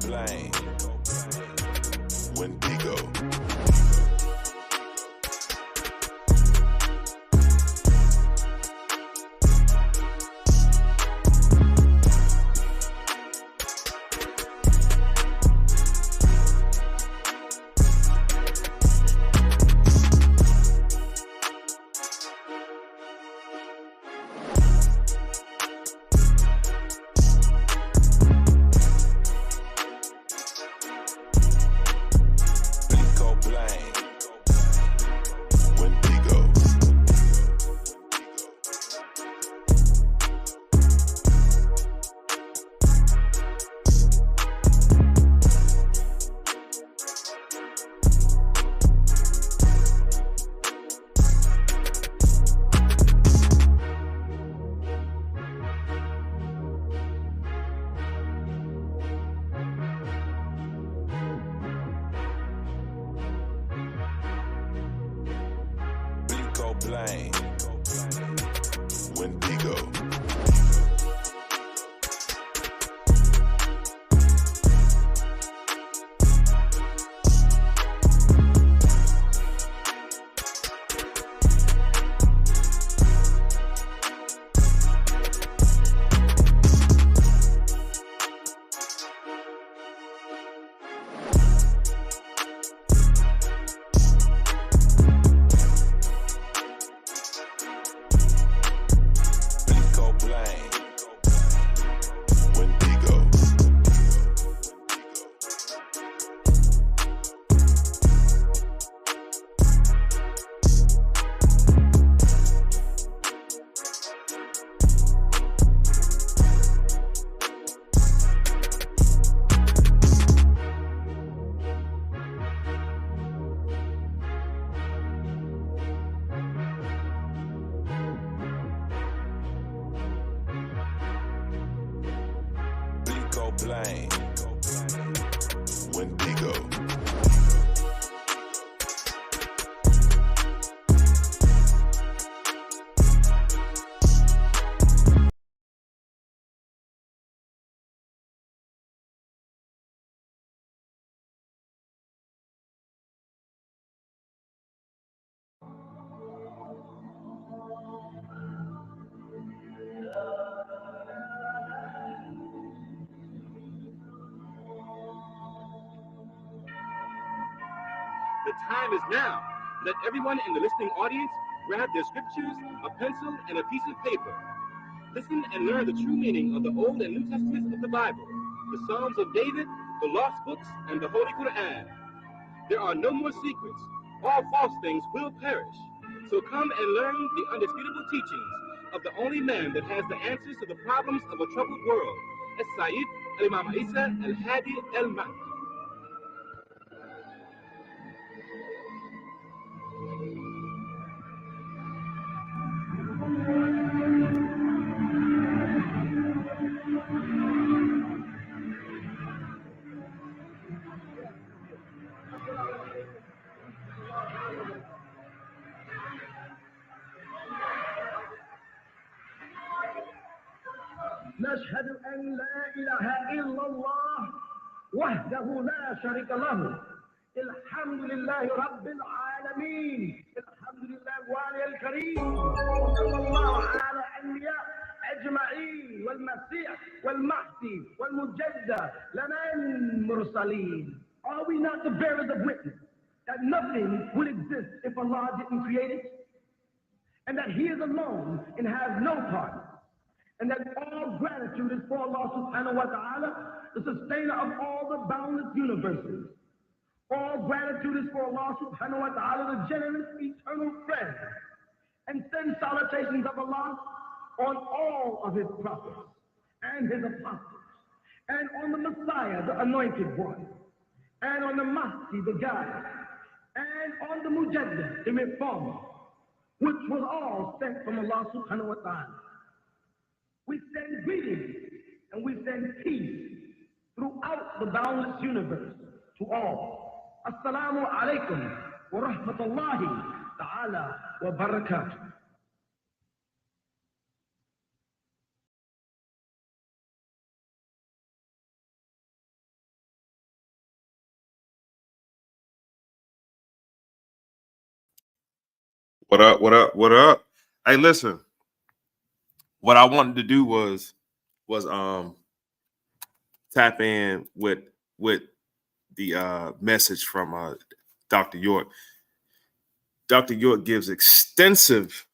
blame. Wendigo. Blame. Wendigo. Blame. Wendigo. The time is now. Let everyone in the listening audience grab their scriptures, a pencil, and a piece of paper. Listen and learn the true meaning of the Old and New Testaments of the Bible, the Psalms of David, the Lost Books, and the Holy Quran. There are no more secrets. All false things will perish. So come and learn the undisputable teachings of the only man that has the answers to the problems of a troubled world, As-Sayyid Al-Imam Isa Al-Hadi Al-Mahdi. نشهد أن لا إله إلا الله وحده لا شريك له الحمد لله رب العالمين الحمد لله الوالي الكريم وصلى الله على الأنبياء أجمعين والمسيح والمهدي والمجدد لنا المرسلين. Are we not the bearers of witness that nothing would exist if Allah didn't create it, and that He is alone and has no partner, and that all gratitude is for Allah subhanahu wa ta'ala, the sustainer of all the boundless universes. All gratitude is for Allah subhanahu wa ta'ala, the generous eternal friend, and send salutations of Allah on all of His prophets and His apostles, and on the Messiah, the anointed one, and on the Mahdi, the guide, and on the Mujaddid, the reformer, which was all sent from Allah subhanahu wa ta'ala. We send greetings and we send peace throughout the boundless universe to all. Assalamu alaikum wa rahmatullahi ta'ala wa barakatuh. What up? What up? What up? Hey, listen. What I wanted to do was tap in with the message from Dr. York. Dr. York gives extensive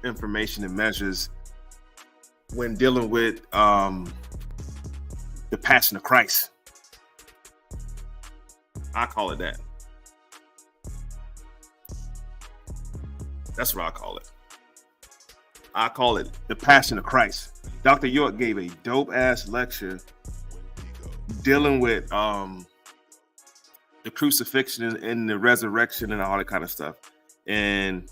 information and measures when dealing with the Passion of Christ. I call it that. That's what I call it. I call it the Passion of Christ. Dr. York gave a dope-ass lecture dealing with the crucifixion and the resurrection and all that kind of stuff. And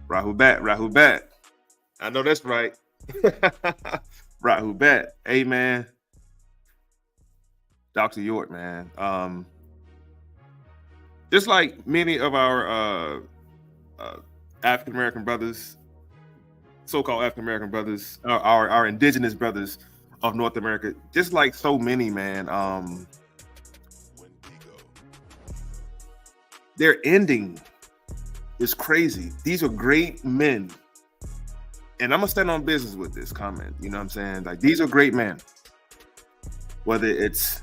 Rahubat. I know that's right. Rahubat. Amen. Dr. York, man. Just like many of our African-American brothers, so-called African-American brothers, our indigenous brothers of North America, just like so many, man, their ending is crazy. These are great men. And I'm going to stand on business with this comment. You know what I'm saying? Like, these are great men. Whether it's,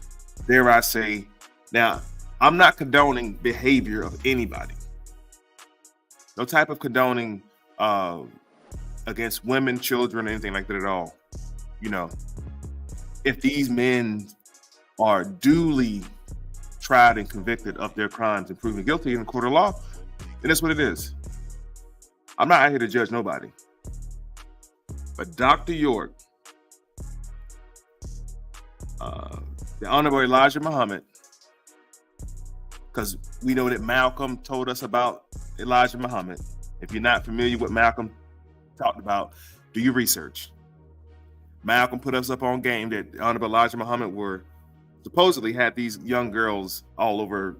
dare I say, now, I'm not condoning behavior of anybody. No type of condoning against women, children, anything like that at all. You know, if these men are duly tried and convicted of their crimes and proven guilty in the court of law, then that's what it is. I'm not out here to judge nobody. But Dr. York, the Honorable Elijah Muhammad, because we know that Malcolm told us about Elijah Muhammad. If you're not familiar with Malcolm talked about, do your research. Malcolm put us up on game that Honorable Elijah Muhammad were supposedly had these young girls all over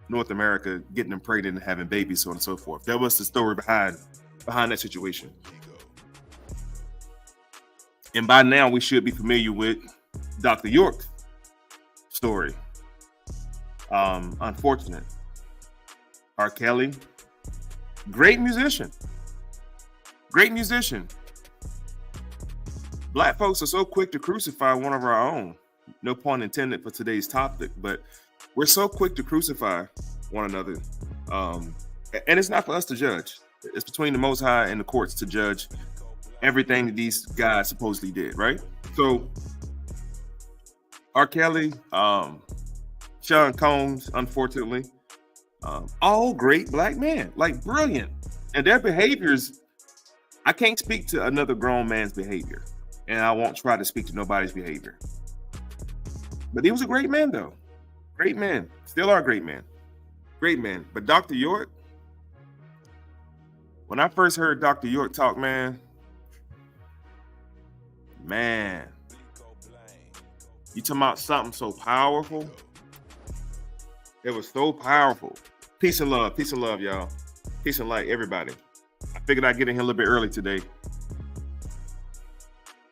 North America getting them pregnant and having babies, so on and so forth. That was the story behind that situation. And by now, we should be familiar with Dr. York's story. Unfortunate. R. Kelly, great musician. Black folks are so quick to crucify one of our own. No pun intended for today's topic, but we're so quick to crucify one another. And it's not for us to judge. It's between the Most High and the courts to judge everything that these guys supposedly did, right? So R. Kelly, Sean Combs, unfortunately, all great black men, like brilliant. And their behaviors, I can't speak to another grown man's behavior, and I won't try to speak to nobody's behavior. But he was a great man, though. Great man. Still are great man. Great man. But Dr. York, when I first heard Dr. York talk, man, you talking about something so powerful? It was so powerful. Peace and love, y'all. Peace and light, everybody. I figured I'd get in here a little bit early today.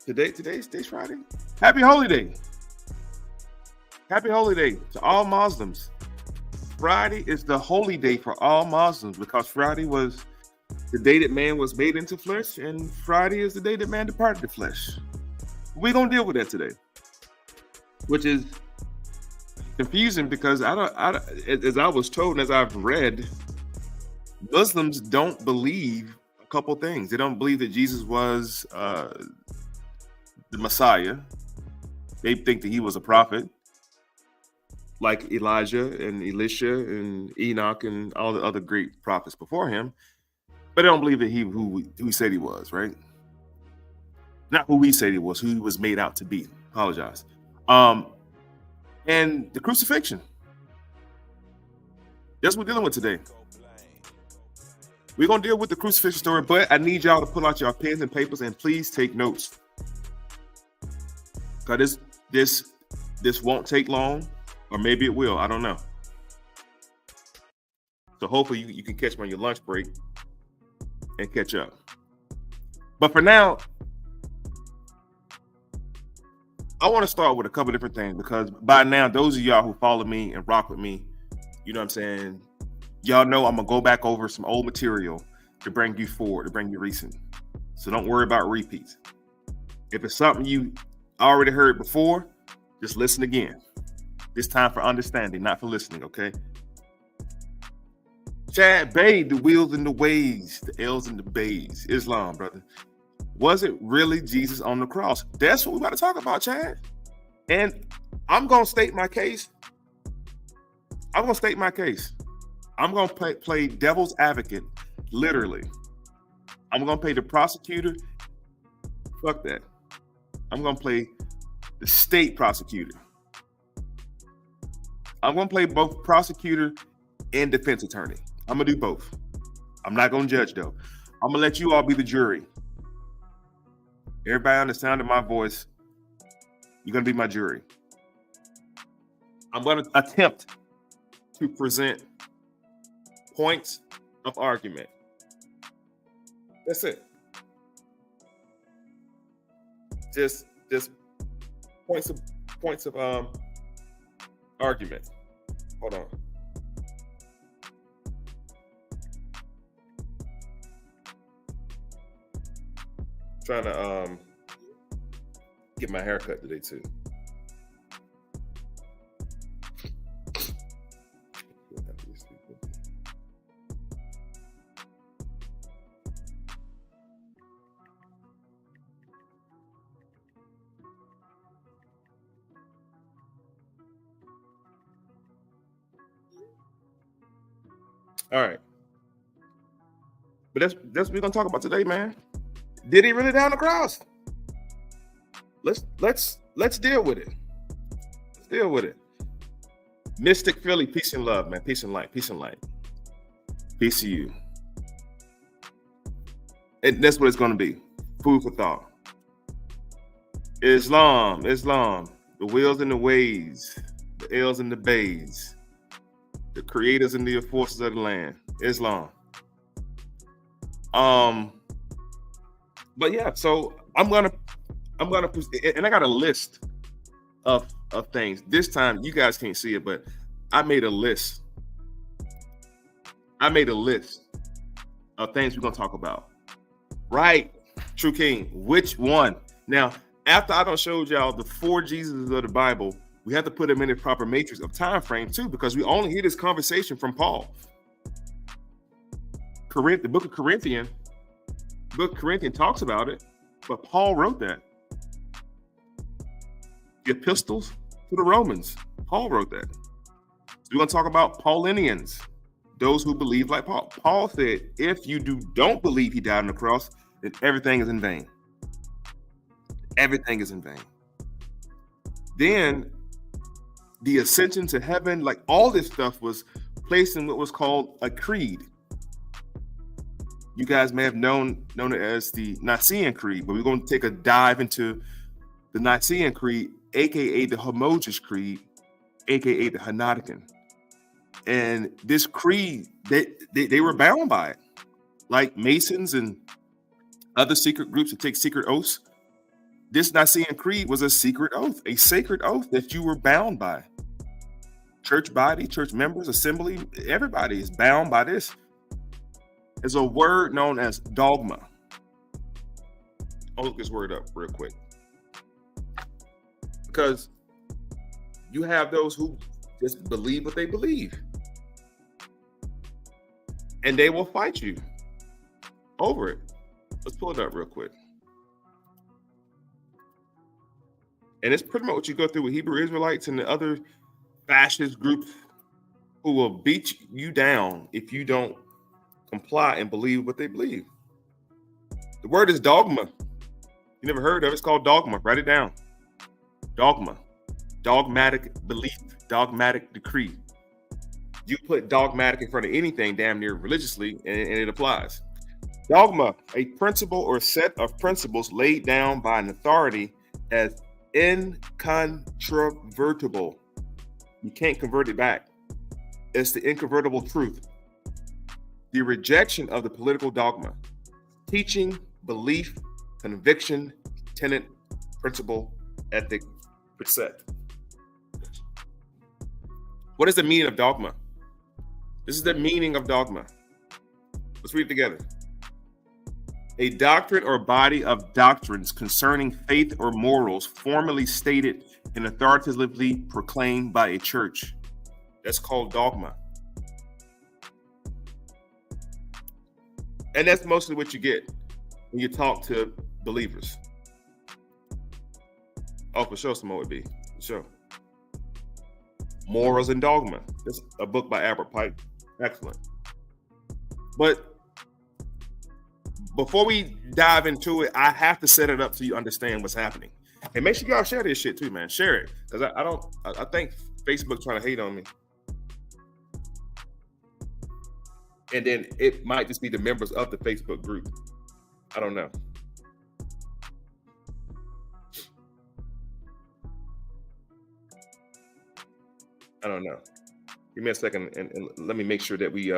Today's Friday. Happy Holy Day. Happy Holy Day to all Muslims. Friday is the holy day for all Muslims because Friday was the day that man was made into flesh, and Friday is the day that man departed the flesh. We're gonna deal with that today, which is confusing because as I was told and as I've read, Muslims don't believe a couple things. They don't believe that Jesus was the Messiah. They think that he was a prophet, like Elijah and Elisha and Enoch and all the other great prophets before him. But they don't believe that who he said he was, right? Not who he said he was, who he was made out to be. Apologize. And the crucifixion. That's what we're dealing with today. We're going to deal with the crucifixion story, but I need y'all to pull out your pens and papers and please take notes. Because this won't take long, or maybe it will. I don't know. So hopefully you can catch me on your lunch break and catch up. But for now, I want to start with a couple different things, because by now, those of y'all who follow me and rock with me, you know what I'm saying, y'all know I'm going to go back over some old material to bring you forward, to bring you recent. So don't worry about repeats. If it's something you already heard before, just listen again. This time for understanding, not for listening, okay? Chad Bay, the wheels and the ways, the L's and the bays. Islam, brother. Was it really Jesus on the cross? That's what we're about to talk about, Chad. And I'm going to state my case. I'm going to play devil's advocate, literally. I'm going to play the prosecutor. Fuck that. I'm going to play the state prosecutor. I'm going to play both prosecutor and defense attorney. I'm going to do both. I'm not going to judge, though. I'm going to let you all be the jury. Everybody on the sound of my voice, you're going to be my jury. I'm going to attempt to present points of argument. That's it. Just points of argument. Hold on. Trying to get my hair cut today too. All right. But that's what we're gonna talk about today, man. Did he really die on the cross? Let's deal with it. Let's deal with it. Mystic Philly, peace and love, man. Peace and light. Peace and light. Peace to you. And that's what it's gonna be. Food for thought. Islam. The wheels and the ways, the L's and the bays, the creators and the enforcers of the land. Islam. But yeah, so I'm gonna, and I got a list of things. This time you guys can't see it, but I made a list. of things we're gonna talk about. Right, True King. Which one? Now, after I done showed y'all the 4 Jesuses of the Bible, we have to put them in a proper matrix of time frame too, because we only hear this conversation from Paul. The book of Corinthians talks about it, but Paul wrote that. The epistles to the Romans, Paul wrote that. So we're going to talk about Paulinians, those who believe like Paul. Paul said, if you don't believe he died on the cross, then everything is in vain. Everything is in vain. Then the ascension to heaven, like all this stuff was placed in what was called a creed. You guys may have known it as the Nicene Creed, but we're going to take a dive into the Nicene Creed, aka the Homogeneous Creed, aka the Henoticon. And this creed, they were bound by it, like Masons and other secret groups that take secret oaths. This Nicene Creed was a secret oath, a sacred oath that you were bound by. Church body, church members, assembly, everybody is bound by this. There's a word known as dogma. I'll look this word up real quick. Because you have those who just believe what they believe. And they will fight you over it. Let's pull it up real quick. And it's pretty much what you go through with Hebrew Israelites and the other fascist groups who will beat you down if you don't comply and believe what they believe. The word is dogma. You never heard of it? It's called dogma. Write it down. Dogma. Dogmatic belief. Dogmatic decree. You put dogmatic in front of anything damn near religiously, and it applies. Dogma, a principle or set of principles laid down by an authority as incontrovertible. You can't convert it back. It's the inconvertible truth. The rejection of the political dogma, teaching, belief, conviction, tenet, principle, ethic, Precept. What is the meaning of dogma? This is the meaning of dogma. Let's read it together. A doctrine or body of doctrines concerning faith or morals formally stated and authoritatively proclaimed by a church. That's called dogma. And that's mostly what you get when you talk to believers. Oh, for sure, some more would be. For sure. Morals and Dogma. That's a book by Albert Pike. Excellent. But before we dive into it, I have to set it up so you understand what's happening. And make sure y'all share this shit too, man. Share it. Because I think Facebook trying to hate on me. And then it might just be the members of the Facebook group. I don't know. I don't know. Give me a second and let me make sure that we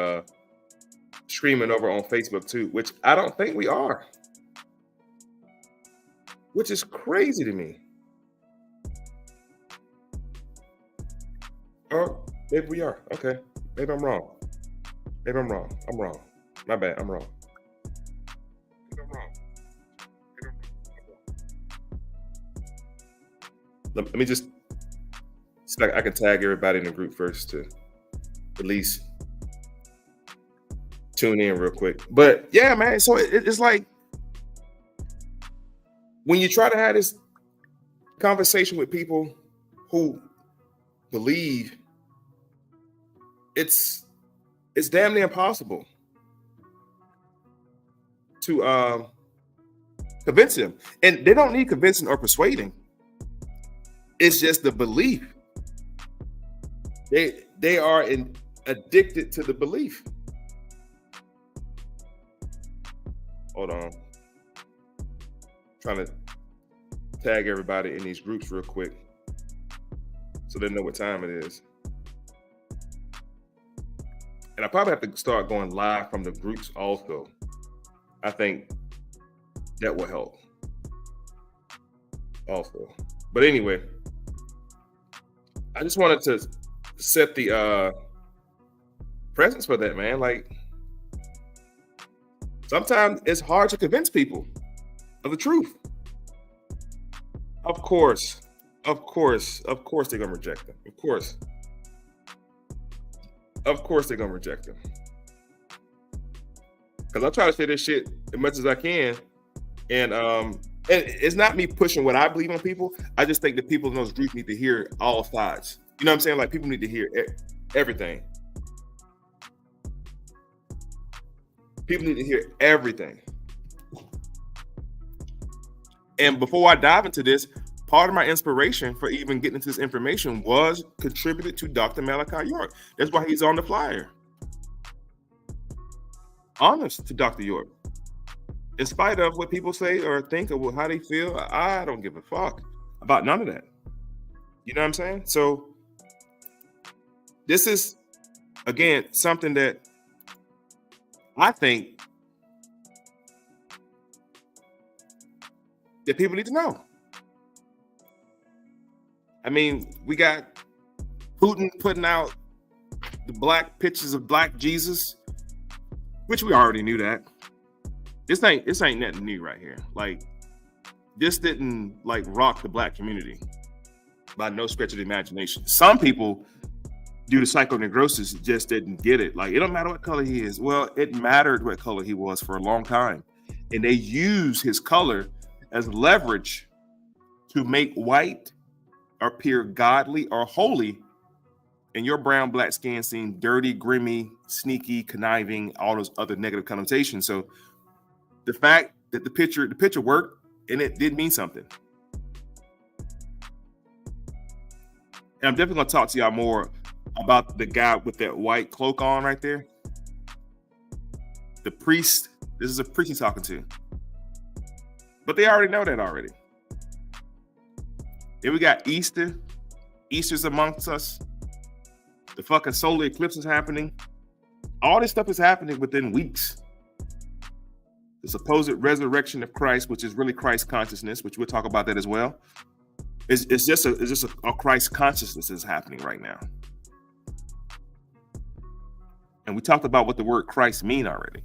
streaming over on Facebook too, which I don't think we are. Which is crazy to me. Oh, maybe we are. Okay. Maybe I'm wrong. Maybe I'm wrong. I'm wrong. My bad. I'm wrong. Maybe I'm wrong. Let me just see if I can tag everybody in the group first to at least tune in real quick. But yeah, man, so it's like when you try to have this conversation with people who believe, it's damn near impossible to convince them. And they don't need convincing or persuading. It's just the belief. They are addicted to the belief. Hold on. Trying to tag everybody in these groups real quick so they know what time it is. And I probably have to start going live from the groups also. I think that will help also. But anyway, I just wanted to set the presence for that, man. Like, sometimes it's hard to convince people of the truth. Of course they're gonna reject them. Of course they're gonna reject them. Because I try to say this shit as much as I can, and it's not me pushing what I believe on people. I just think that people in those groups need to hear all sides. You know what I'm saying? Like, people need to hear everything. People need to hear everything. And before I dive into this, part of my inspiration for even getting into this information was contributed to Dr. Malachi York. That's why he's on the flyer. Honest to Dr. York. In spite of what people say or think or how they feel, I don't give a fuck about none of that. You know what I'm saying? So this is, again, something that I think that people need to know. I mean, we got Putin putting out the black pictures of black Jesus, which we already knew that. This ain't nothing new right here. Like, this didn't like rock the black community by no stretch of the imagination. Some people, due to psychoneurosis, just didn't get it. Like, it don't matter what color he is. Well, it mattered what color he was for a long time. And they use his color as leverage to make white appear godly or holy, and your brown, black skin seem dirty, grimy, sneaky, conniving, all those other negative connotations. So the fact that the picture worked and it did mean something. And I'm definitely going to talk to y'all more about the guy with that white cloak on right there. The priest. This is a priest he's talking to. But they already know that already. Then we got Easter. Easter's amongst us. The fucking solar eclipse is happening. All this stuff is happening within weeks. The supposed resurrection of Christ, which is really Christ consciousness, which we'll talk about that as well. It's just a Christ consciousness that's happening right now. And we talked about what the word Christ mean already.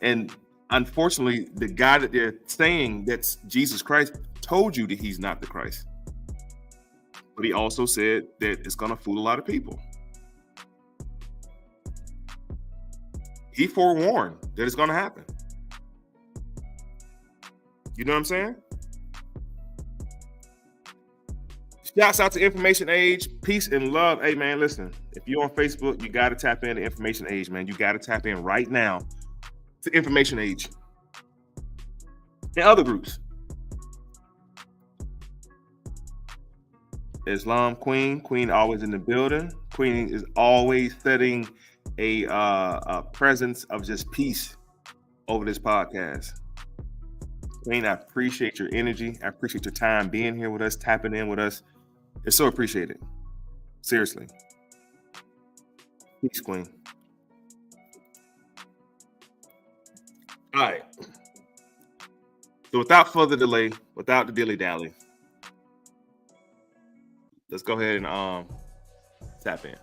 And unfortunately, the guy that they're saying that's Jesus Christ told you that he's not the Christ. But he also said that it's going to fool a lot of people. He forewarned that it's going to happen. You know what I'm saying? Shouts out to Information Age. Peace and love. Hey, man, listen. If you're on Facebook, you got to tap into Information Age, man. You got to tap in right now to Information Age and other groups. Islam Queen always in the building. Queen is always setting a presence of just peace over this podcast. Queen, I appreciate your energy. I appreciate your time being here with us, tapping in with us. It's so appreciated. Seriously. Peace, Queen. All right. So without further delay, without the dilly-dally, let's go ahead and tap in.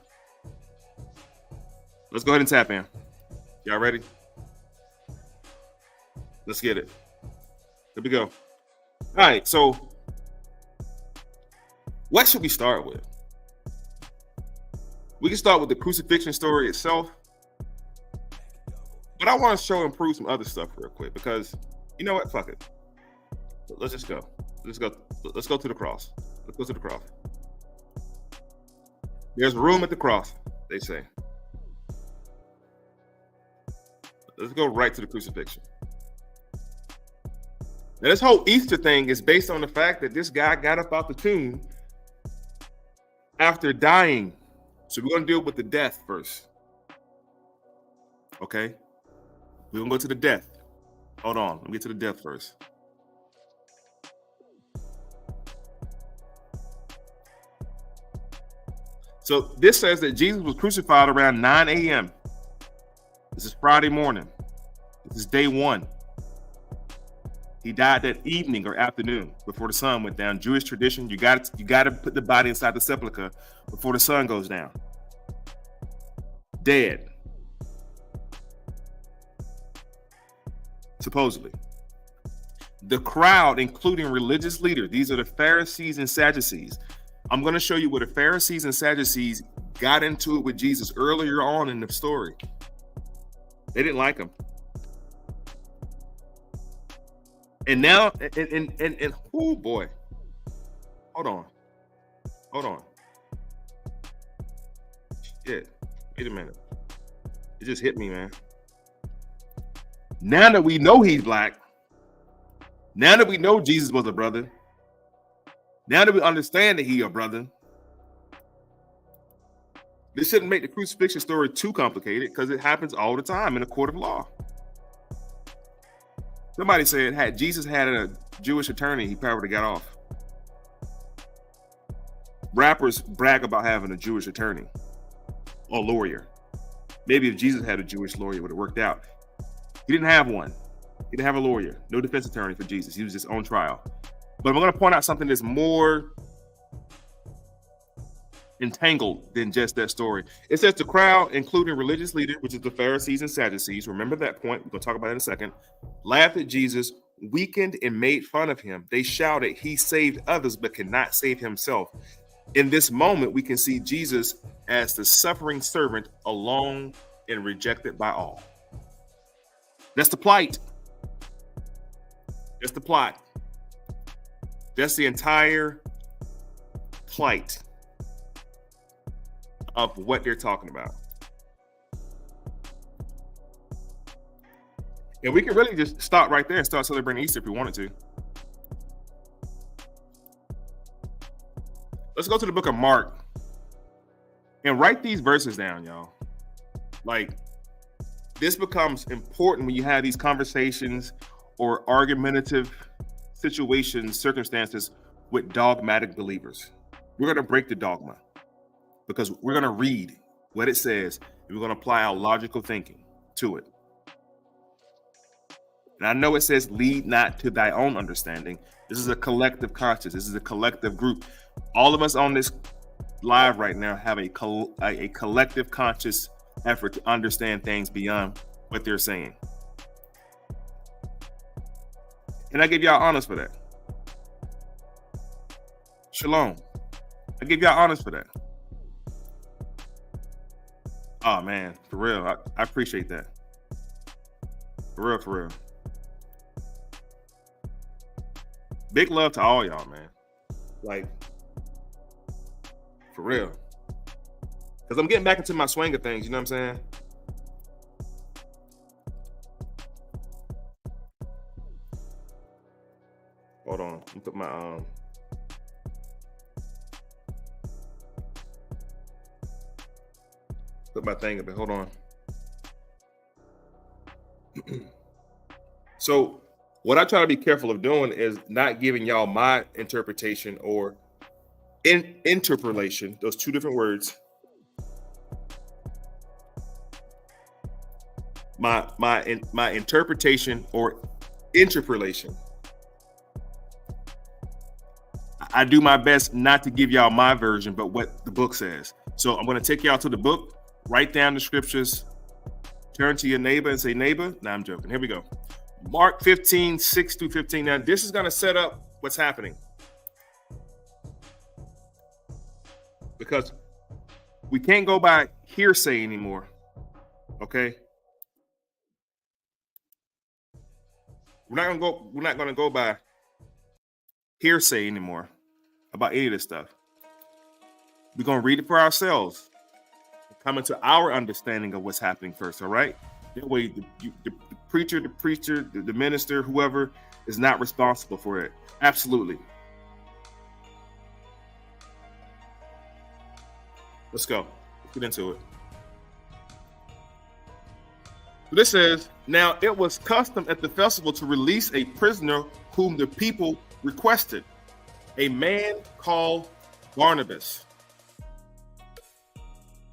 Let's go ahead and tap in. Y'all ready? Let's get it. Here we go. All right, so what should we start with? We can start with the crucifixion story itself, but I want to show and prove some other stuff real quick because you know what? Fuck it. Let's just go. Let's go to the cross. Let's go to the cross. There's room at the cross, they say. Let's go right to the crucifixion. Now, this whole Easter thing is based on the fact that this guy got up out the tomb after dying. So we're going to deal with the death first. Okay? We're going to go to the death. Hold on. Let me get to the death first. So this says that Jesus was crucified around 9 a.m. This is Friday morning. This is day one. He died that evening or afternoon before the sun went down. Jewish tradition, you got to put the body inside the sepulcher before the sun goes down. Dead. Supposedly. The crowd, including religious leaders, these are the Pharisees and Sadducees. I'm going to show you where the Pharisees and Sadducees got into it with Jesus earlier on in the story. They didn't like him. And now, and oh boy, hold on. Shit, wait a minute. It just hit me, man. Now that we know he's black, now that we know Jesus was a brother, now that we understand that he's a brother, this shouldn't make the crucifixion story too complicated because it happens all the time in a court of law. Somebody said, had Jesus had a Jewish attorney, he probably would have got off. Rappers brag about having a Jewish attorney or lawyer. Maybe if Jesus had a Jewish lawyer, it would have worked out. He didn't have one. He didn't have a lawyer, no defense attorney for Jesus. He was just on trial. But I'm going to point out something that's more entangled than just that story. It says the crowd, including religious leaders, which is the Pharisees and Sadducees, remember that point, we're going to talk about it in a second, laughed at Jesus, weakened and made fun of him. They shouted, he saved others but cannot save himself. In this moment, we can see Jesus as the suffering servant, alone and rejected by all. That's the plight. That's the plot. That's the entire plight of what they're talking about. And we can really just stop right there and start celebrating Easter if we wanted to. Let's go to the book of Mark and write these verses down, y'all. Like, this becomes important when you have these conversations or argumentative situations, circumstances with dogmatic believers. We're going to break the dogma because we're going to read what it says and we're going to apply our logical thinking to it. And I know it says lead not to thy own understanding, This is a collective conscious. This is a collective group. All of us on this live right now have a collective conscious effort to understand things beyond what they're saying. And I give y'all honors for that. Shalom. I give y'all honors for that. Oh man, for real. I appreciate that. For real, for real. Big love to all y'all, man. Like, for real. Because I'm getting back into my swing of things, you know what I'm saying? Hold on. Let me put my thing up. Hold on. So what I try to be careful of doing is not giving y'all my interpretation or interpolation, those two different words. My interpretation or interpolation. I do my best not to give y'all my version, but what the book says. So I'm going to take y'all to the book, write down the scriptures, turn to your neighbor and say, neighbor. Nah, I'm joking. Here we go. Mark 15, 6 through 15. Now, this is going to set up what's happening. Because we can't go by hearsay anymore. Okay? We're not going to go by hearsay anymore about any of this stuff. We're going to read it for ourselves. Come into our understanding of what's happening first, all right? That way, the preacher, the minister, whoever is not responsible for it. Absolutely. Let's go. Let's get into it. So this says, now it was custom at the festival to release a prisoner whom the people requested, a man called Barabbas.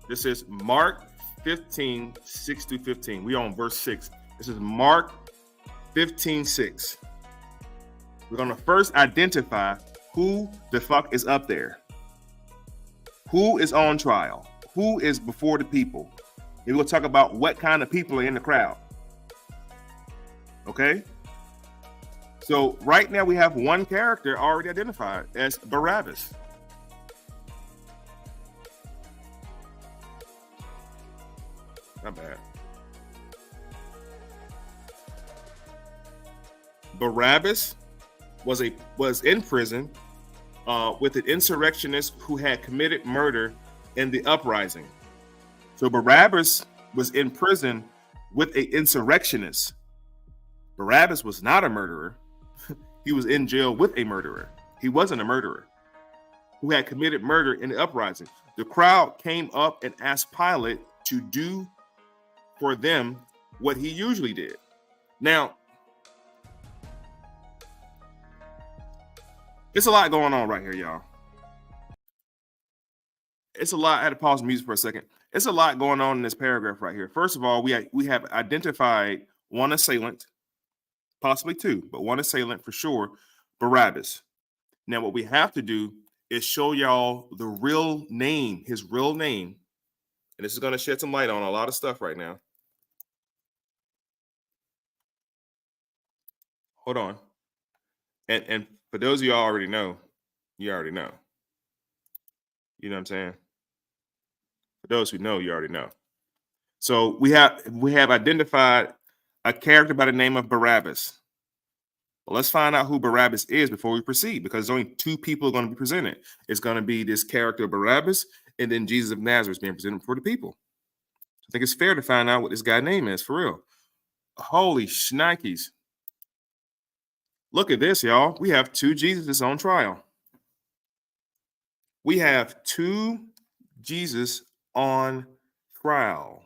This is Mark 15, 6 through 15. We on verse 6. This is Mark 15, 6. We're going to first identify who the fuck is up there. Who is on trial? Who is before the people? And we'll talk about what kind of people are in the crowd. Okay? So right now we have one character already identified as Barabbas. Not bad. Barabbas was in prison with an insurrectionist who had committed murder in the uprising. So Barabbas was in prison with an insurrectionist. Barabbas was not a murderer. He was in jail with a murderer. He wasn't a murderer who had committed murder in the uprising. The crowd came up and asked Pilate to do for them what he usually did. Now, it's a lot going on right here, y'all. It's a lot. I had to pause the music for a second. It's a lot going on in this paragraph right here. First of all, we have identified one assailant, possibly two, but one assailant for sure, Barabbas. Now, what we have to do is show y'all the real name, his real name. And this is going to shed some light on a lot of stuff right now. Hold on. And for those of you already know, you already know. You know what I'm saying? For those who know, you already know. So we have identified a character by the name of Barabbas. Well, let's find out who Barabbas is before we proceed, because only two people are going to be presented. It's going to be this character Barabbas and then Jesus of Nazareth being presented for the people. I think it's fair to find out what this guy's name is, for real. Holy shnikes. Look at this, y'all. We have two Jesuses on trial. We have two Jesus on trial.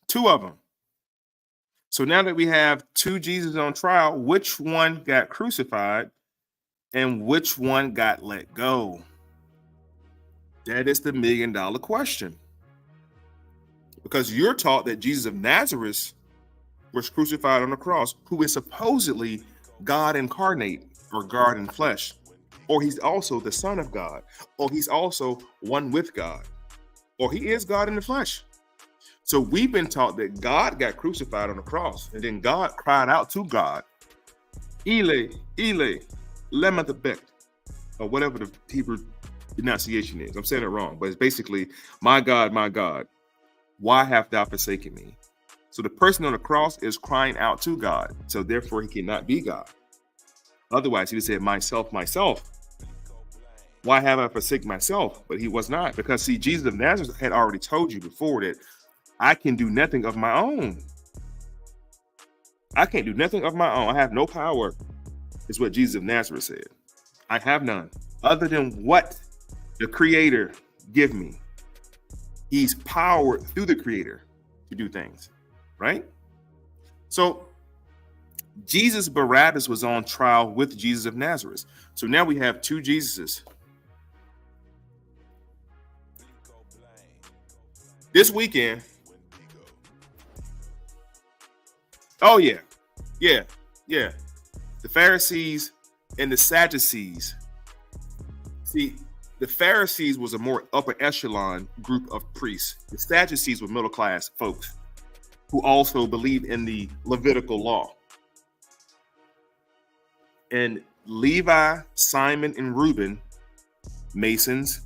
Two of them. So now that we have two Jesus on trial, which one got crucified and which one got let go? That is the $1 million question. Because you're taught that Jesus of Nazareth was crucified on the cross, who is supposedly God incarnate or God in flesh, or he's also the Son of God, or he's also one with God, or he is God in the flesh. So we've been taught that God got crucified on the cross, and then God cried out to God, Ele, Ele, lema sabachthani, or whatever the Hebrew pronunciation is. I'm saying it wrong, but it's basically, my God, why have thou forsaken me? So the person on the cross is crying out to God. So therefore he cannot be God. Otherwise he would say, myself. Why have I forsaken myself? But he was not. Because see, Jesus of Nazareth had already told you before that I can do nothing of my own. I can't do nothing of my own. I have no power, is what Jesus of Nazareth said. I have none other than what the Creator give me. He's powered through the Creator to do things, right? So Jesus Barabbas was on trial with Jesus of Nazareth. So now we have two Jesuses. This weekend. Oh yeah. The Pharisees and the Sadducees. See, the Pharisees was a more upper echelon group of priests. The Sadducees were middle class folks who also believed in the Levitical law. And Levi, Simon, and Reuben, Masons,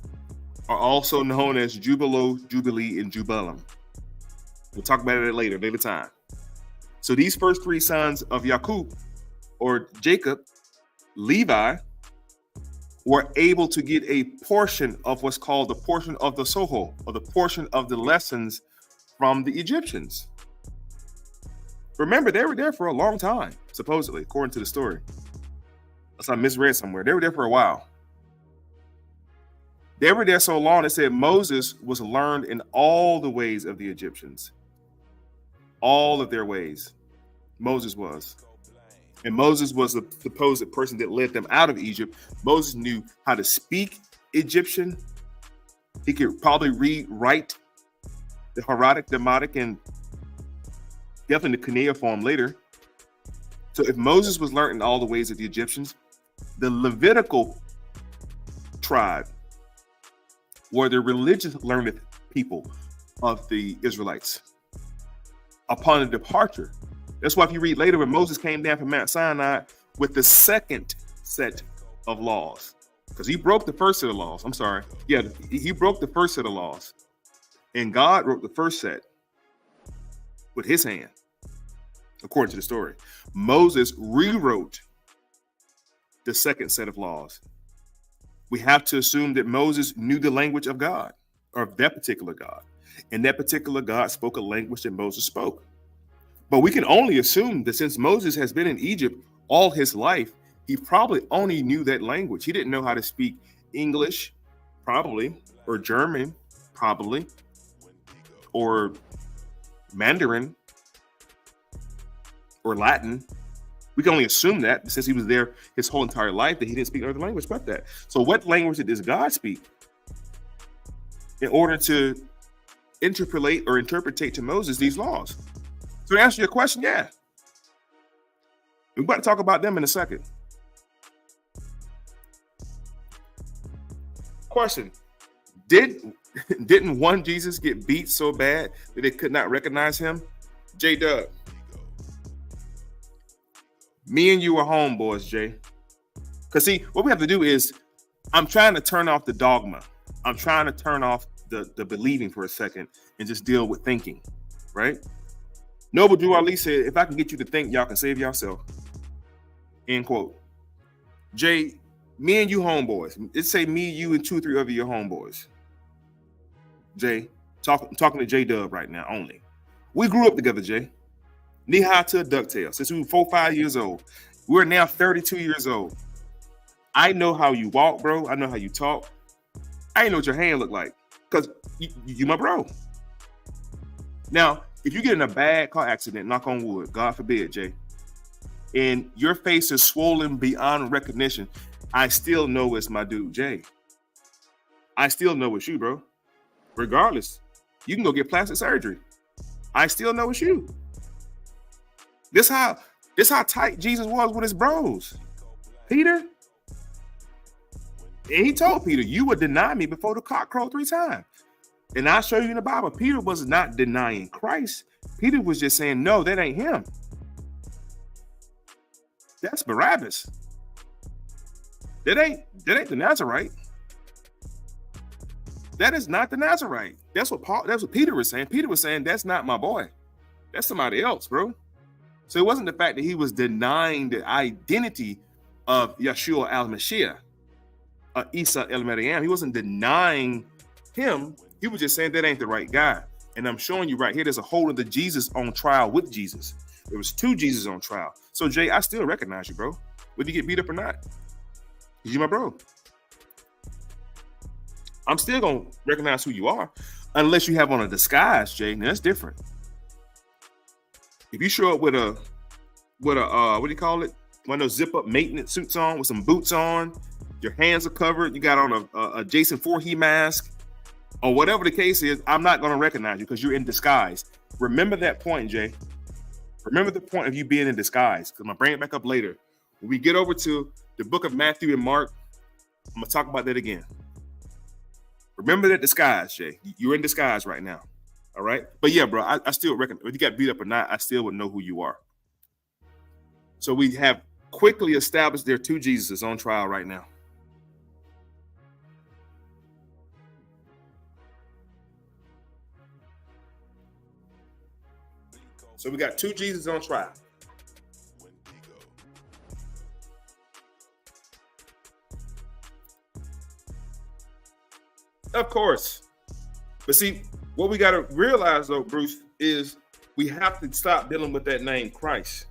are also known as Jubilo, Jubilee, and Jubileum. We'll talk about it later time. So these first three sons of Jacob, or Jacob, Levi, were able to get a portion of what's called the portion of the Soho, or the portion of the lessons from the Egyptians. Remember, they were there for a long time, supposedly, according to the story. Unless I misread somewhere. They were there for a while. They were there so long, it said Moses was learned in all the ways of the Egyptians. All of their ways. Moses was. And Moses was the supposed person that led them out of Egypt. Moses knew how to speak Egyptian. He could probably read, write the Hieratic, Demotic, and definitely the cuneiform later. So if Moses was learned in all the ways of the Egyptians, the Levitical tribe were the religious learned people of the Israelites. Upon the departure, that's why if you read later when Moses came down from Mount Sinai with the second set of laws, because he broke the first set of laws. I'm sorry. Yeah, he broke the first set of laws. And God wrote the first set with his hand, according to the story. Moses rewrote the second set of laws. We have to assume that Moses knew the language of God, or of that particular God. And that particular God spoke a language that Moses spoke. But we can only assume that since Moses has been in Egypt all his life, he probably only knew that language. He didn't know how to speak English, probably, or German, probably, or Mandarin, or Latin. We can only assume that since he was there his whole entire life that he didn't speak another language but that. So what language does God speak in order to interpolate or interpretate to Moses these laws? So to answer your question, yeah. We're about to talk about them in a second. Question. Didn't one Jesus get beat so bad that they could not recognize him? J-Dub. Me and you are homeboys, Jay. Because see, what we have to do is, I'm trying to turn off the dogma. I'm trying to turn off the believing for a second and just deal with thinking, right? Noble Drew Ali said, if I can get you to think, y'all can save yourself. End quote. Jay, me and you homeboys. Let's say me, you, and 2 or 3 of your homeboys. Jay, talking to J-Dub right now only. We grew up together, Jay. Knee high to a ducktail since we were 4 or 5 years old. We're now 32 years old. I know how you walk, bro. I know how you talk. I ain't know what your hand look like because you my bro. Now, if you get in a bad car accident, knock on wood, God forbid, Jay, and your face is swollen beyond recognition, I still know it's my dude, Jay. I still know it's you, bro. Regardless, you can go get plastic surgery. I still know it's you. This how tight Jesus was with his bros. Peter, and he told Peter, you would deny me before the cock crowed 3 times. And I'll show you in the Bible, Peter was not denying Christ. Peter was just saying, no, that ain't him. That's Barabbas. That ain't the Nazarite. That is not the Nazarite. That's what Peter was saying. Peter was saying, that's not my boy. That's somebody else, bro. So it wasn't the fact that he was denying the identity of Yeshua al-Mashiach, Isa el-Maryam. He wasn't denying him. He was just saying that ain't the right guy. And I'm showing you right here, there's a whole other Jesus on trial with Jesus. There was 2 Jesus on trial. So Jay, I still recognize you, bro. Whether you get beat up or not, you my bro. I'm still gonna recognize who you are, unless you have on a disguise, Jay. Now that's different. If you show up with a what do you call it? One of those zip-up maintenance suits on with some boots on, your hands are covered, you got on a Jason Voorhees mask, or whatever the case is, I'm not gonna recognize you because you're in disguise. Remember that point, Jay. Remember the point of you being in disguise, because I'm gonna bring it back up later. When we get over to the book of Matthew and Mark, I'm gonna talk about that again. Remember that disguise, Jay. You're in disguise right now. All right. But yeah, bro, I still reckon if you got beat up or not, I still would know who you are. So we have quickly established there are 2 Jesuses on trial right now. So we got 2 Jesus on trial. Of course. But see, what we got to realize, though, Bruce, is we have to stop dealing with that name Christ.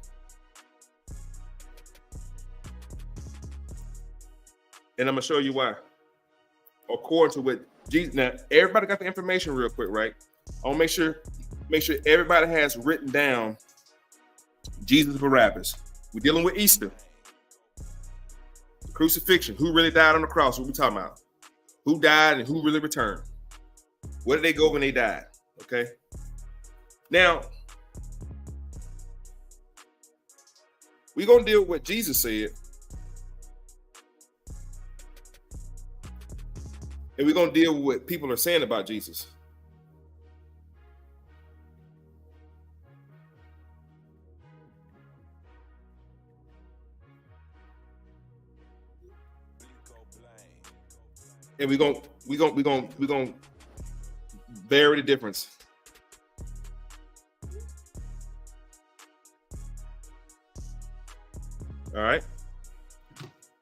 And I'm going to show you why. According to what Jesus... Now, everybody got the information real quick, right? I want to make sure everybody has written down Jesus Barabbas. We're dealing with Easter. Crucifixion. Who really died on the cross? What we talking about? Who died and who really returned? Where did they go when they died? Okay. Now, we're going to deal with what Jesus said. And we're going to deal with what people are saying about Jesus. And we're going to vary the difference. All right.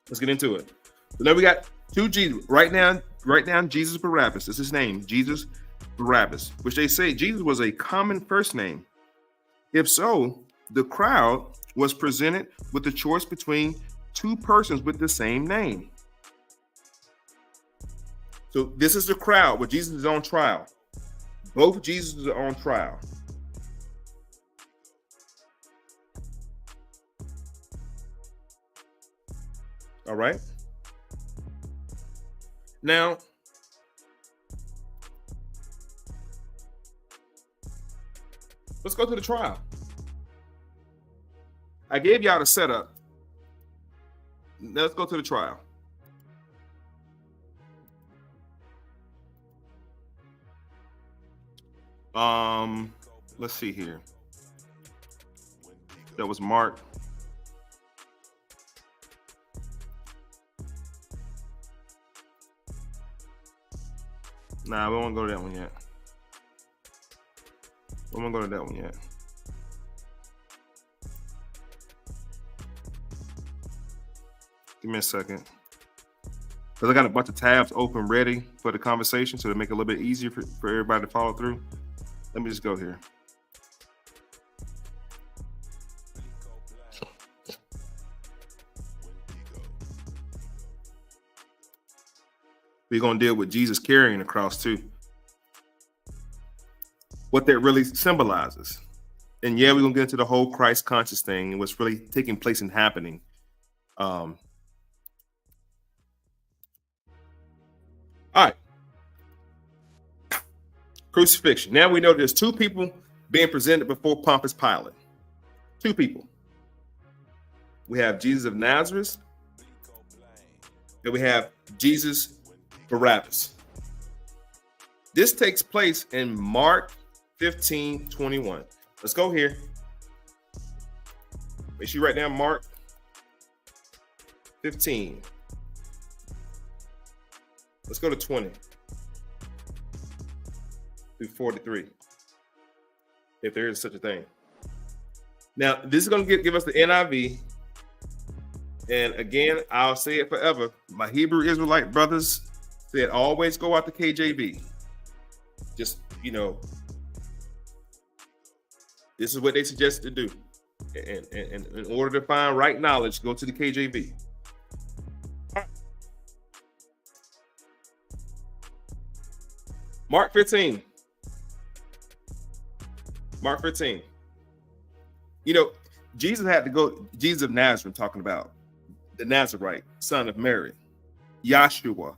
Let's get into it. So now we got 2 Jesus. Write down Jesus Barabbas. That's his name, Jesus Barabbas, which they say Jesus was a common first name. If so, the crowd was presented with the choice between 2 persons with the same name. So this is the crowd where Jesus is on trial. Both Jesus are on trial. All right. Now, let's go to the trial. I gave y'all the setup. Now let's go to the trial. Let's see here. That was Mark. Nah, we won't go to that one yet. We won't go to that one yet. Give me a second. Because I got a bunch of tabs open ready for the conversation, so to make it a little bit easier for everybody to follow through. Let me just go here. We're going to deal with Jesus carrying the cross too. What that really symbolizes. And yeah, we're going to get into the whole Christ conscious thing and what's really taking place and happening. All right. Crucifixion. Now we know there's two people being presented before Pontius Pilate. Two people. We have Jesus of Nazareth, and we have Jesus Barabbas. This takes place in Mark 15:21. Let's go here. Make sure you write down Mark 15. Let's go to 20 through 43, if there is such a thing. Now, this is going to give us the NIV. And again, I'll say it forever. My Hebrew Israelite brothers said always go out the KJV. Just, this is what they suggest to do. And in order to find right knowledge, go to the KJV. Mark 15. Mark 15. Jesus had to go, Jesus of Nazareth, talking about the Nazarite, son of Mary, Yahshua,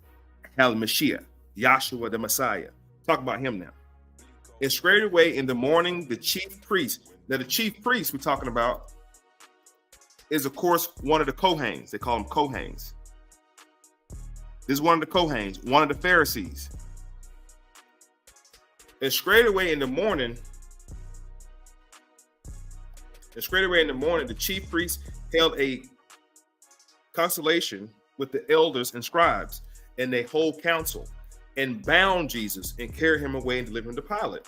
HaMashiach, Yahshua the Messiah. Talk about him now. And straight away in the morning, the chief priest. Now, the chief priest we're talking about is, of course, one of the Kohens. They call them Kohens. This is one of the Kohens, one of the Pharisees. And straight away in the morning, the chief priest held a consultation with the elders and scribes and their whole council, and bound Jesus and carried him away and delivered him to Pilate.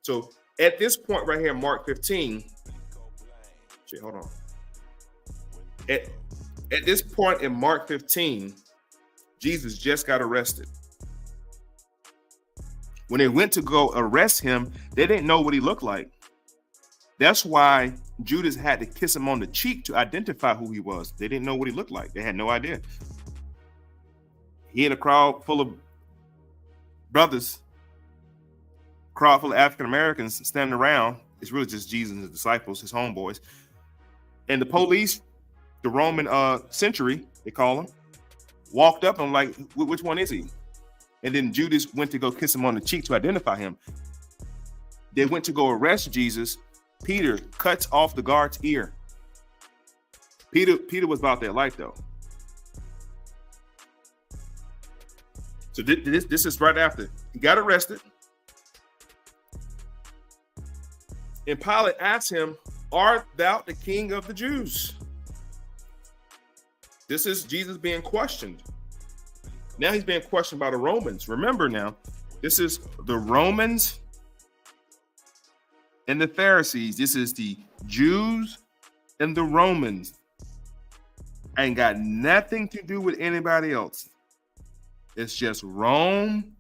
So at this point right here, Mark 15, hold on. At this point in Mark 15, Jesus just got arrested. When they went to go arrest him, they didn't know what he looked like. That's why Judas had to kiss him on the cheek to identify who he was. They didn't know what he looked like. They had no idea. He in a crowd full of brothers, crowd full of African Americans standing around. It's really just Jesus and his disciples, his homeboys. And the police, the Roman century, they call him, walked up and like, which one is he? And then Judas went to go kiss him on the cheek to identify him. They went to go arrest Jesus. Peter cuts off the guard's ear. Peter was about that life, though. So this is right after he got arrested. And Pilate asked him, "Art thou the king of the Jews?" This is Jesus being questioned. Now he's being questioned by the Romans. Remember now, this is the Romans and the Pharisees. This is the Jews and the Romans. Ain't got nothing to do with anybody else. It's just Rome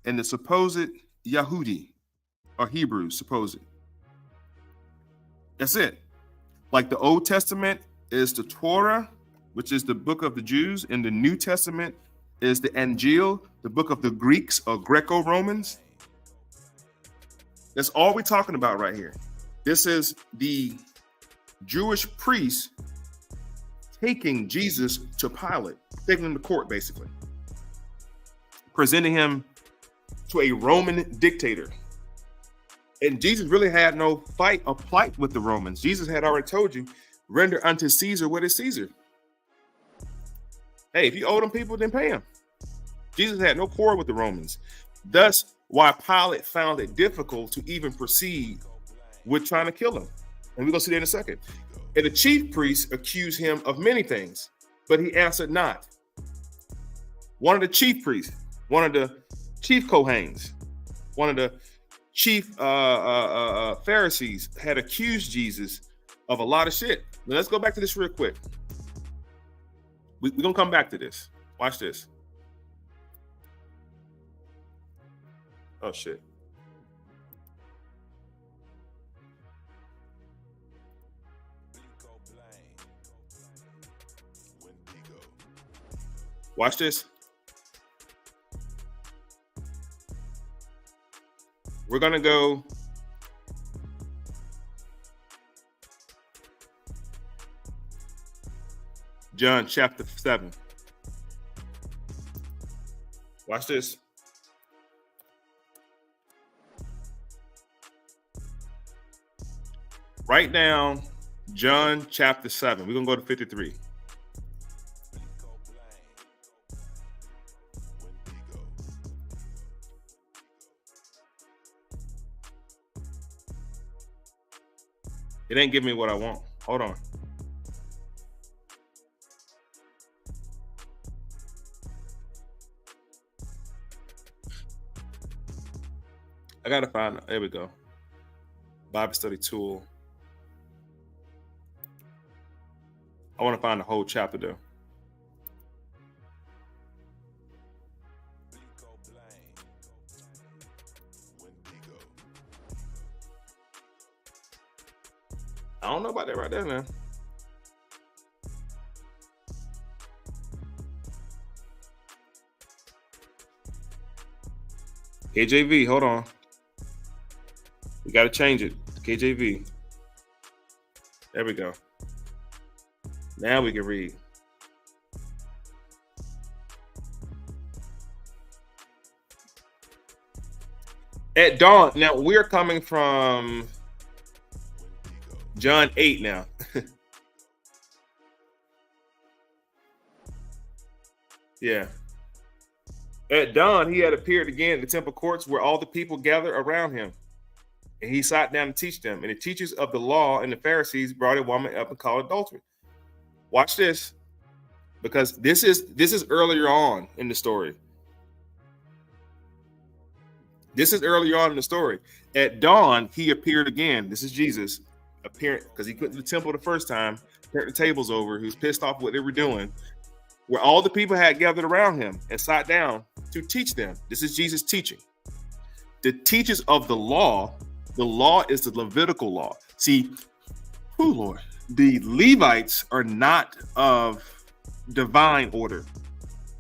and the supposed Yahudi or Hebrews, supposed. That's it. Like the Old Testament is the Torah, which is the book of the Jews, and the New Testament is the Angel, the book of the Greeks or Greco-Romans. That's all we're talking about right here. This is the Jewish priests taking Jesus to Pilate, taking him to court, basically, presenting him to a Roman dictator. And Jesus really had no fight or plight with the Romans. Jesus had already told you, render unto Caesar what is Caesar. Hey, if you owe them people, then pay them. Jesus had no quarrel with the Romans. Thus, why Pilate found it difficult to even proceed with trying to kill him. And we're going to see that in a second. And the chief priests accused him of many things, but he answered not. One of the chief priests, one of the chief Kohens, one of the chief Pharisees had accused Jesus of a lot of shit. Now let's go back to this real quick. We're going to come back to this. Watch this. Oh, shit. Watch this. We're going to go John chapter 7. Watch this. Write down John chapter 7. We're going to go to 53. It ain't giving me what I want. Hold on. I got to find, there we go. Bible study tool. I want to find the whole chapter though. I don't know about that right there now. KJV, hold on. We got to change it. KJV. There we go. Now we can read. At dawn. Now we're coming from John 8 now. Yeah. At dawn, he had appeared again in the temple courts where all the people gathered around him. And he sat down to teach them. And the teachers of the law and the Pharisees brought a woman up and called adultery. Watch this, because this is earlier on in the story. This is earlier on in the story. At dawn, he appeared again. This is Jesus appearing, because he went to the temple the first time, turned the tables over. He was pissed off what they were doing, where all the people had gathered around him and sat down to teach them. This is Jesus teaching. The teachers of the law is the Levitical law. See, oh Lord, the Levites are not of divine order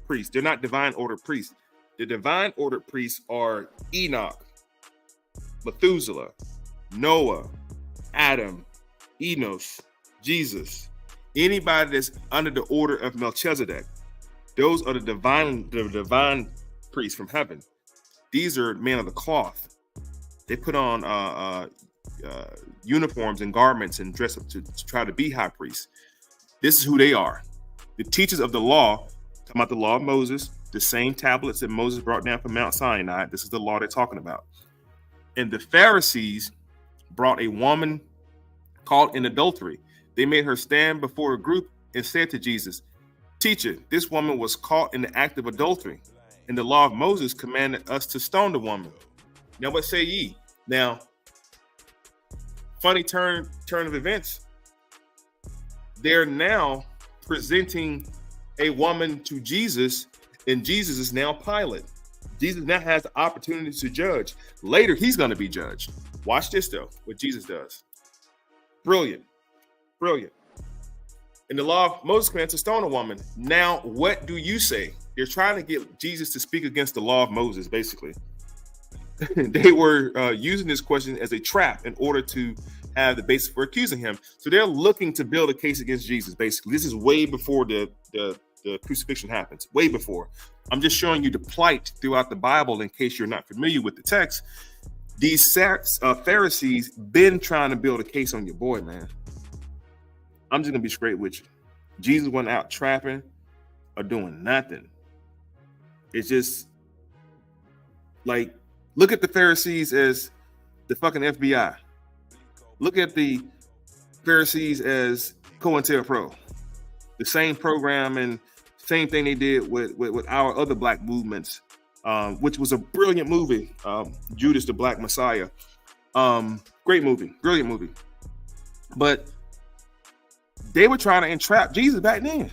priests. They're not divine order priests. The divine order priests are Enoch, Methuselah, Noah, Adam, Enos, Jesus. Anybody that's under the order of Melchizedek. Those are the divine priests from heaven. These are men of the cloth. They put on uniforms and garments and dress up to try to be high priests. This is who they are. The teachers of the law, talking about the law of Moses, the same tablets that Moses brought down from Mount Sinai. This is the law they're talking about. And the Pharisees brought a woman caught in adultery. They made her stand before a group and said to Jesus, "Teacher, this woman was caught in the act of adultery, and the law of Moses commanded us to stone the woman. Now what say ye?" Now, funny turn of events. They're now presenting a woman to Jesus, and Jesus is now Pilate. Jesus now has the opportunity to judge. Later, he's going to be judged. Watch this, though, what Jesus does. Brilliant. Brilliant. In the law of Moses commands to stone a woman. Now, what do you say? They're trying to get Jesus to speak against the law of Moses, basically. They were using this question as a trap in order to have the basis for accusing him. So they're looking to build a case against Jesus, basically. This is way before the crucifixion happens, way before. I'm just showing you the plight throughout the Bible in case you're not familiar with the text. These Pharisees been trying to build a case on your boy, man. I'm just going to be straight with you. Jesus wasn't out trapping or doing nothing. It's just like, look at the Pharisees as the fucking FBI. Look at the Pharisees as COINTELPRO. The same program and same thing they did with our other black movements, which was a brilliant movie, Judas the Black Messiah. Great movie, brilliant movie. But they were trying to entrap Jesus back then.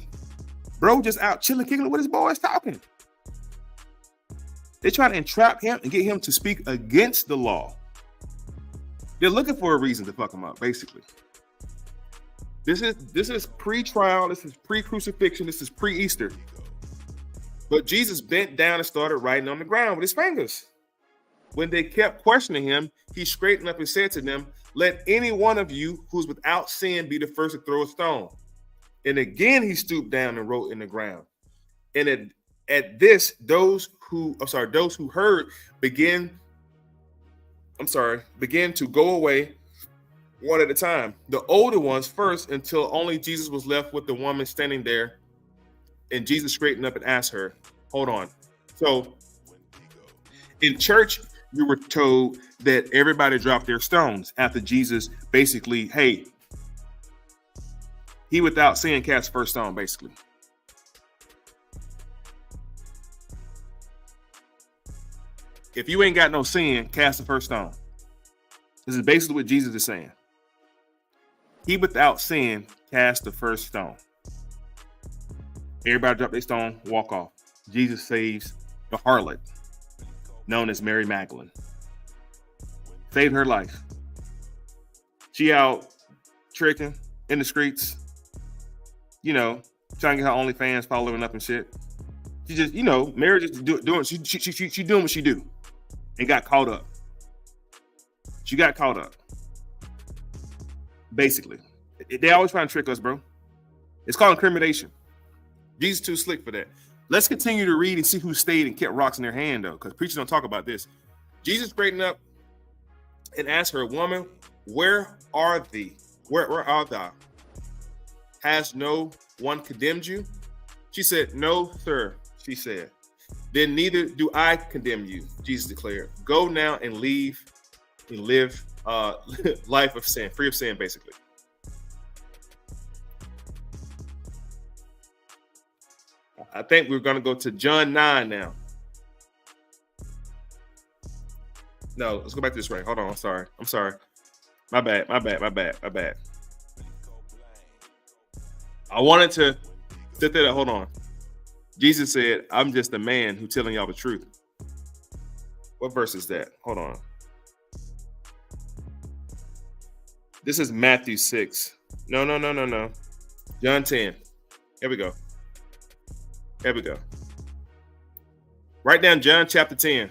Bro just out chilling, kicking it with his boys, talking. They try to entrap him and get him to speak against the law. They're looking for a reason to fuck him up, basically. This is pre-trial, this is pre-crucifixion, this is pre-Easter. But Jesus bent down and started writing on the ground with his fingers. When they kept questioning him, he straightened up and said to them, "Let any one of you who's without sin be the first to throw a stone." And again, he stooped down and wrote in the ground. And at this, those who heard began to go away one at a time. The older ones first, until only Jesus was left with the woman standing there, and Jesus straightened up and asked her, hold on. So in church, you were told that everybody dropped their stones after Jesus basically, hey, he without sin cast first stone, basically. If you ain't got no sin, cast the first stone. This is basically what Jesus is saying. He without sin cast the first stone. Everybody drop their stone, walk off. Jesus saves the harlot, known as Mary Magdalene. Saved her life. She out tricking in the streets, you know, trying to get her OnlyFans following up and shit. She just, you know, Mary just doing, she doing what she do, and got caught up. She got caught up. Basically, they always trying to trick us, bro. It's called incrimination. Jesus too slick for that. Let's continue to read and see who stayed and kept rocks in their hand, though, because preachers don't talk about this. Jesus straightened up and asked her, woman, where are thee? Where art thou? Has no one condemned you? She said, no, sir, she said. Then neither do I condemn you, Jesus declared. Go now and leave and live life of sin, free of sin, basically. I think we're going to go to John 9 now. No, let's go back to this way. Hold on. I'm sorry. My bad. I wanted to sit there. Hold on. Jesus said, I'm just a man who's telling y'all the truth. What verse is that? Hold on. This is Matthew 6. No. John 10. Here we go. Write down John chapter 10.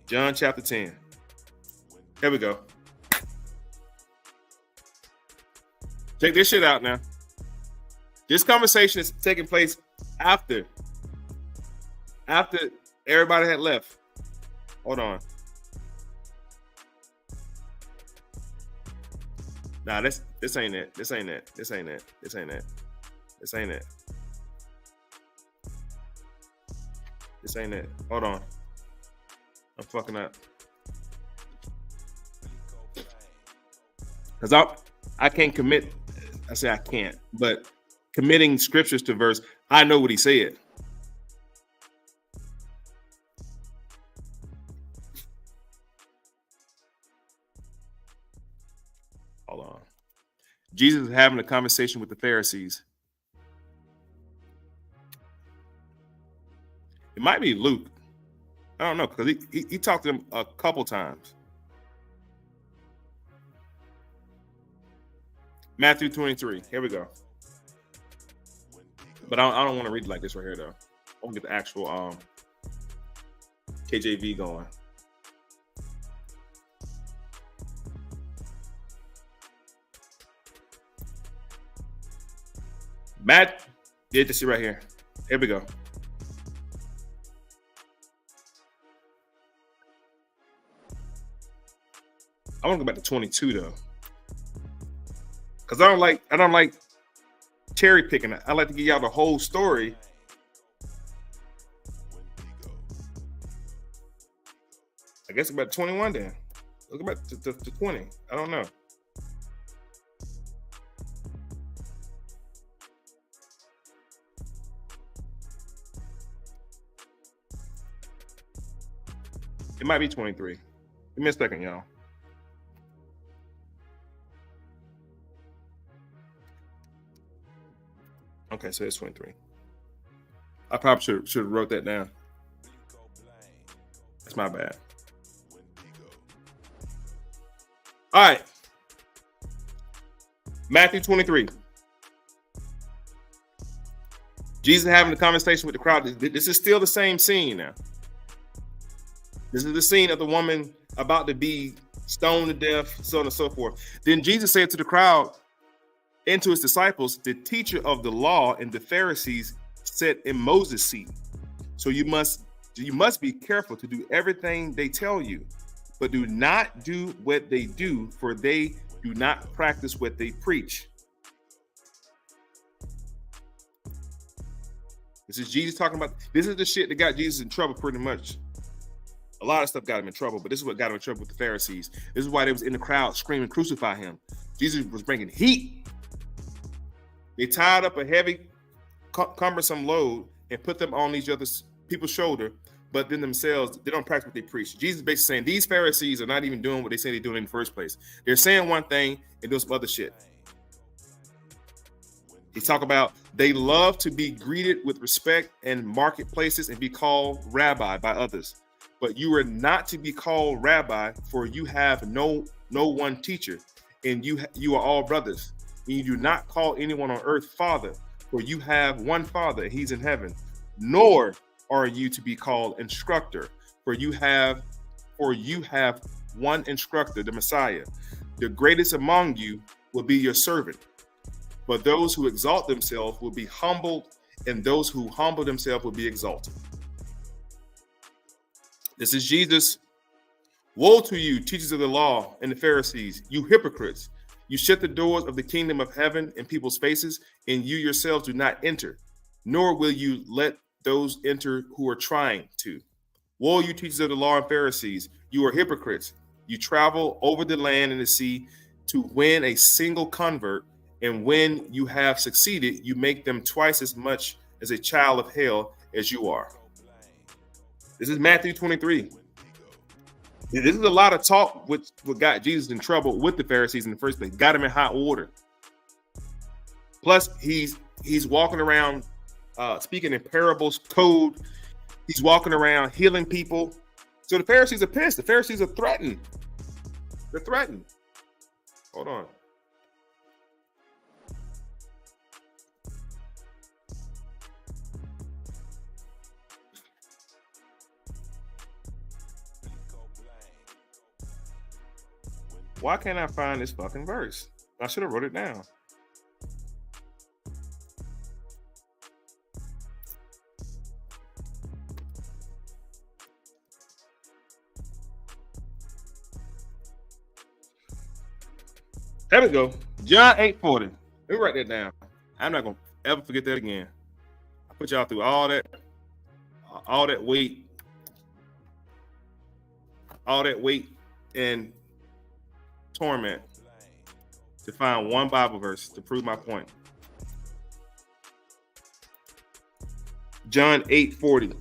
John chapter 10. Here we go. Check this shit out now. This conversation is taking place after everybody had left. Hold on. Nah, this ain't it. This ain't it. Hold on. I'm fucking up. Because I can't commit. I say I can't, but committing scriptures to verse, I know what he said. Hold on. Jesus is having a conversation with the Pharisees. It might be Luke. I don't know, because he talked to them a couple times. Matthew 23. Here we go. But I don't want to read it like this right here, though. I want to get the actual KJV going. Matt, get this right here. Here we go. I want to go back to 22 though, because I don't like cherry picking. I like to give y'all the whole story. I guess about 21 then. Look about to 20. I don't know. It might be 23. Give me a second, y'all. Okay, so it's 23. I probably should have wrote that down. That's my bad. All right. Matthew 23. Jesus having a conversation with the crowd. This is still the same scene now. This is the scene of the woman about to be stoned to death, so on and so forth. Then Jesus said to the crowd, And to his disciples, the teacher of the law and the Pharisees sat in Moses' seat. So you must be careful to do everything they tell you, but do not do what they do, for they do not practice what they preach. This is Jesus talking about. This is the shit that got Jesus in trouble pretty much. A lot of stuff got him in trouble, but this is what got him in trouble with the Pharisees. This is why they was in the crowd screaming, "Crucify him." Jesus was bringing heat. They tied up a heavy, cumbersome load and put them on these other people's shoulder, but then themselves, they don't practice what they preach. Jesus is basically saying these Pharisees are not even doing what they say they're doing in the first place. They're saying one thing and doing some other shit. He talk about they love to be greeted with respect in marketplaces and be called rabbi by others. But you are not to be called rabbi, for you have no one teacher, and you are all brothers. And you do not call anyone on earth father, for you have one father, and he's in heaven. Nor are you to be called instructor, for you have one instructor, the Messiah. The greatest among you will be your servant. But those who exalt themselves will be humbled, and those who humble themselves will be exalted. This is Jesus. Woe to you, teachers of the law and the Pharisees, you hypocrites! You shut the doors of the kingdom of heaven in people's faces, and you yourselves do not enter, nor will you let those enter who are trying to. Woe, you teachers of the law and Pharisees, you are hypocrites! You travel over the land and the sea to win a single convert, and when you have succeeded, you make them twice as much as a child of hell as you are. This is Matthew 23. This is a lot of talk which got Jesus in trouble with the Pharisees in the first place, got him in hot water. Plus, he's walking around speaking in parables, code. He's walking around healing people. So the Pharisees are pissed. The Pharisees are threatened. They're threatened. Hold on. Why can't I find this fucking verse? I should have wrote it down. There we go. John 8:40. Let me write that down. I'm not gonna ever forget that again. I put y'all through all that weight and torment to find one Bible verse to prove my point. John 8:40.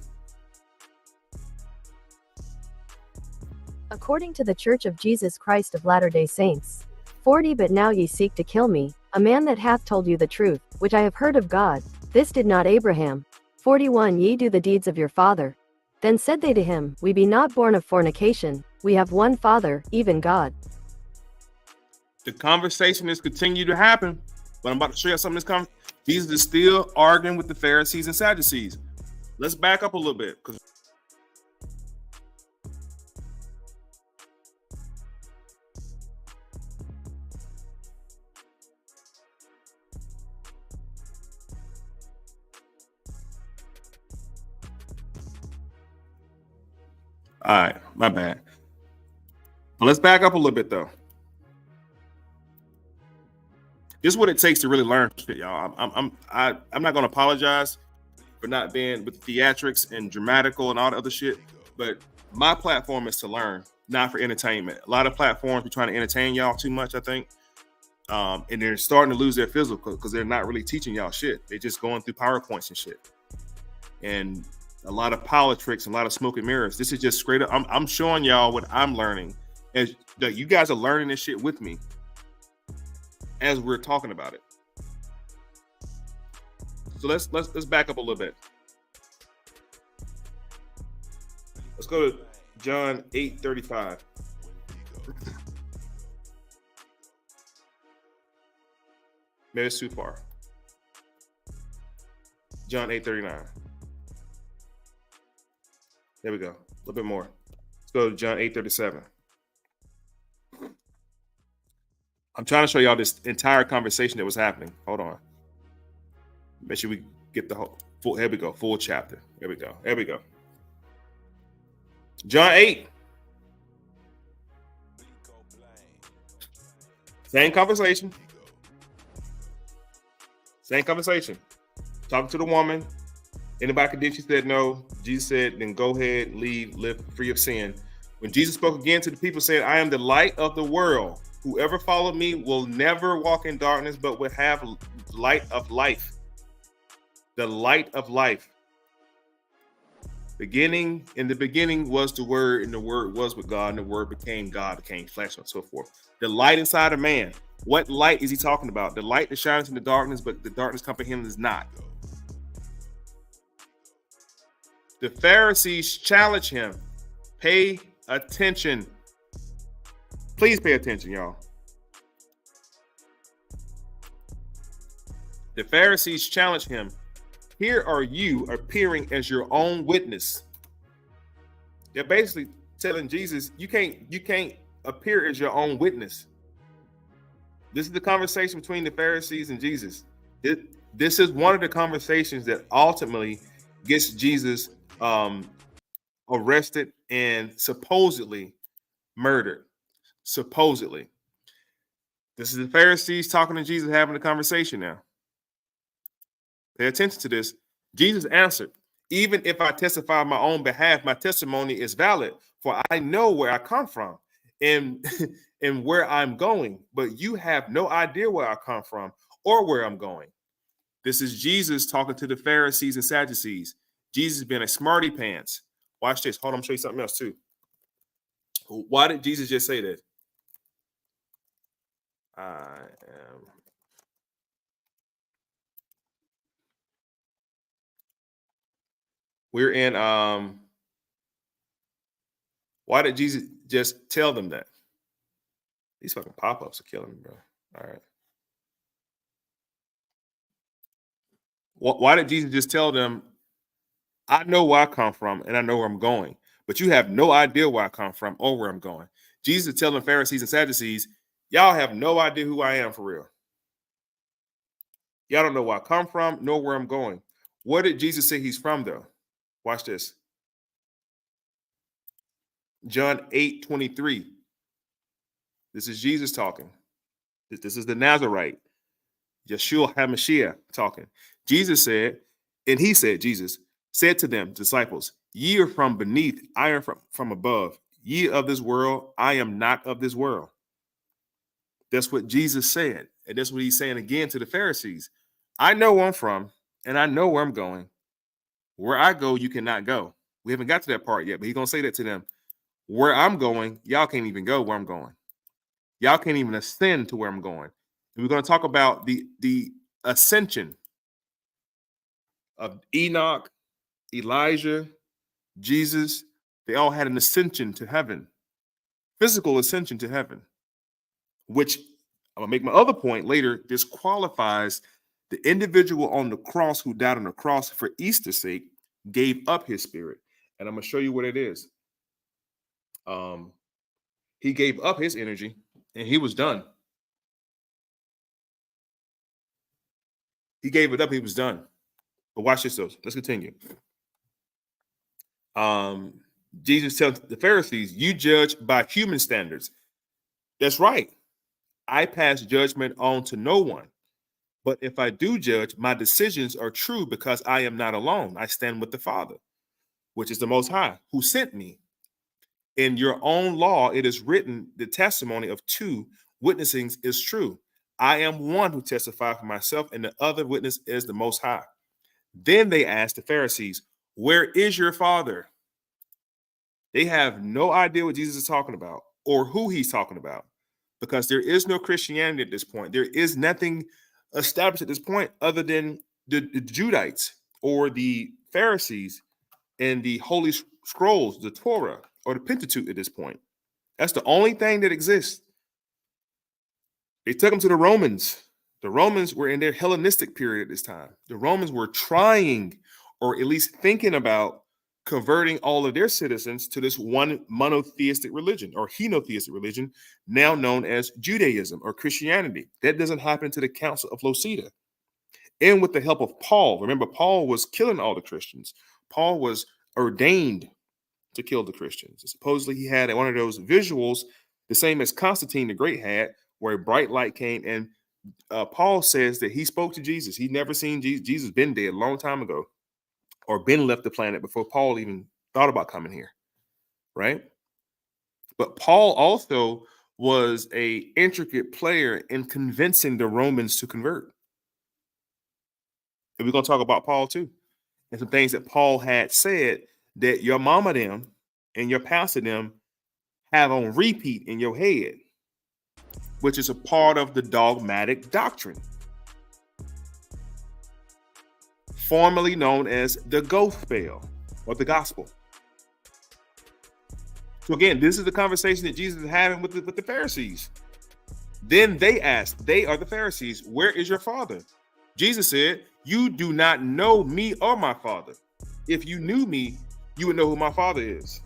According to the Church of Jesus Christ of Latter-day Saints. 40 But now ye seek to kill me, a man that hath told you the truth, which I have heard of God. This did not Abraham. 41 Ye do the deeds of your father. Then said they to him, We be not born of fornication, we have one Father, even God. The conversation is continuing to happen, but I'm about to show you something. Jesus is still arguing with the Pharisees and Sadducees. Let's back up a little bit. All right, my bad. But let's back up a little bit though. This is what it takes to really learn shit, y'all. I'm not gonna apologize for not being with theatrics and dramatical and all the other shit, but my platform is to learn, not for entertainment. A lot of platforms be trying to entertain y'all too much, I think, and they're starting to lose their physical because they're not really teaching y'all shit. They're just going through PowerPoints and shit, and a lot of politics, a lot of smoke and mirrors. This is just straight up. I'm showing y'all what I'm learning, and you guys are learning this shit with me as we're talking about it. So let's back up a little bit. Let's go to John 8:35. Maybe it's too far. John 8:39. There we go. A little bit more. Let's go to John 8:37. I'm trying to show y'all this entire conversation that was happening. Hold on. Make sure we get the whole full. Here we go. Full chapter. Here we go. Here we go. John 8. Same conversation. Same conversation. Talking to the woman. Anybody could do? She said no. Jesus said, then go ahead, leave, live free of sin. When Jesus spoke again to the people, said, I am the light of the world. Whoever followed me will never walk in darkness, but will have light of life. The light of life. In the beginning was the Word, and the Word was with God, and the Word became God, became flesh, and so forth. The light inside of man. What light is he talking about? The light that shines in the darkness, but the darkness comprehends is not. The Pharisees challenge him. Pay attention. Please pay attention, y'all. The Pharisees challenge him. Here are you appearing as your own witness. They're basically telling Jesus, you can't appear as your own witness. This is the conversation between the Pharisees and Jesus. This is one of the conversations that ultimately gets Jesus arrested and supposedly murdered. Supposedly. This is the Pharisees talking to Jesus, having a conversation now. Pay attention to this. Jesus answered, even if I testify on my own behalf, my testimony is valid, for I know where I come from and where I'm going, but you have no idea where I come from or where I'm going. This is Jesus talking to the Pharisees and Sadducees. Jesus being a smarty pants. Watch this. Hold on, I'm show you something else too. Why did Jesus just say that? We're in why did Jesus just tell them that? These fucking pop-ups are killing me, bro. All right. Why did Jesus just tell them, I know where I come from and I know where I'm going, but you have no idea where I come from or where I'm going? Jesus is telling Pharisees and Sadducees, y'all have no idea who I am for real. Y'all don't know where I come from, nor where I'm going. Where did Jesus say he's from, though? Watch this. John 8:23. This is Jesus talking. This is the Nazarite, Yeshua HaMashiach talking. Jesus said, and he said, Jesus said to them, disciples, ye are from beneath, I am from above. Ye of this world, I am not of this world. That's what Jesus said. And that's what he's saying again to the Pharisees. I know where I'm from, and I know where I'm going. Where I go, you cannot go. We haven't got to that part yet, but he's going to say that to them. Where I'm going, y'all can't even go where I'm going. Y'all can't even ascend to where I'm going. And we're going to talk about the ascension of Enoch, Elijah, Jesus. They all had an ascension to heaven, physical ascension to heaven, which I'm going to make my other point later, disqualifies the individual on the cross who died on the cross for Easter's sake, gave up his spirit. And I'm going to show you what it is. He gave up his energy and he was done. He gave it up. He was done. But watch this though. Let's continue. Jesus tells the Pharisees, you judge by human standards. That's right. I pass judgment on to no one. But if I do judge, my decisions are true because I am not alone. I stand with the Father, which is the Most High, who sent me. In your own law, it is written, the testimony of two witnessing is true. I am one who testifies for myself, and the other witness is the Most High. Then they asked the Pharisees, where is your Father? They have no idea what Jesus is talking about or who he's talking about, because there is no Christianity at this point. There is nothing established at this point other than the Judites or the Pharisees and the Holy Scrolls, the Torah or the Pentateuch at this point. That's the only thing that exists. They took them to the Romans. The Romans were in their Hellenistic period at this time. The Romans were trying, or at least thinking about, converting all of their citizens to this one monotheistic religion or henotheistic religion, now known as Judaism or Christianity. That doesn't happen to the Council of Laodicea. And with the help of Paul, remember, Paul was killing all the Christians. Paul was ordained to kill the Christians. And supposedly he had one of those visuals, the same as Constantine the Great had, where a bright light came, and Paul says that he spoke to Jesus. He'd never seen Jesus. Jesus been dead a long time ago, or been left the planet before Paul even thought about coming here, right? But Paul also was a intricate player in convincing the Romans to convert. And we're going to talk about Paul too, and some things that Paul had said that your mama them and your pastor them have on repeat in your head, which is a part of the dogmatic doctrine, formerly known as the gospel or the gospel. So again, this is the conversation that Jesus is having with the Pharisees. Then they asked, they are the Pharisees, where is your father? Jesus said, you do not know me or my father. If you knew me, you would know who my father is.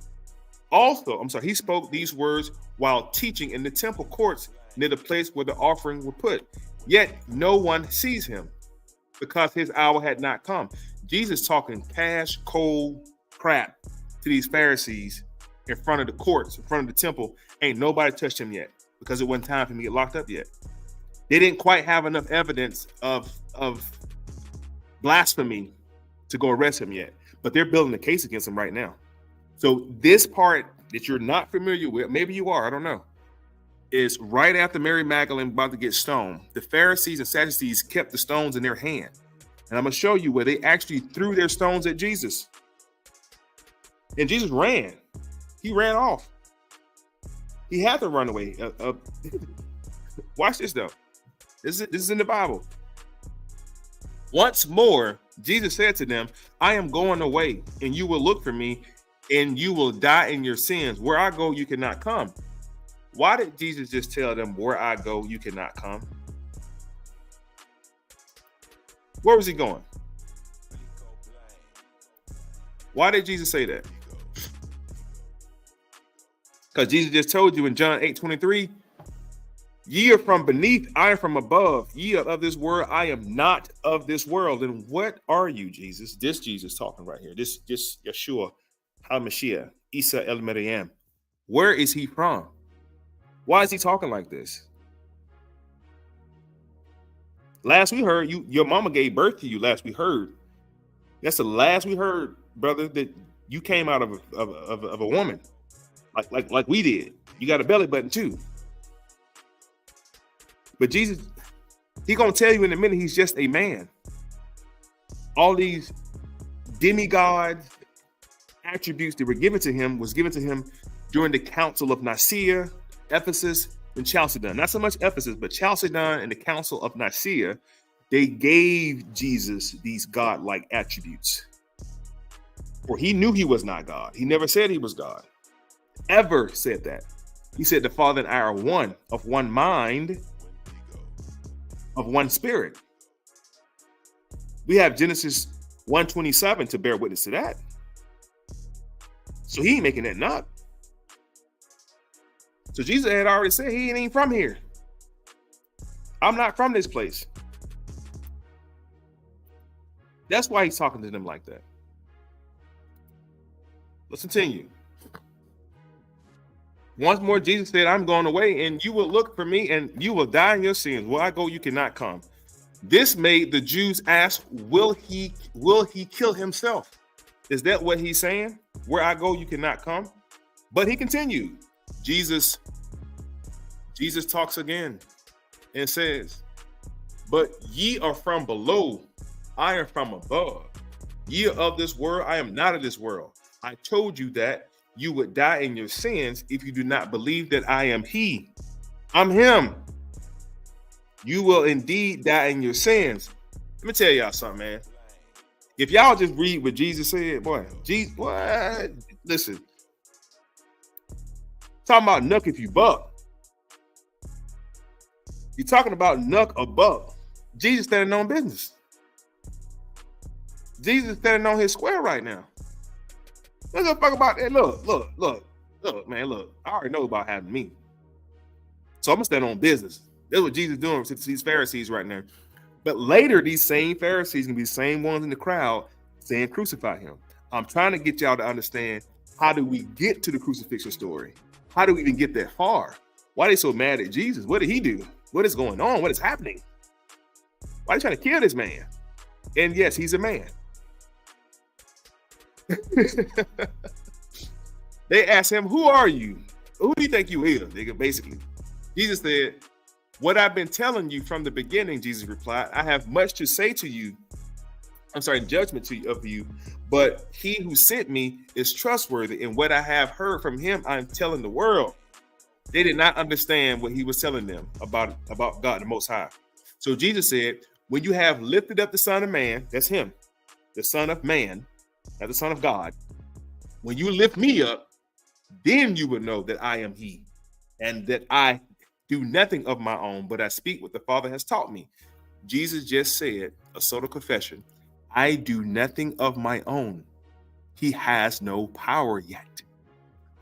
Also, he spoke these words while teaching in the temple courts near the place where the offering were put. Yet no one sees him because his hour had not come. Jesus talking cash, cold crap to these Pharisees in front of the courts, in front of the temple. Ain't nobody touched him yet because it wasn't time for him to get locked up yet. They didn't quite have enough evidence of blasphemy to go arrest him yet, but they're building a case against him right now. So this part that you're not familiar with, maybe you are, I don't know, is right after Mary Magdalene about to get stoned. The Pharisees and Sadducees kept the stones in their hand. And I'm going to show you where they actually threw their stones at Jesus. And Jesus ran. He ran off. He had to run away. Watch this, though. This is in the Bible. Once more, Jesus said to them, I am going away, and you will look for me, and you will die in your sins. Where I go, you cannot come. Why did Jesus just tell them, where I go, you cannot come? Where was he going? Why did Jesus say that? Because Jesus just told you in John 8:23, ye are from beneath, I am from above. Ye are of this world, I am not of this world. And what are you, Jesus? This Jesus talking right here. This Yeshua HaMashiach, Isa El Maryam. Where is he from? Why is he talking like this? Last we heard, your mama gave birth to you. Last we heard. That's the last we heard, brother, that you came out of a woman. Like we did. You got a belly button too. But Jesus, he gonna tell you in a minute he's just a man. All these demigods attributes that were given to him was given to him during the Council of Nicaea, Ephesus, and Chalcedon. Not so much Ephesus, but Chalcedon and the Council of Nicaea. They gave Jesus these God-like attributes. For he knew he was not God. He never said he was God. Ever said that. He said the Father and I are one, of one mind, of one spirit. We have Genesis 1:27 to bear witness to that. So he ain't making that up. So Jesus had already said he ain't even from here. I'm not from this place. That's why he's talking to them like that. Let's continue. Once more, Jesus said, I'm going away, and you will look for me, and you will die in your sins. Where I go, you cannot come. This made the Jews ask, will he kill himself? Is that what he's saying? Where I go, you cannot come. But he continued. Jesus talks again and says, but ye are from below, I am from above. Ye are of this world, I am not of this world. I told you that you would die in your sins if you do not believe that I am he. I'm him. You will indeed die in your sins. Let me tell y'all something, man. If y'all just read what Jesus said, listen. Talking about nuck if you buck. You're talking about nuck or buck. Jesus standing on business. Jesus is standing on his square right now. Let's go talk about that. Look, man, look. I already know about having me. So I'm going to stand on business. That's what Jesus is doing to these Pharisees right now. But later, these same Pharisees can be the same ones in the crowd saying, crucify him. I'm trying to get y'all to understand, how do we get to the crucifixion story? How do we even get that far? Why are they so mad at Jesus? What did he do? What is going on? What is happening? Why are they trying to kill this man? And yes, he's a man. They asked him, who are you? Who do you think you is? Basically, Jesus said, what I've been telling you from the beginning, Jesus replied, I have much to say to you. I'm sorry, judgment of you, but he who sent me is trustworthy, and what I have heard from him, I'm telling the world. They did not understand what he was telling them about God, the Most High. So Jesus said, when you have lifted up the Son of Man, that's him, the Son of Man, not the Son of God. When you lift me up, then you will know that I am he, and that I do nothing of my own, but I speak what the Father has taught me. Jesus just said, a sort of confession, I do nothing of my own. He has no power yet.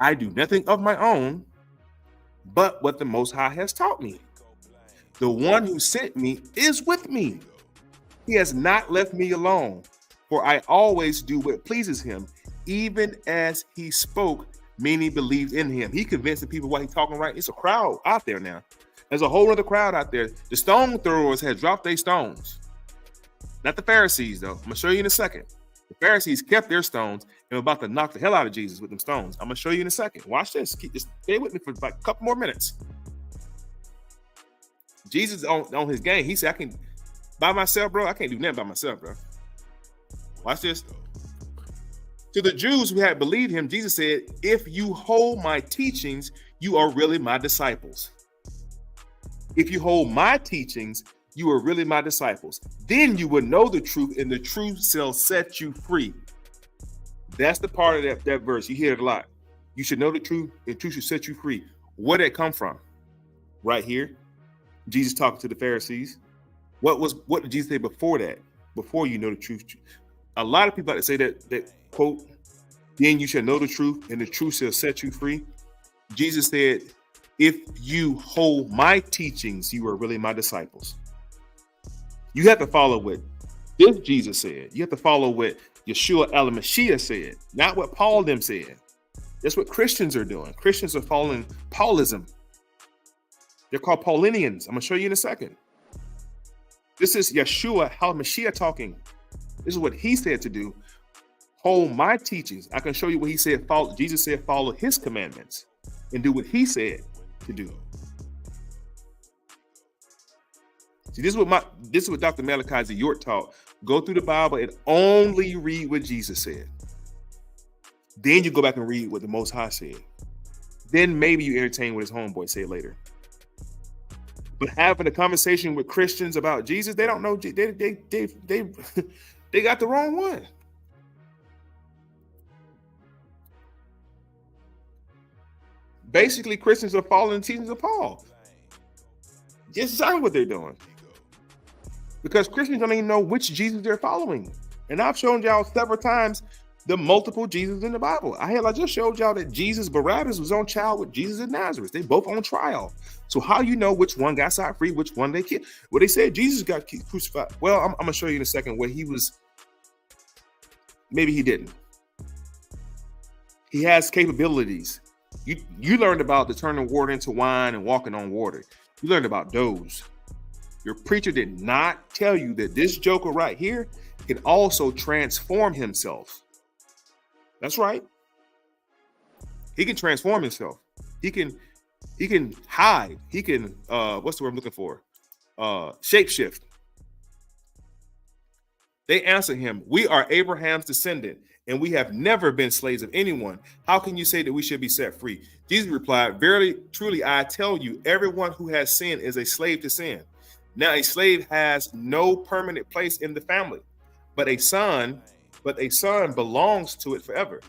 I do nothing of my own, but what the Most High has taught me. The one who sent me is with me. He has not left me alone, for I always do what pleases him. Even as he spoke, many believed in him. He convinced the people why he's talking right. It's a crowd out there now. There's a whole other crowd out there. The stone throwers had dropped their stones. Not the Pharisees, though. I'm going to show you in a second. The Pharisees kept their stones and were about to knock the hell out of Jesus with them stones. I'm going to show you in a second. Watch this. Just stay with me for like a couple more minutes. Jesus on his game. He said, I can, by myself, bro, I can't do nothing by myself, bro. Watch this. To the Jews who had believed him, Jesus said, if you hold my teachings, you are really my disciples. If you hold my teachings, you are really my disciples. Then you will know the truth, and the truth shall set you free. That's the part of that verse. You hear it a lot. You should know the truth, and the truth should set you free. Where did it come from? Right here. Jesus talking to the Pharisees. What did Jesus say before that? Before you know the truth. A lot of people like to say that quote, then you shall know the truth, and the truth shall set you free. Jesus said, if you hold my teachings, you are really my disciples. You have to follow what this Jesus said. You have to follow what Yeshua el-Mashiach said, not what Paul them said. That's what Christians are doing. Christians are following Paulism. They're called Paulinians. I'm going to show you in a second. This is Yeshua el-Mashiach talking. This is what he said to do. Hold my teachings. I can show you what he said. Jesus said, follow his commandments and do what he said to do. See, this is what Dr. Malachi York taught. Go through the Bible and only read what Jesus said. Then you go back and read what the Most High said. Then maybe you entertain what his homeboy said later. But having a conversation with Christians about Jesus, they don't know. They got the wrong one. Basically, Christians are following the teachings of Paul. That's exactly what they're doing. Because Christians don't even know which Jesus they're following. And I've shown y'all several times the multiple Jesus in the Bible. I just showed y'all that Jesus, Barabbas, was on trial with Jesus of Nazareth. They both on trial. So how you know which one got set free, which one they killed? Well, they said Jesus got crucified. Well, I'm going to show you in a second where he was. Maybe he didn't. He has capabilities. You learned about the turning water into wine and walking on water. You learned about those. Your preacher did not tell you that this joker right here can also transform himself. That's right. He can transform himself. He can hide. He can what's the word I'm looking for? Shapeshift. They answered him, we are Abraham's descendant, and we have never been slaves of anyone. How can you say that we should be set free? Jesus replied, verily, truly, I tell you, everyone who has sinned is a slave to sin. Now, a slave has no permanent place in the family, but a son belongs to it forever.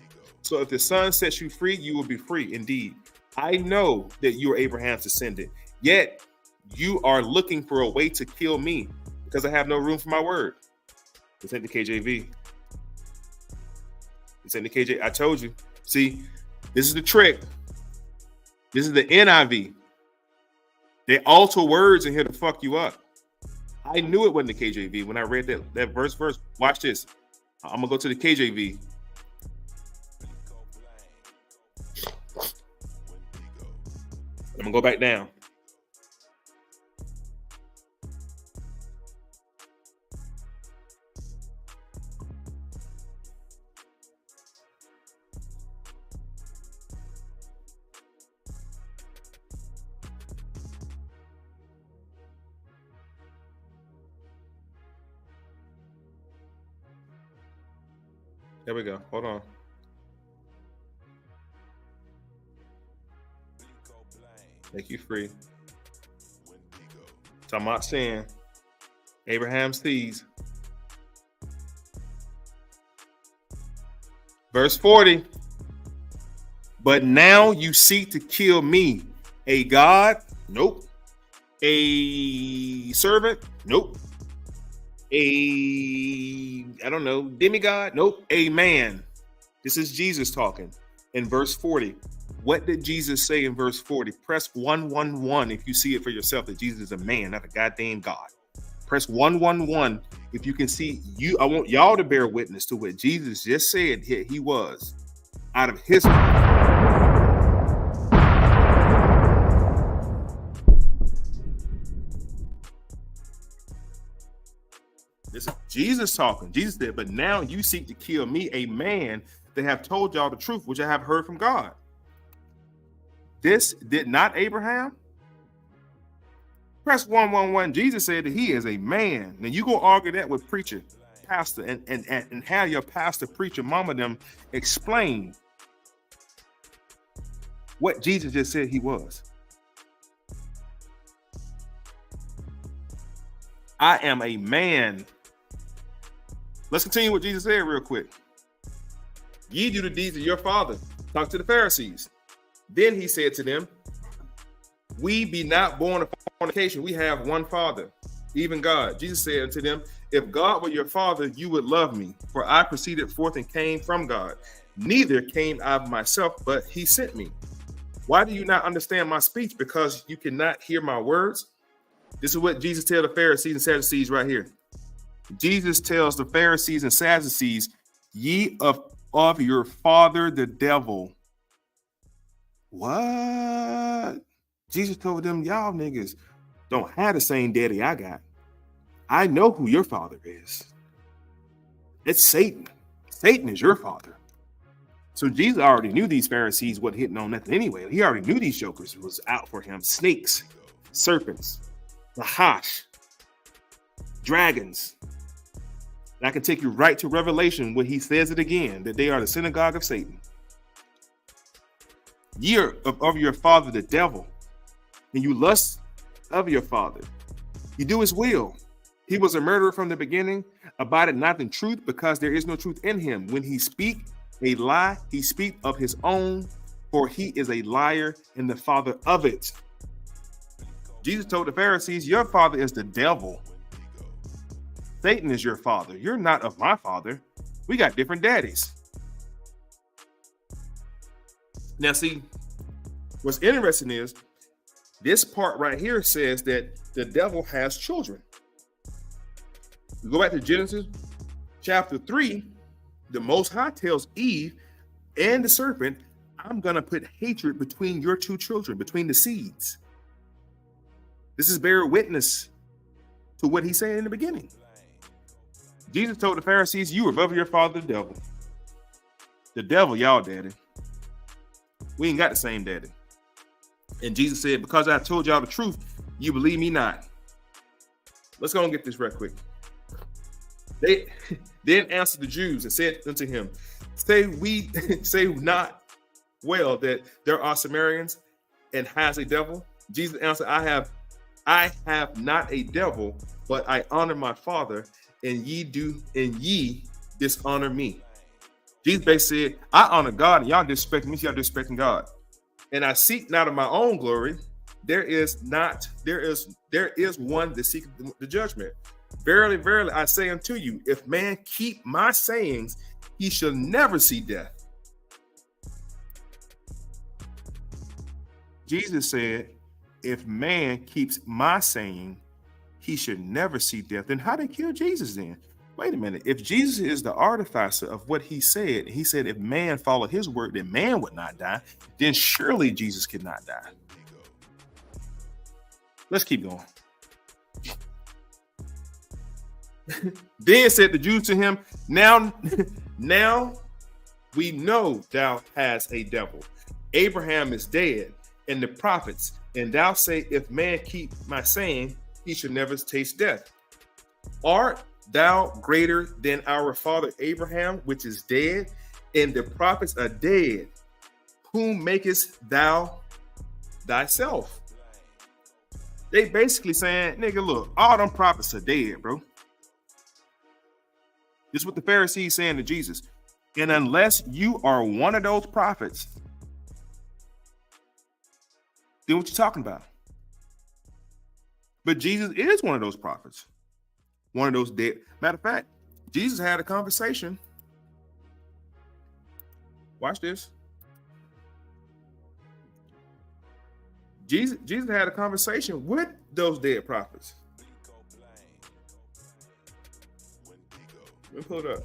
So if the son sets you free, you will be free indeed. I know that you are Abraham's descendant, yet you are looking for a way to kill me because I have no room for my word. This ain't the KJV. It's in the KJ. I told you. See, this is the trick. This is the NIV. They alter words in here to fuck you up. I knew it wasn't the KJV when I read that verse. Watch this. I'm gonna go to the KJV. I'm gonna go back down. There we go. Hold on. Make you free. Talking about sin. Abraham's seeds. Verse 40. But now you seek to kill me. A God? Nope. A servant? Nope. I don't know, demigod? Nope. A man. This is Jesus talking in verse 40. What did Jesus say in verse 40? Press 111 if you see it for yourself that Jesus is a man, not a goddamn God. Press 111 if you can see you. I want y'all to bear witness to what Jesus just said he was out of his mouth. This is Jesus talking. Jesus said, but now you seek to kill me, a man that have told y'all the truth, which I have heard from God. This did not Abraham? Press 111. Jesus said that he is a man. Now you go argue that with preacher, pastor, and have your pastor, preacher, mama them explain what Jesus just said he was. I am a man. Let's continue what Jesus said real quick. Ye do the deeds of your father. Talk to the Pharisees. Then he said to them, we be not born of fornication. We have one father, even God. Jesus said unto them, if God were your father, you would love me, for I proceeded forth and came from God. Neither came I of myself, but he sent me. Why do you not understand my speech? Because you cannot hear my words. This is what Jesus tells the Pharisees and Sadducees right here. Jesus tells the Pharisees and Sadducees, ye of your father, the devil. What? Jesus told them, y'all niggas don't have the same daddy I got. I know who your father is. It's Satan. Satan is your father. So Jesus already knew these Pharisees wasn't hitting on nothing anyway. He already knew these jokers was out for him. Snakes, serpents, Lahash, dragons. And I can take you right to Revelation where he says it again, that they are the synagogue of Satan. Ye are of your father, the devil, and you lust of your father. You do his will. He was a murderer from the beginning, abided not in truth, because there is no truth in him. When he speak a lie, he speak of his own, for he is a liar and the father of it. Jesus told the Pharisees, your father is the devil. Satan is your father. You're not of my father. We got different daddies. Now, see, what's interesting is this part right here says that the devil has children. We go back to Genesis chapter 3. The Most High tells Eve and the serpent, I'm going to put hatred between your two children, between the seeds. This is bear witness to what he said in the beginning. Jesus told the Pharisees, you are of your father, the devil. The devil, y'all daddy. We ain't got the same daddy. And Jesus said, because I told y'all the truth, you believe me not. Let's go and get this right quick. They then answered the Jews and said unto him, say not well that there are Samaritans and has a devil. Jesus answered, I have not a devil, but I honor my Father, and ye dishonor me. Jesus basically said, I honor God, and y'all disrespecting me, y'all disrespecting God. And I seek not of my own glory. There is one that seeketh the judgment. Verily, verily, I say unto you, if man keep my sayings, he shall never see death. Jesus said, if man keeps my saying, he should never see death. Then how they kill Jesus then? Wait a minute. If Jesus is the artificer of what he said if man followed his word, then man would not die, then surely Jesus could not die. Let's keep going. Then said the Jews to him, now we know thou hast a devil. Abraham is dead, and the prophets, and thou say, if man keep my saying, he should never taste death. Art thou greater than our father Abraham, which is dead, and the prophets are dead? Whom makest thou thyself? They basically saying, nigga, look, all them prophets are dead, bro. This is what the Pharisees saying to Jesus. And unless you are one of those prophets, then what you talking about? But Jesus is one of those prophets. One of those dead. Matter of fact, Jesus had a conversation. Watch this. Jesus had a conversation with those dead prophets. Let me pull it up.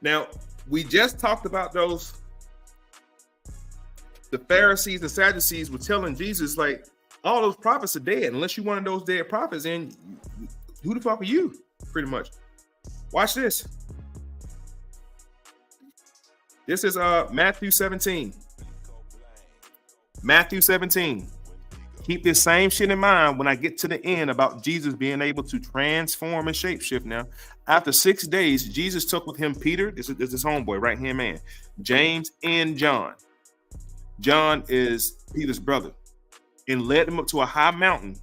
Now, we just talked about those. The Pharisees and Sadducees were telling Jesus, like, all those prophets are dead. Unless you're one of those dead prophets, and who the fuck are you? Pretty much. Watch this. This is Matthew 17. Matthew 17. Keep this same shit in mind when I get to the end about Jesus being able to transform and shapeshift. Now, after 6 days, Jesus took with him Peter, this is his homeboy, right-hand man, James and John. John is Peter's brother, and led them up to a high mountain.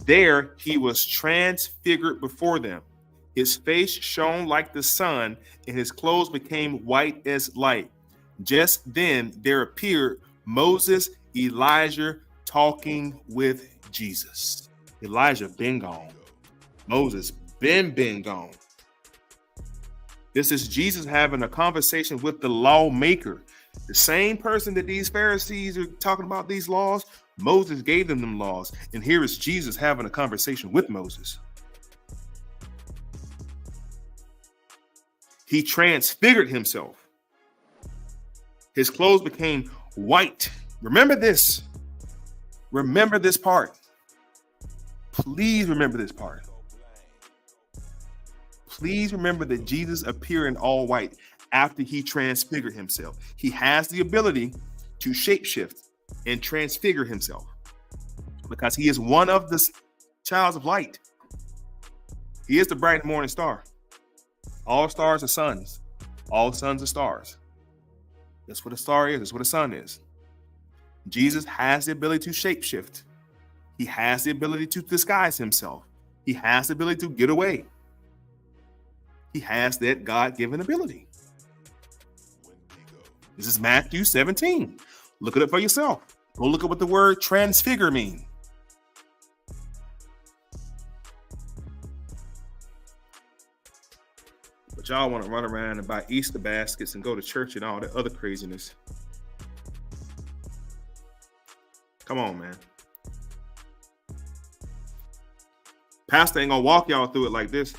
There he was transfigured before them. His face shone like the sun, and his clothes became white as light. Just then there appeared Moses, Elijah, talking with Jesus. Elijah been gone. Moses been gone. This is Jesus having a conversation with the lawmaker. The same person that these Pharisees are talking about these laws, Moses gave them laws. And here is Jesus having a conversation with Moses. He transfigured himself. His clothes became white. Remember this. Remember this part. Please remember this part. Please remember that Jesus appeared in all white after he transfigured himself. He has the ability to shapeshift and transfigure himself because he is one of the childs of light. He is the bright morning star. All stars are suns. All suns are stars. That's what a star is. That's what a sun is. Jesus has the ability to shapeshift. He has the ability to disguise himself. He has the ability to get away. He has that God-given ability. This is Matthew 17. Look it up for yourself. Go look at what the word transfigure means. But y'all want to run around and buy Easter baskets and go to church and all that other craziness. Come on, man. Pastor ain't gonna walk y'all through it like this.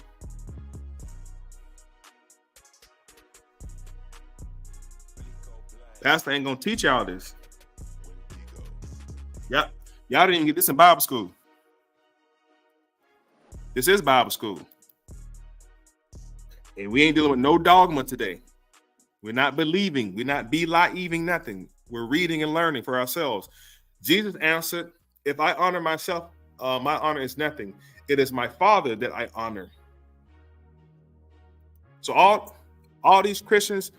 Pastor ain't gonna teach y'all this. Y'all didn't even get this in Bible school. This is Bible school. And we ain't dealing with no dogma today. We're not believing. We're not believing nothing. We're reading and learning for ourselves. Jesus answered, if I honor myself, my honor is nothing. It is my Father that I honor. So all these Christians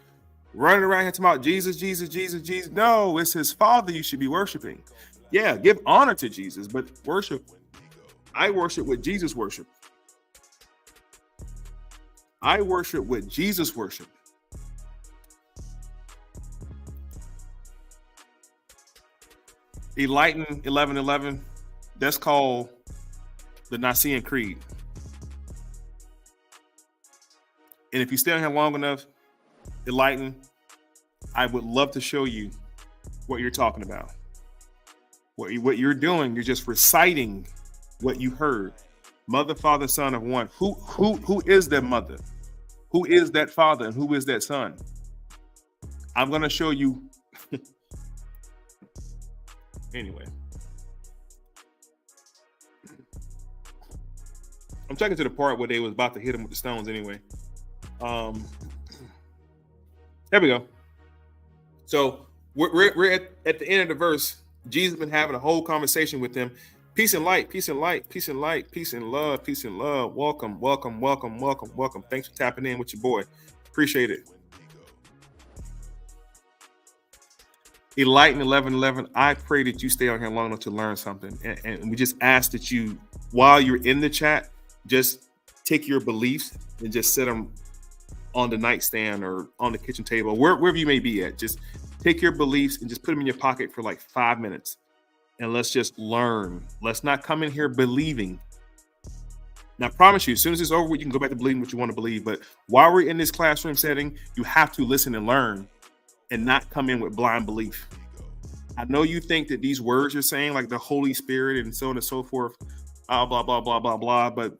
running around here talking about Jesus, Jesus, Jesus, Jesus. No, it's his Father you should be worshiping. Yeah, give honor to Jesus, but worship. I worship what Jesus worshiped. I worship what Jesus worshiped. Enlighten 1111. That's called the Nicene Creed. And if you stay on here long enough, Enlighten, I would love to show you what you're talking about. What you're doing, you're just reciting what you heard. Mother, Father, Son of one. Who is that mother? Who is that father? And who is that son? I'm going to show you. Anyway. I'm checking to the part where they was about to hit him with the stones anyway. There we go. So we're at the end of the verse. Jesus has been having a whole conversation with them. Peace and light, peace and light, peace and light, peace and love, peace and love. Welcome, welcome, welcome, welcome, welcome. Thanks for tapping in with your boy. Appreciate it. Enlighten 1111. I pray that you stay on here long enough to learn something. And we just ask that you, while you're in the chat, just take your beliefs and just set them on the nightstand or on the kitchen table, wherever you may be at. Just take your beliefs and just put them in your pocket for like 5 minutes. And let's just learn. Let's not come in here believing. Now, I promise you, as soon as it's over, you can go back to believing what you want to believe. But while we're in this classroom setting, you have to listen and learn and not come in with blind belief. I know you think that these words you're saying, like the Holy Spirit and so on and so forth, blah, blah, blah, blah, blah. But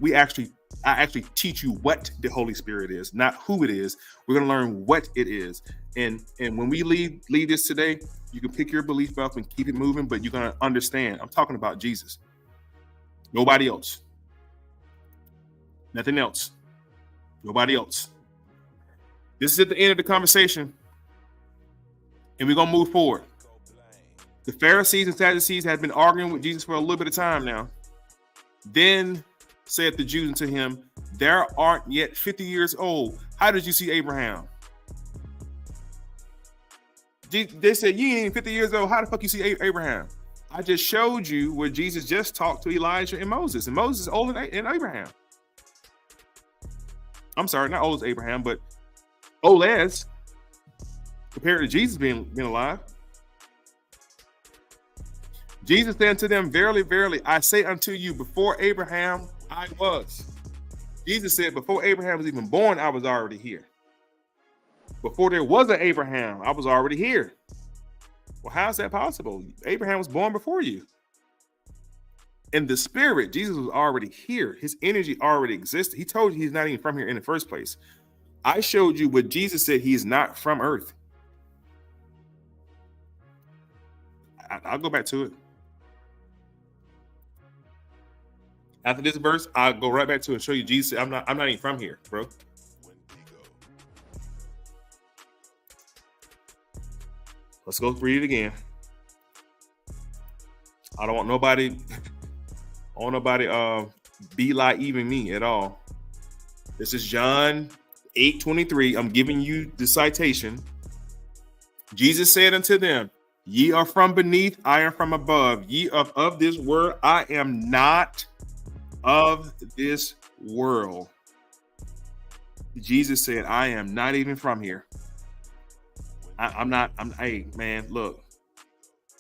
I actually teach you what the Holy Spirit is, not who it is. We're going to learn what it is. And when we leave this today, you can pick your belief up and keep it moving, but you're going to understand. I'm talking about Jesus. Nobody else. Nothing else. Nobody else. This is at the end of the conversation, and we're going to move forward. The Pharisees and Sadducees had been arguing with Jesus for a little bit of time now. Then said the Jews unto him, there aren't yet 50 years old. How did you see Abraham? They said, you ain't even 50 years old. How the fuck you see Abraham? I just showed you where Jesus just talked to Elijah and Moses. And Moses is older than Abraham. I'm sorry, not old as Abraham, but old as compared to Jesus being alive. Jesus said unto them, verily, verily, I say unto you, before Abraham, I was. Jesus said, before Abraham was even born, I was already here. Before there was an Abraham, I was already here. Well, how's that possible? Abraham was born before you. In the spirit, Jesus was already here. His energy already existed. He told you he's not even from here in the first place. I showed you what Jesus said. He is not from earth. I'll go back to it. After this verse, I'll go right back to it and show you Jesus said, I'm not even from here, bro. Let's go read it again. I don't want nobody be like even me at all. This is John 8:23. I'm giving you the citation. Jesus said unto them, ye are from beneath, I am from above. Ye of this world, I am not of this world. Jesus said, I am not even from here. Hey, man, look.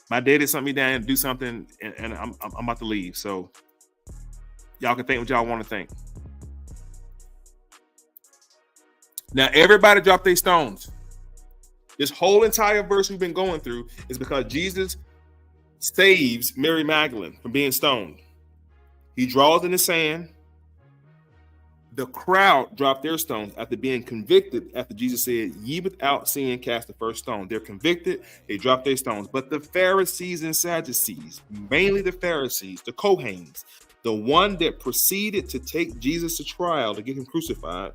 My daddy sent me down and do something, and I'm about to leave. So y'all can think what y'all want to think. Now, everybody drop their stones. This whole entire verse we've been going through is because Jesus saves Mary Magdalene from being stoned. He draws in the sand. The crowd dropped their stones after being convicted, after Jesus said, ye without sin cast the first stone. They're convicted, they drop their stones. But the Pharisees and Sadducees, mainly the Pharisees, the Kohens, the one that proceeded to take Jesus to trial to get him crucified,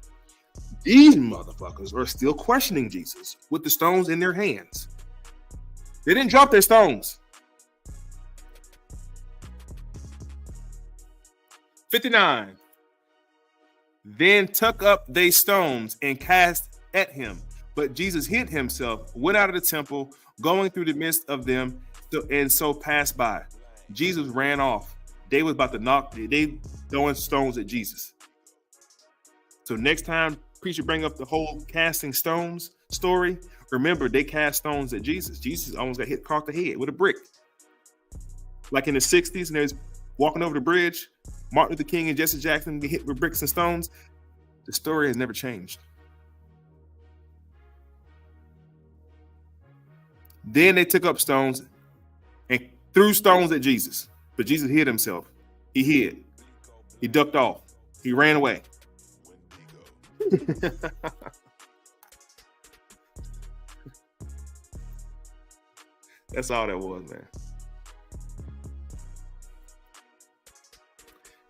these motherfuckers are still questioning Jesus with the stones in their hands. They didn't drop their stones. 59. Then took up they stones and cast at him. But Jesus hid himself, went out of the temple, going through the midst of them, and so passed by. Jesus ran off. They was about to they throwing stones at Jesus. So next time preacher bring up the whole casting stones story, remember they cast stones at Jesus. Jesus almost got hit across the head with a brick. like in the 60s, and there's walking over the bridge, Martin Luther King and Jesse Jackson get hit with bricks and stones. The story has never changed. Then they took up stones and threw stones at Jesus. But Jesus hid himself. He hid. He ducked off. He ran away. That's all that was, man.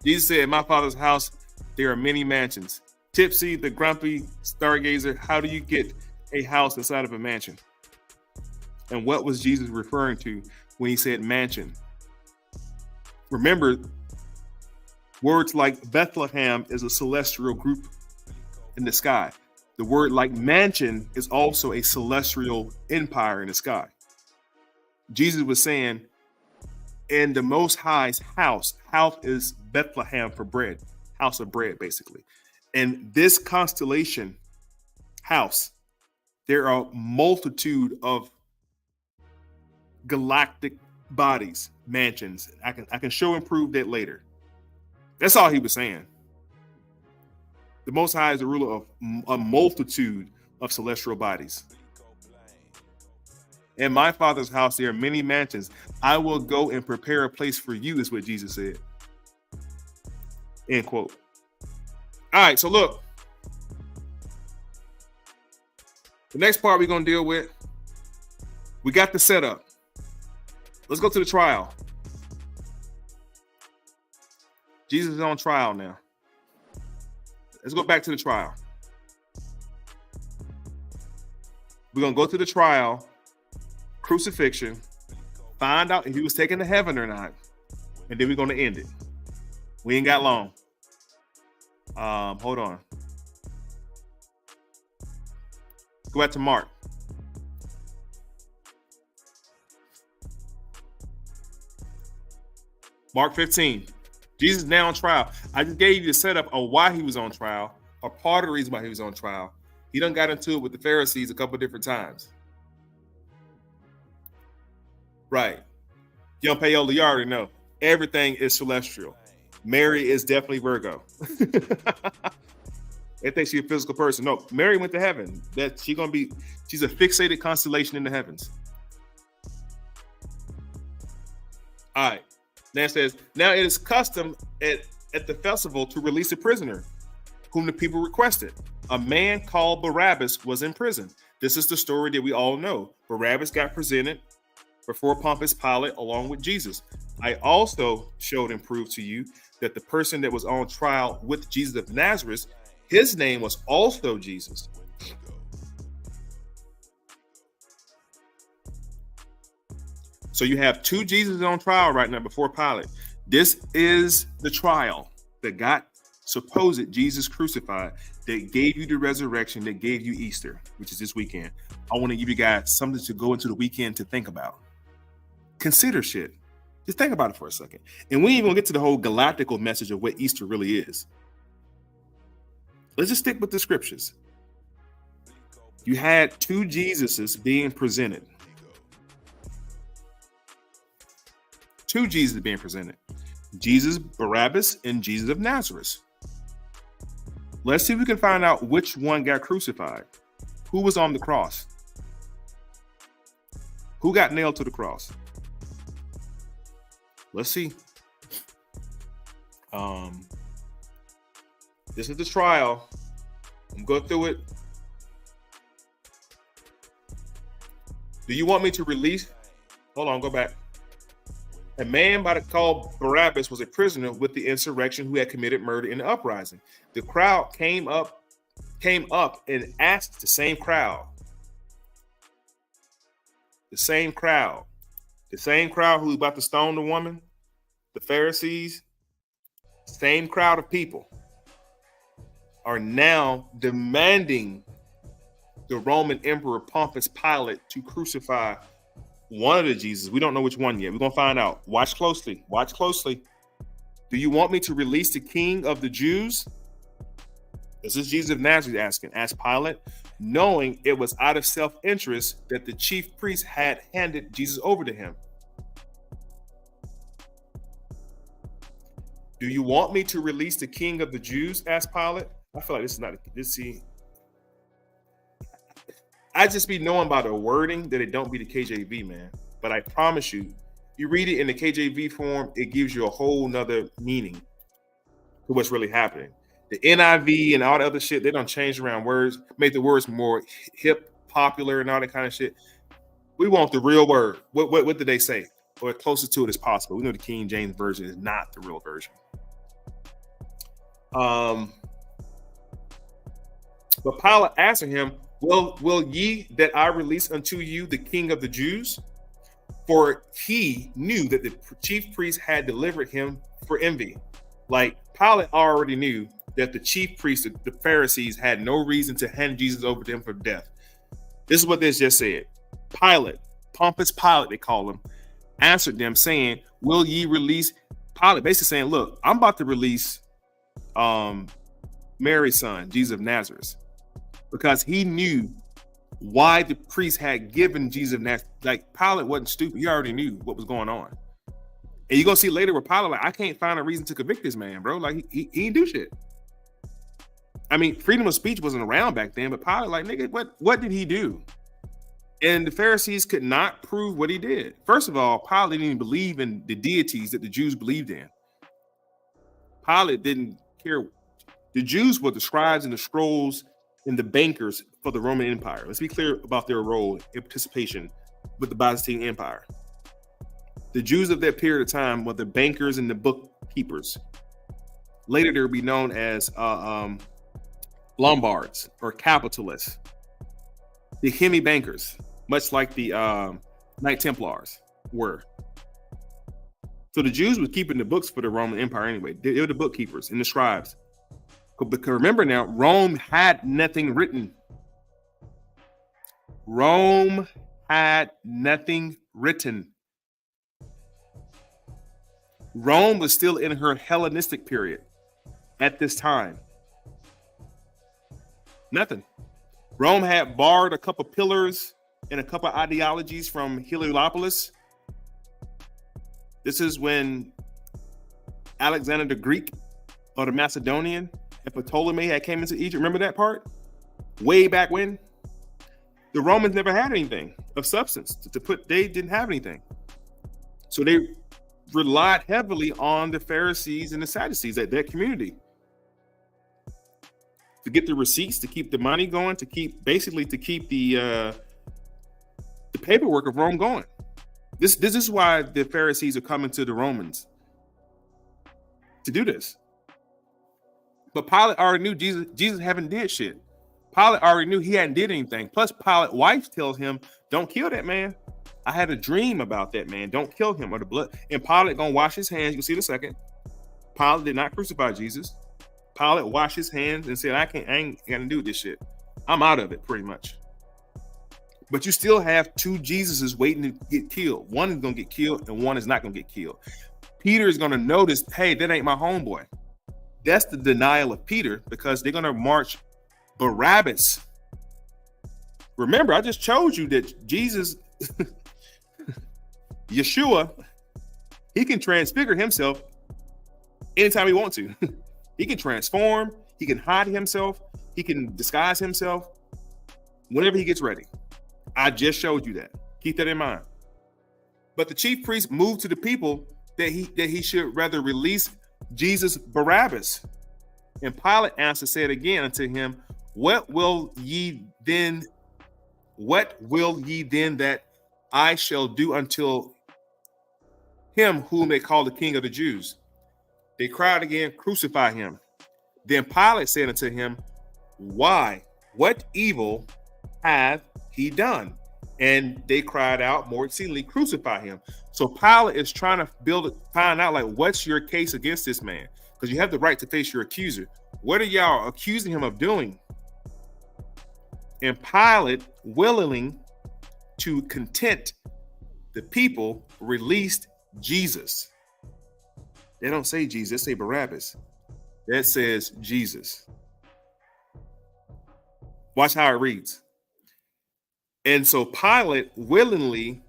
Jesus said, in my Father's house, there are many mansions. Tipsy, the grumpy stargazer, how do you get a house inside of a mansion? And what was Jesus referring to when he said mansion? Remember, words like Bethlehem is a celestial group in the sky. The word like mansion is also a celestial empire in the sky. Jesus was saying, in the Most High's house is Bethlehem for bread, house of bread, basically. And this constellation house, there are a multitude of galactic bodies, mansions. I can show and prove that later. That's all he was saying. The Most High is the ruler of a multitude of celestial bodies. In my Father's house, there are many mansions. I will go and prepare a place for you, is what Jesus said. End quote. All right, so look. The next part we're going to deal with, we got the setup. Let's go to the trial. Jesus is on trial now. Let's go back to the trial. We're going to go to the trial, crucifixion, find out if he was taken to heaven or not, and then we're going to end it. We ain't got long. Hold on. Go back to Mark. Mark 15. Jesus is now on trial. I just gave you the setup of why he was on trial, or part of the reason why he was on trial. He done got into it with the Pharisees a couple different times. Right. Young Payola, you already know. Everything is celestial. Mary is definitely Virgo. They think she's a physical person. No, Mary went to heaven. She's a fixated constellation in the heavens. All right. Now it says, now it is custom at the festival to release a prisoner whom the people requested. A man called Barabbas was in prison. This is the story that we all know. Barabbas got presented before Pontius Pilate along with Jesus. I also showed and proved to you that the person that was on trial with Jesus of Nazareth, his name was also Jesus. So you have two Jesus on trial right now before Pilate. This is the trial that got supposed Jesus crucified, that gave you the resurrection, that gave you Easter, which is this weekend. I want to give you guys something to go into the weekend to think about. Consider shit. Just think about it for a second. And we ain't gonna get to the whole galactical message of what Easter really is. Let's just stick with the scriptures. You had two Jesuses being presented. Two Jesus being presented. Jesus Barabbas and Jesus of Nazareth. Let's see if we can find out which one got crucified. Who was on the cross? Who got nailed to the cross? Let's see. This is the trial. I'm going through it. Do you want me to release? Hold on, go back. A man by the call Barabbas was a prisoner with the insurrection who had committed murder in the uprising. The crowd came up and asked the same crowd who was about to stone the woman, the Pharisees, same crowd of people are now demanding the Roman Emperor Pontius Pilate to crucify one of the Jesus. We don't know which one yet. We're going to find out. Watch closely. Watch closely. Do you want me to release the king of the Jews? This is Jesus of Nazareth asking. Asked Pilate, knowing it was out of self-interest that the chief priest had handed Jesus over to him. Do you want me to release the king of the Jews? Asked Pilate. I feel like this is not this. See, I just be knowing by the wording that it don't be the KJV, man. But I promise you, you read it in the KJV form, it gives you a whole nother meaning to what's really happening. The NIV and all the other shit, they don't change around words, make the words more hip, popular, and all that kind of shit. We want the real word. What did they say? Or as closest to it as possible. We know the King James Version is not the real version. But Pilate answered him, Will ye that I release unto you the King of the Jews? For he knew that the chief priests had delivered him for envy. Like Pilate already knew that the chief priests, the Pharisees, had no reason to hand Jesus over to him for death. This is what this just said. Pilate, Pompous Pilate, they call him, answered them saying, will ye release? Pilate basically saying, look, I'm about to release Mary's son, Jesus of Nazareth, because he knew why the priest had given Jesus of Nazareth. Like Pilate wasn't stupid. He already knew what was going on. And you're going to see later where Pilate, like, I can't find a reason to convict this man, bro. Like, he didn't do shit. I mean, freedom of speech wasn't around back then, but Pilate, like, nigga, what did he do? And the Pharisees could not prove what he did. First of all, Pilate didn't even believe in the deities that the Jews believed in. Pilate didn't care. The Jews were the scribes and the scrolls and the bankers for the Roman Empire. Let's be clear about their role in participation with the Byzantine Empire. The Jews of that period of time were the bankers and the bookkeepers. Later, they would be known as Lombards or capitalists, the Hemi bankers, much like the Knight Templars were. So the Jews were keeping the books for the Roman Empire anyway. They were the bookkeepers and the scribes. Because remember now, Rome had nothing written. Rome had nothing written. Rome was still in her Hellenistic period at this time. Nothing. Rome had borrowed a couple pillars and a couple ideologies from Heliopolis. This is when Alexander the Greek or the Macedonian and Ptolemy had came into Egypt. Remember that part? Way back when? The Romans never had anything of substance to put. They didn't have anything. So they relied heavily on the Pharisees and the Sadducees, that community, to get the receipts, to keep the money going, to keep the paperwork of Rome going. This is why the Pharisees are coming to the Romans to do this. But Pilate already knew Jesus haven't did shit. Pilate already knew he hadn't did anything. Plus, Pilate's wife tells him, don't kill that man. I had a dream about that man. Don't kill him or the blood. And Pilate gonna wash his hands. You'll see in a second. Pilate did not crucify Jesus. Pilate washed his hands and said, I ain't gonna do this shit. I'm out of it, pretty much. But you still have two Jesuses waiting to get killed. One is gonna get killed and one is not gonna get killed. Peter is gonna notice, hey, that ain't my homeboy. That's the denial of Peter, because they're gonna march Barabbas. Remember, I just showed you that Jesus, Yeshua, he can transfigure himself anytime he wants to. He can transform, he can hide himself, he can disguise himself whenever he gets ready. I just showed you that. Keep that in mind. But the chief priest moved to the people that he should rather release Jesus Barabbas. And Pilate answered, said again unto him, What will ye then that I shall do until him whom they call the King of the Jews? They cried again, Crucify him. Then Pilate said unto him, Why? What evil hath he done? And they cried out more exceedingly, Crucify him. So Pilate is trying to find out, like, what's your case against this man? Because you have the right to face your accuser. What are y'all accusing him of doing? And Pilate, willingly to content the people, released Jesus. They don't say Jesus, they say Barabbas. That says Jesus. Watch how it reads. And so Pilate, willingly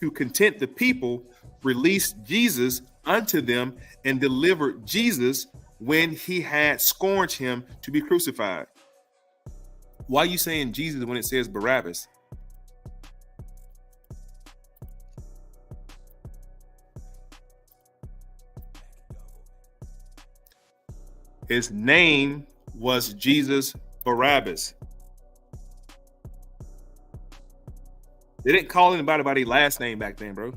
to content the people, released Jesus unto them and delivered Jesus when he had scourged him to be crucified. Why are you saying Jesus when it says Barabbas? His name was Jesus Barabbas. They didn't call anybody by their last name back then, bro.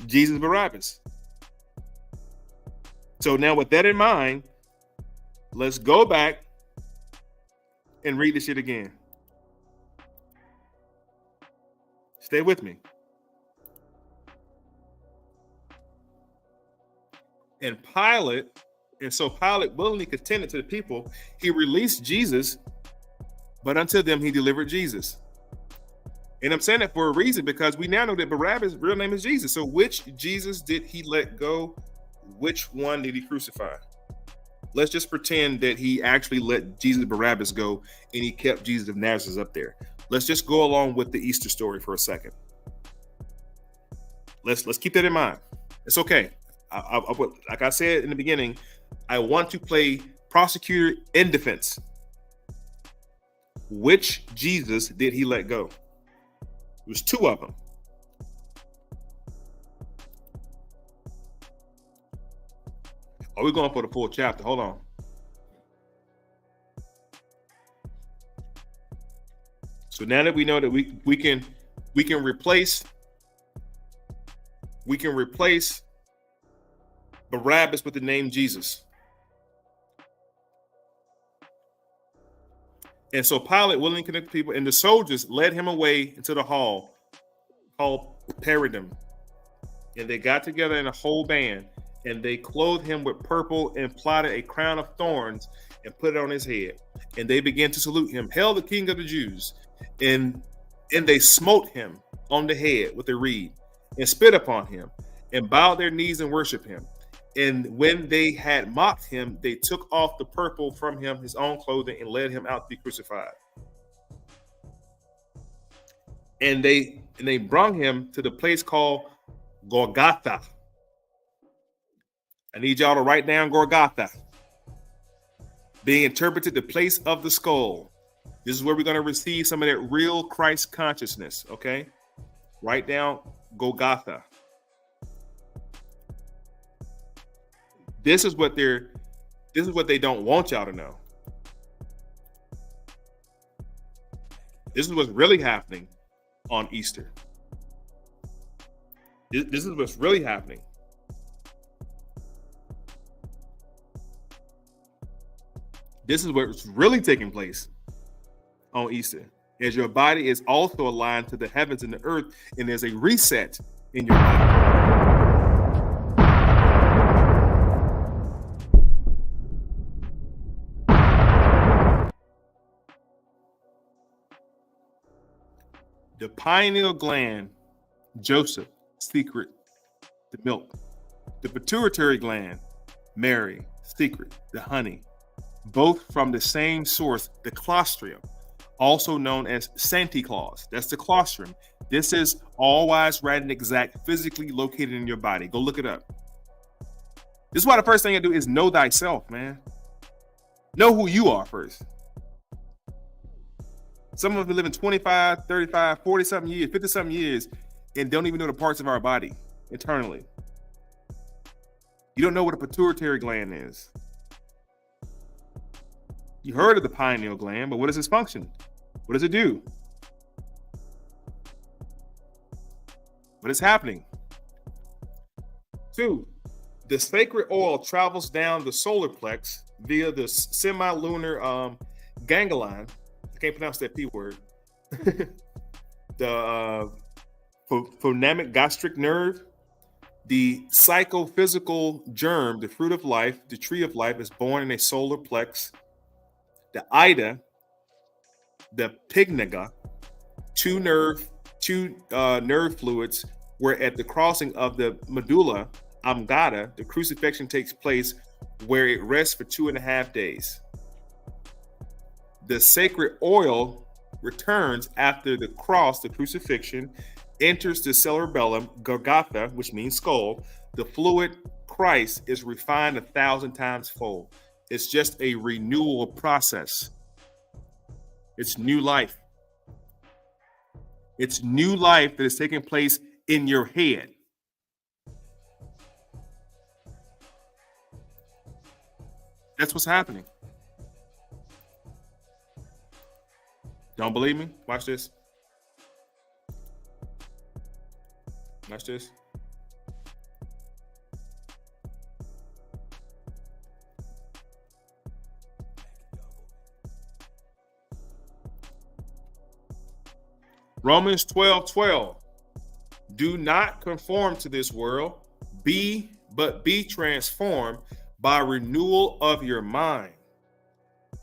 Jesus Barabbas. So now with that in mind, let's go back and read this shit again. Stay with me. And so Pilate willingly contended to the people. He released Jesus, but unto them he delivered Jesus. And I'm saying that for a reason, because we now know that Barabbas' real name is Jesus. So which Jesus did he let go? Which one did he crucify? Let's just pretend that he actually let Jesus Barabbas go and he kept Jesus of Nazareth up there. Let's just go along with the Easter story for a second. Let's keep that in mind. It's okay. Like I said in the beginning, I want to play prosecutor in defense. Which Jesus did he let go? It was two of them. Are we going for the full chapter? Hold on. So now that we know that we can replace Barabbas with the name Jesus. And so Pilate willingly connected people, and the soldiers led him away into the hall called Paradum. And they got together in a whole band, and they clothed him with purple and plotted a crown of thorns and put it on his head. And they began to salute him, "Hail the King of the Jews." And they smote him on the head with a reed and spit upon him and bowed their knees and worshiped him. And when they had mocked him, they took off the purple from him, his own clothing, and led him out to be crucified. And they brought him to the place called Golgotha. I need y'all to write down Golgotha, being interpreted the place of the skull. This is where we're going to receive some of that real Christ consciousness, okay? Write down Golgotha. This is what they don't want y'all to know. This is what's really happening on Easter. This is what's really happening. This is what's really taking place on Easter, as your body is also aligned to the heavens and the earth, and there's a reset in your body. The pineal gland, Joseph, secret, the milk. The pituitary gland, Mary, secret, the honey. Both from the same source, the colostrum, also known as Santa Claus. That's the colostrum. This is all wise, right, and exact, physically located in your body. Go look it up. This is why the first thing I do is know thyself, man. Know who you are first. Some of us been living 25, 35, 40-something years, 50-something years, and don't even know the parts of our body internally. You don't know what a pituitary gland is. You heard of the pineal gland, but what is its function? What does it do? What is happening? 2, the sacred oil travels down the solar plex via the semilunar ganglion. I can't pronounce that P word. The phonemic gastric nerve, the psychophysical germ, the fruit of life, the tree of life is born in a solar plex. The ida, the pignaga, two nerve fluids, where at the crossing of the medulla oblongata, the crucifixion takes place, where it rests for 2.5 days. The sacred oil returns after the cross, the crucifixion, enters the cerebellum, Golgotha, which means skull. The fluid Christ is refined 1,000 times fold. It's just a renewal process. It's new life. It's new life that is taking place in your head. That's what's happening. Don't believe me? Watch this. Watch this. Romans 12:12. Do not conform to this world, but be transformed by renewal of your mind,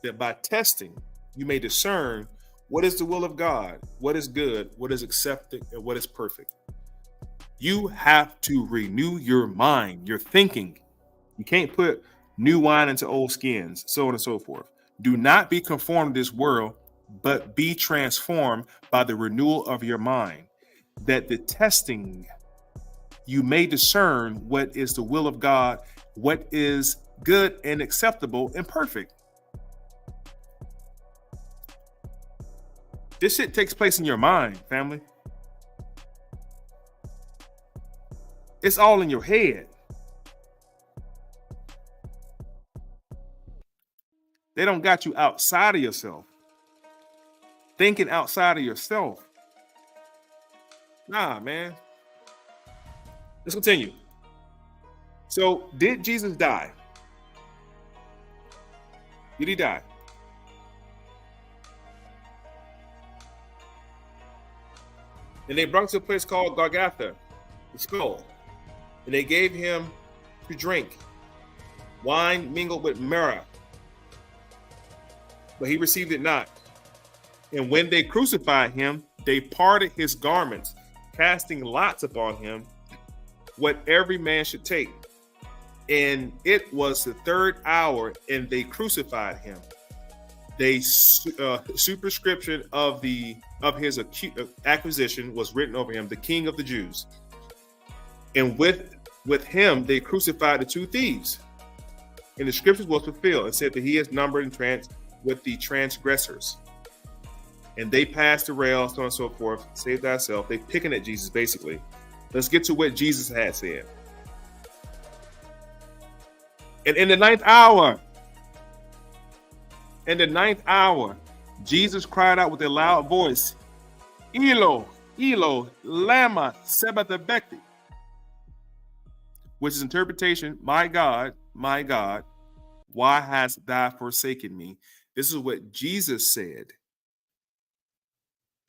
that by testing you may discern what is the will of God, what is good, what is accepted, and what is perfect. You have to renew your mind, your thinking. You can't put new wine into old skins, so on and so forth. Do not be conformed to this world, but be transformed by the renewal of your mind, that the testing you may discern what is the will of God, what is good and acceptable and perfect. This shit takes place in your mind, family. It's all in your head. They don't got you outside of yourself, thinking outside of yourself. Nah, man. Let's continue. So, did Jesus die? Did he die? And they brought him to a place called Golgotha, the skull. And they gave him to drink wine mingled with myrrh, but he received it not. And when they crucified him, they parted his garments, casting lots upon him what every man should take. And it was the 3rd hour, and they crucified him. They superscription of his acquisition was written over him, the King of the Jews. And with him they crucified the 2 thieves. And the scriptures was fulfilled and said that he is numbered with the transgressors. And they passed the rail, so on and so forth. Save thyself. They picking at Jesus, basically. Let's get to what Jesus had said. And in the 9th hour, Jesus cried out with a loud voice, Elo, Elo, lama sabachthani, which is interpretation, my God, why hast thou forsaken me? This is what Jesus said.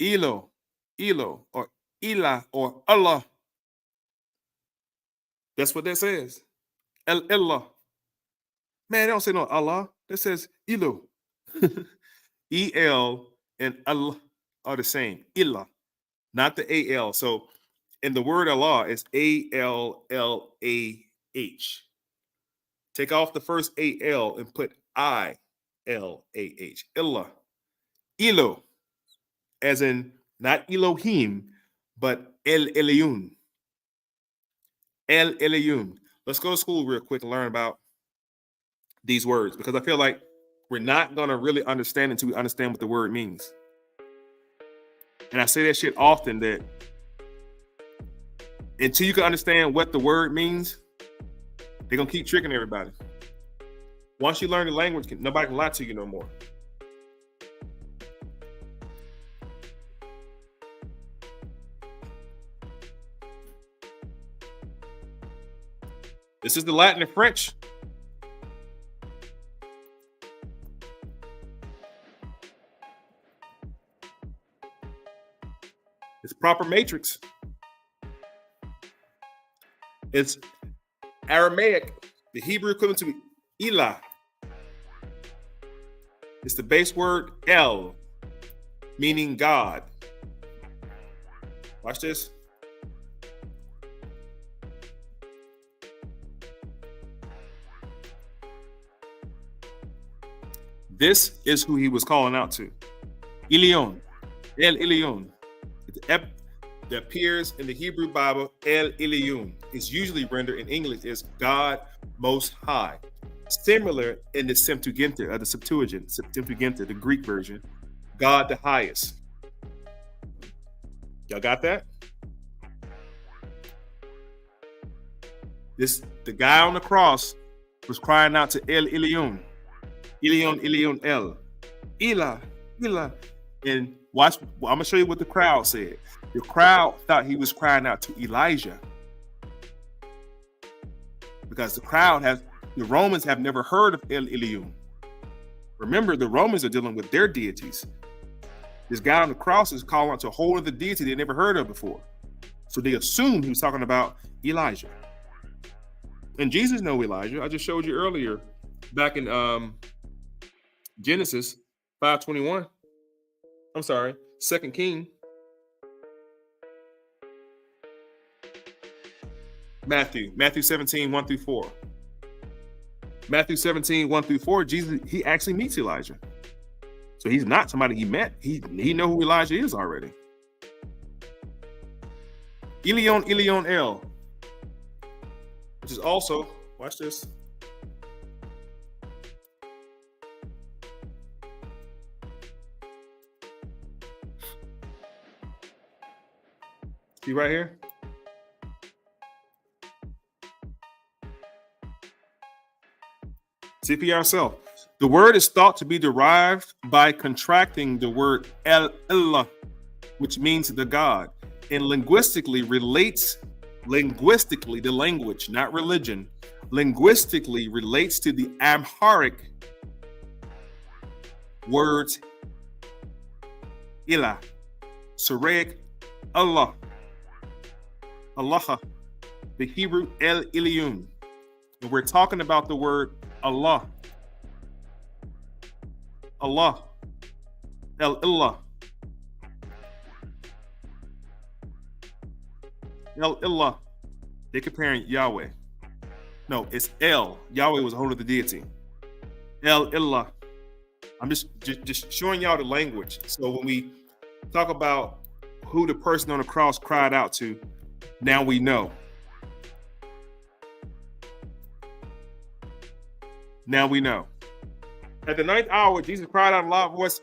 Elo, Elo, or Elah, or Allah. That's what that says. Allah. Man, they don't say no Allah. That says Elo. E-L and Allah are the same. Ilah, not the A-L. So in the word Allah is A-L-L-A-H. Take off the first A-L and put I-L-A-H. Ilah. Elo, as in not Elohim, but El Elyon. El Elyon. Let's go to school real quick and learn about these words, because I feel like we're not going to really understand until we understand what the word means. And I say that shit often, that until you can understand what the word means, they're going to keep tricking everybody. Once you learn the language, nobody can lie to you no more. This is the Latin and French. It's proper matrix. It's Aramaic, the Hebrew equivalent to Elah. It's the base word El, meaning God. Watch this. This is who he was calling out to. Elyon. El Elyon. That appears in the Hebrew Bible, El Elyon. Is usually rendered in English as God Most High. Similar in the Septuaginta, the Greek version, God the Highest. Y'all got that? The guy on the cross was crying out to El Elyon. Elyon, Elyon, El. Elah, Elah. And watch, I'm going to show you what the crowd said. The crowd thought he was crying out to Elijah. Because the Romans have never heard of El Elyon. Remember, the Romans are dealing with their deities. This guy on the cross is calling out to a whole other deity they never heard of before. So they assumed he was talking about Elijah. And Jesus knew Elijah. I just showed you earlier, back in Genesis 5:21. I'm sorry, 2 King. Matthew 17, 1 through 4. Matthew 17, 1 through 4, Jesus, he actually meets Elijah. So he's not somebody he met. He know who Elijah is already. Elyon, Elyon, El. Which is also, watch this. See right here? See for yourself. The word is thought to be derived by contracting the word El, which means the God, and linguistically, the language, not religion, linguistically relates to the Amharic words Ilah, Syriac Allah, Allah, the Hebrew El Elyon. And we're talking about the word Allah, Allah, El Ilah, El Ilah. They're comparing Yahweh. No, it's El. Yahweh was a whole other deity. El Ilah. I'm just showing y'all the language. So when we talk about who the person on the cross cried out to, now we know. Now we know. At the 9th hour, Jesus cried out in a loud voice,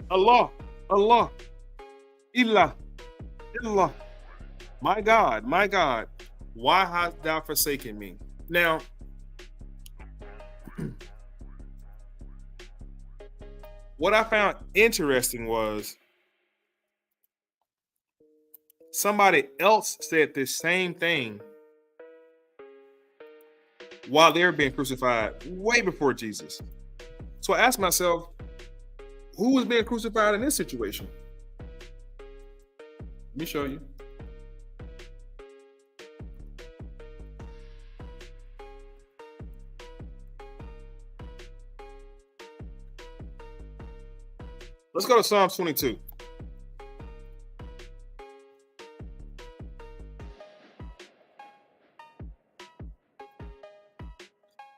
Allah, Allah, Ilah, Ilah. My God, why hast thou forsaken me? Now, what I found interesting was somebody else said this same thing while they were being crucified way before Jesus. So I asked myself, who was being crucified in this situation? Let me show you. Let's go to Psalms 22.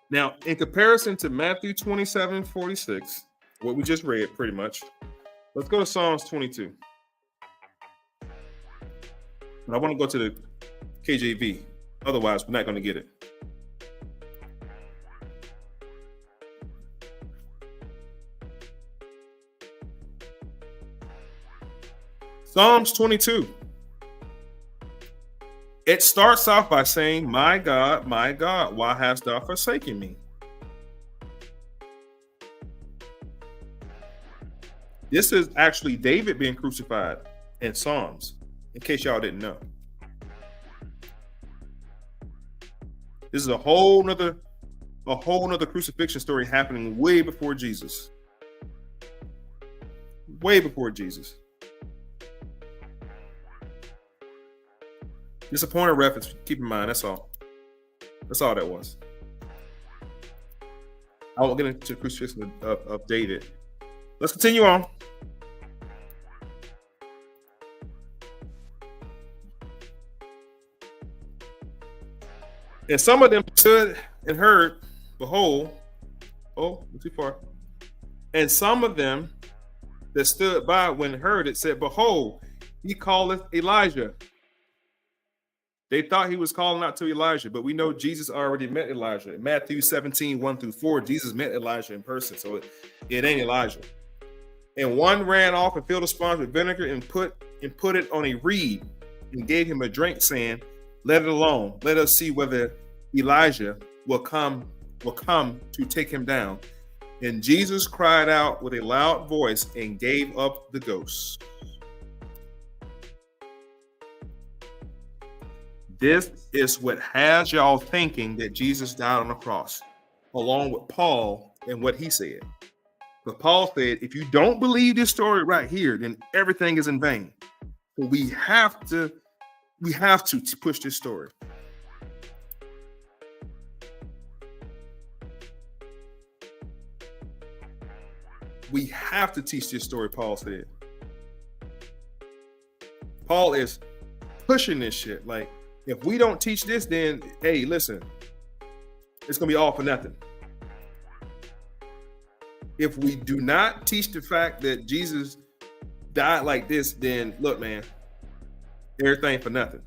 Now, in comparison to Matthew 27:46, what we just read pretty much, let's go to Psalms 22. But I want to go to the KJV. Otherwise, we're not going to get it. Psalms 22. It starts off by saying, my God, why hast thou forsaken me? This is actually David being crucified in Psalms, in case y'all didn't know. This is a whole nother crucifixion story happening way before Jesus. Way before Jesus. Just a point of reference. Keep in mind, that's all. That's all that was. I won't get into the crucifixion of David. Let's continue on. And some of them stood and heard, behold, oh, too far. And some of them that stood by when heard it said, "Behold, he calleth Elijah." They thought he was calling out to Elijah, but we know Jesus already met Elijah. In Matthew 17, 1-4, Jesus met Elijah in person, so it ain't Elijah. And one ran off and filled a sponge with vinegar and put it on a reed and gave him a drink, saying, "Let it alone. Let us see whether Elijah will come to take him down." And Jesus cried out with a loud voice and gave up the ghost. This is what has y'all thinking that Jesus died on the cross, along with Paul and what he said. But Paul said, if you don't believe this story right here, then everything is in vain. But we have to push this story. We have to teach this story, Paul said. Paul is pushing this shit. Like, if we don't teach this, then, hey, listen, it's going to be all for nothing. If we do not teach the fact that Jesus died like this, then look, man, everything for nothing.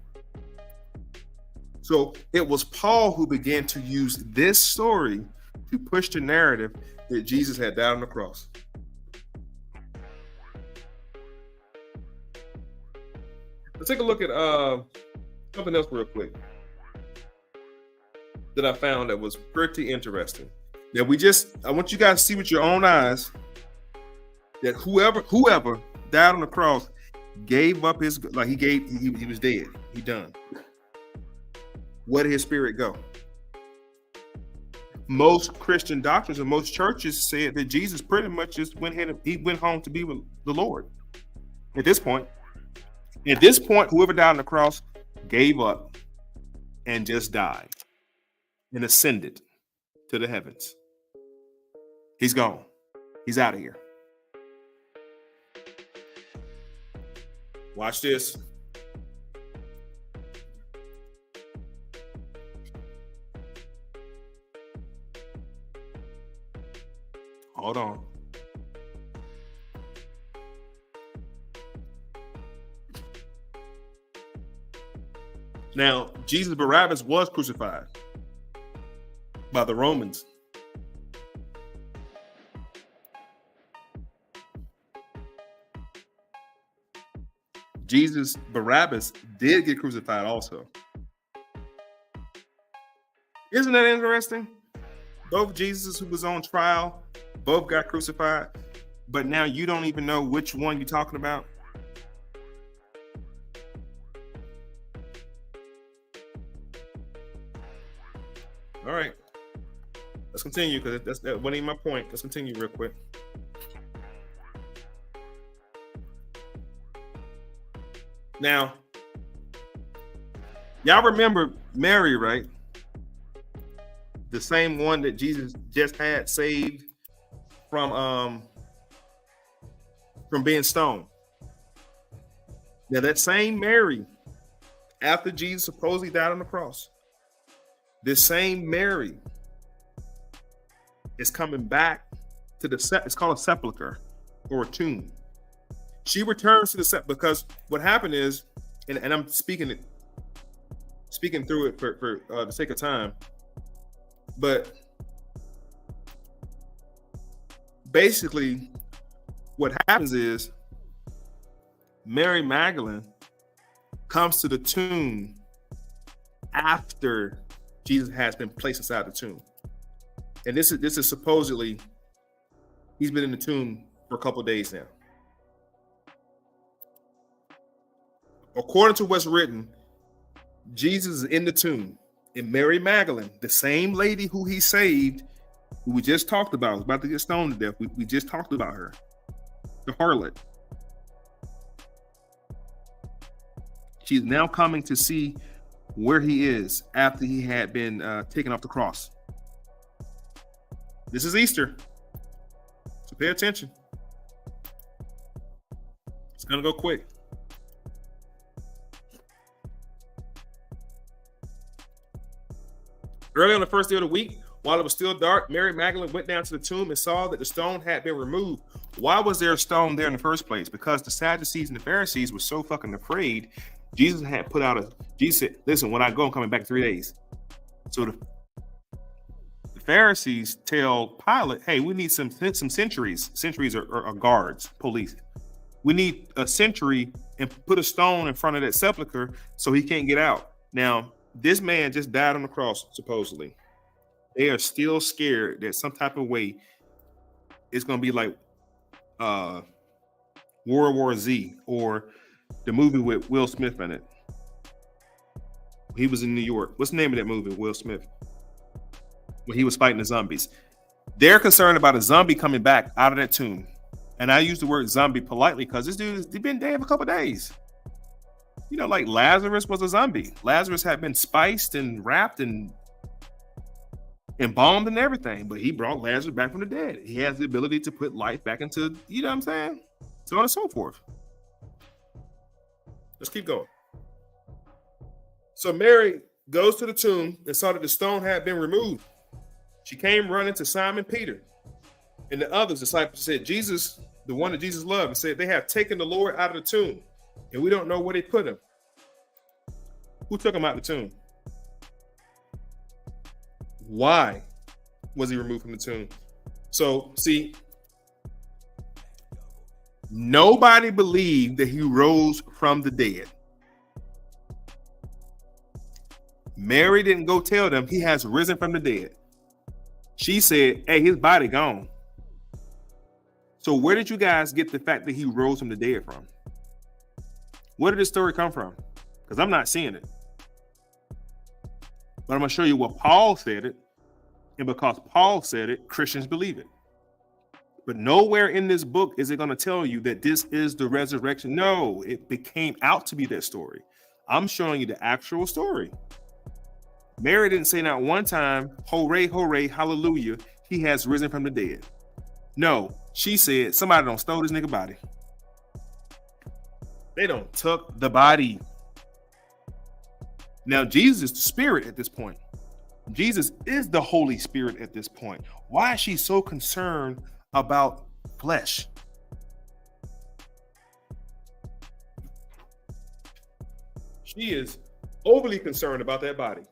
So it was Paul who began to use this story to push the narrative that Jesus had died on the cross. Let's take a look at something else real quick that I found that was pretty interesting. That I want you guys to see with your own eyes that whoever died on the cross gave up his, like he was dead. He done. Where did his spirit go? Most Christian doctrines and most churches said that Jesus pretty much just went home to be with the Lord. At this point, whoever died on the cross gave up and just died and ascended to the heavens. He's gone. He's out of here. Watch this. Hold on. Now, Jesus Barabbas was crucified by the Romans. Jesus Barabbas did get crucified also. Isn't that interesting? Both Jesus who was on trial, both got crucified, but now you don't even know which one you're talking about. All right, let's continue because that wasn't even my point. Let's continue real quick. Now, y'all remember Mary, right? The same one that Jesus just had saved from being stoned. Now, that same Mary, after Jesus supposedly died on the cross, this same Mary is coming back to it's called a sepulcher or a tomb. She returns to the sepulcher because what happened is, and I'm speaking through it for the sake of time, but basically what happens is Mary Magdalene comes to the tomb after Jesus has been placed inside the tomb. And this is supposedly, he's been in the tomb for a couple of days now. According to what's written, Jesus is in the tomb. And Mary Magdalene, the same lady who he saved, who we just talked about, was about to get stoned to death. We just talked about her. The harlot. She's now coming to see where he is after he had been taken off the cross. This is Easter, so pay attention. It's gonna go quick. Early on the first day of the week, while it was still dark, Mary Magdalene went down to the tomb and saw that the stone had been removed. Why was there a stone there in the first place? Because the Sadducees and the Pharisees were so fucking afraid. Jesus said, listen, when I go, I'm coming back in 3 days. So the Pharisees tell Pilate, hey, we need some sentries. Sentries are guards, police. We need a sentry and put a stone in front of that sepulcher so he can't get out. Now, this man just died on the cross, supposedly. They are still scared that some type of way it's going to be like World War Z or the movie with Will Smith in it. He was in New York. What's the name of that movie, Will Smith? When he was fighting the zombies. They're concerned about a zombie coming back out of that tomb. And I use the word zombie politely because this dude has been dead for a couple of days. You know, like Lazarus was a zombie. Lazarus had been spiced and wrapped and embalmed and everything, but he brought Lazarus back from the dead. He has the ability to put life back into, you know what I'm saying? So on and so forth. Let's keep going. So Mary goes to the tomb and saw that the stone had been removed. She came running to Simon Peter and the others disciples said, Jesus, the one that Jesus loved, and said, they have taken the Lord out of the tomb and we don't know where they put him. Who took him out of the tomb? Why was he removed from the tomb? So, see, nobody believed that he rose from the dead. Mary didn't go tell them he has risen from the dead. She said, hey, his body gone. So where did you guys get the fact that he rose from the dead from? Where did this story come from? Because I'm not seeing it. But I'm going to show you what Paul said it. And because Paul said it, Christians believe it. But nowhere in this book is it going to tell you that this is the resurrection. No, it became out to be that story. I'm showing you the actual story. Mary didn't say not one time, hooray, hooray, hallelujah, he has risen from the dead. No, she said, somebody don't stole this nigga body. They don't took the body. Now, Jesus is the Spirit at this point. Jesus is the Holy Spirit at this point. Why is she so concerned about flesh? She is overly concerned about that body.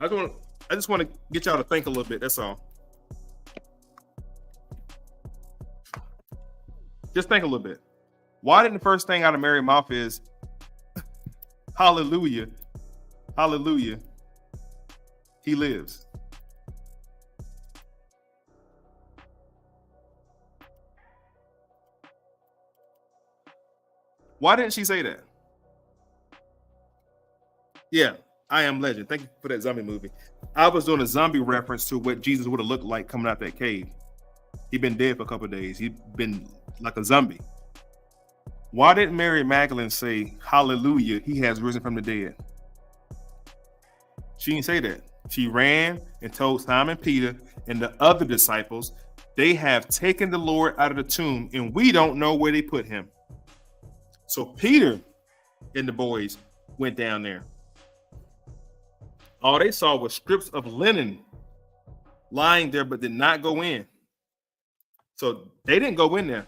I just want to get y'all to think a little bit. That's all. Just think a little bit. Why didn't the first thing out of Mary's mouth is hallelujah, hallelujah, he lives? Why didn't she say that? Yeah, I Am Legend. Thank you for that zombie movie. I was doing a zombie reference to what Jesus would have looked like coming out that cave. He'd been dead for a couple of days. He'd been like a zombie. Why didn't Mary Magdalene say, hallelujah, he has risen from the dead? She didn't say that. She ran and told Simon Peter and the other disciples, they have taken the Lord out of the tomb and we don't know where they put him. So Peter and the boys went down there. All they saw was strips of linen lying there, but did not go in. So they didn't go in there.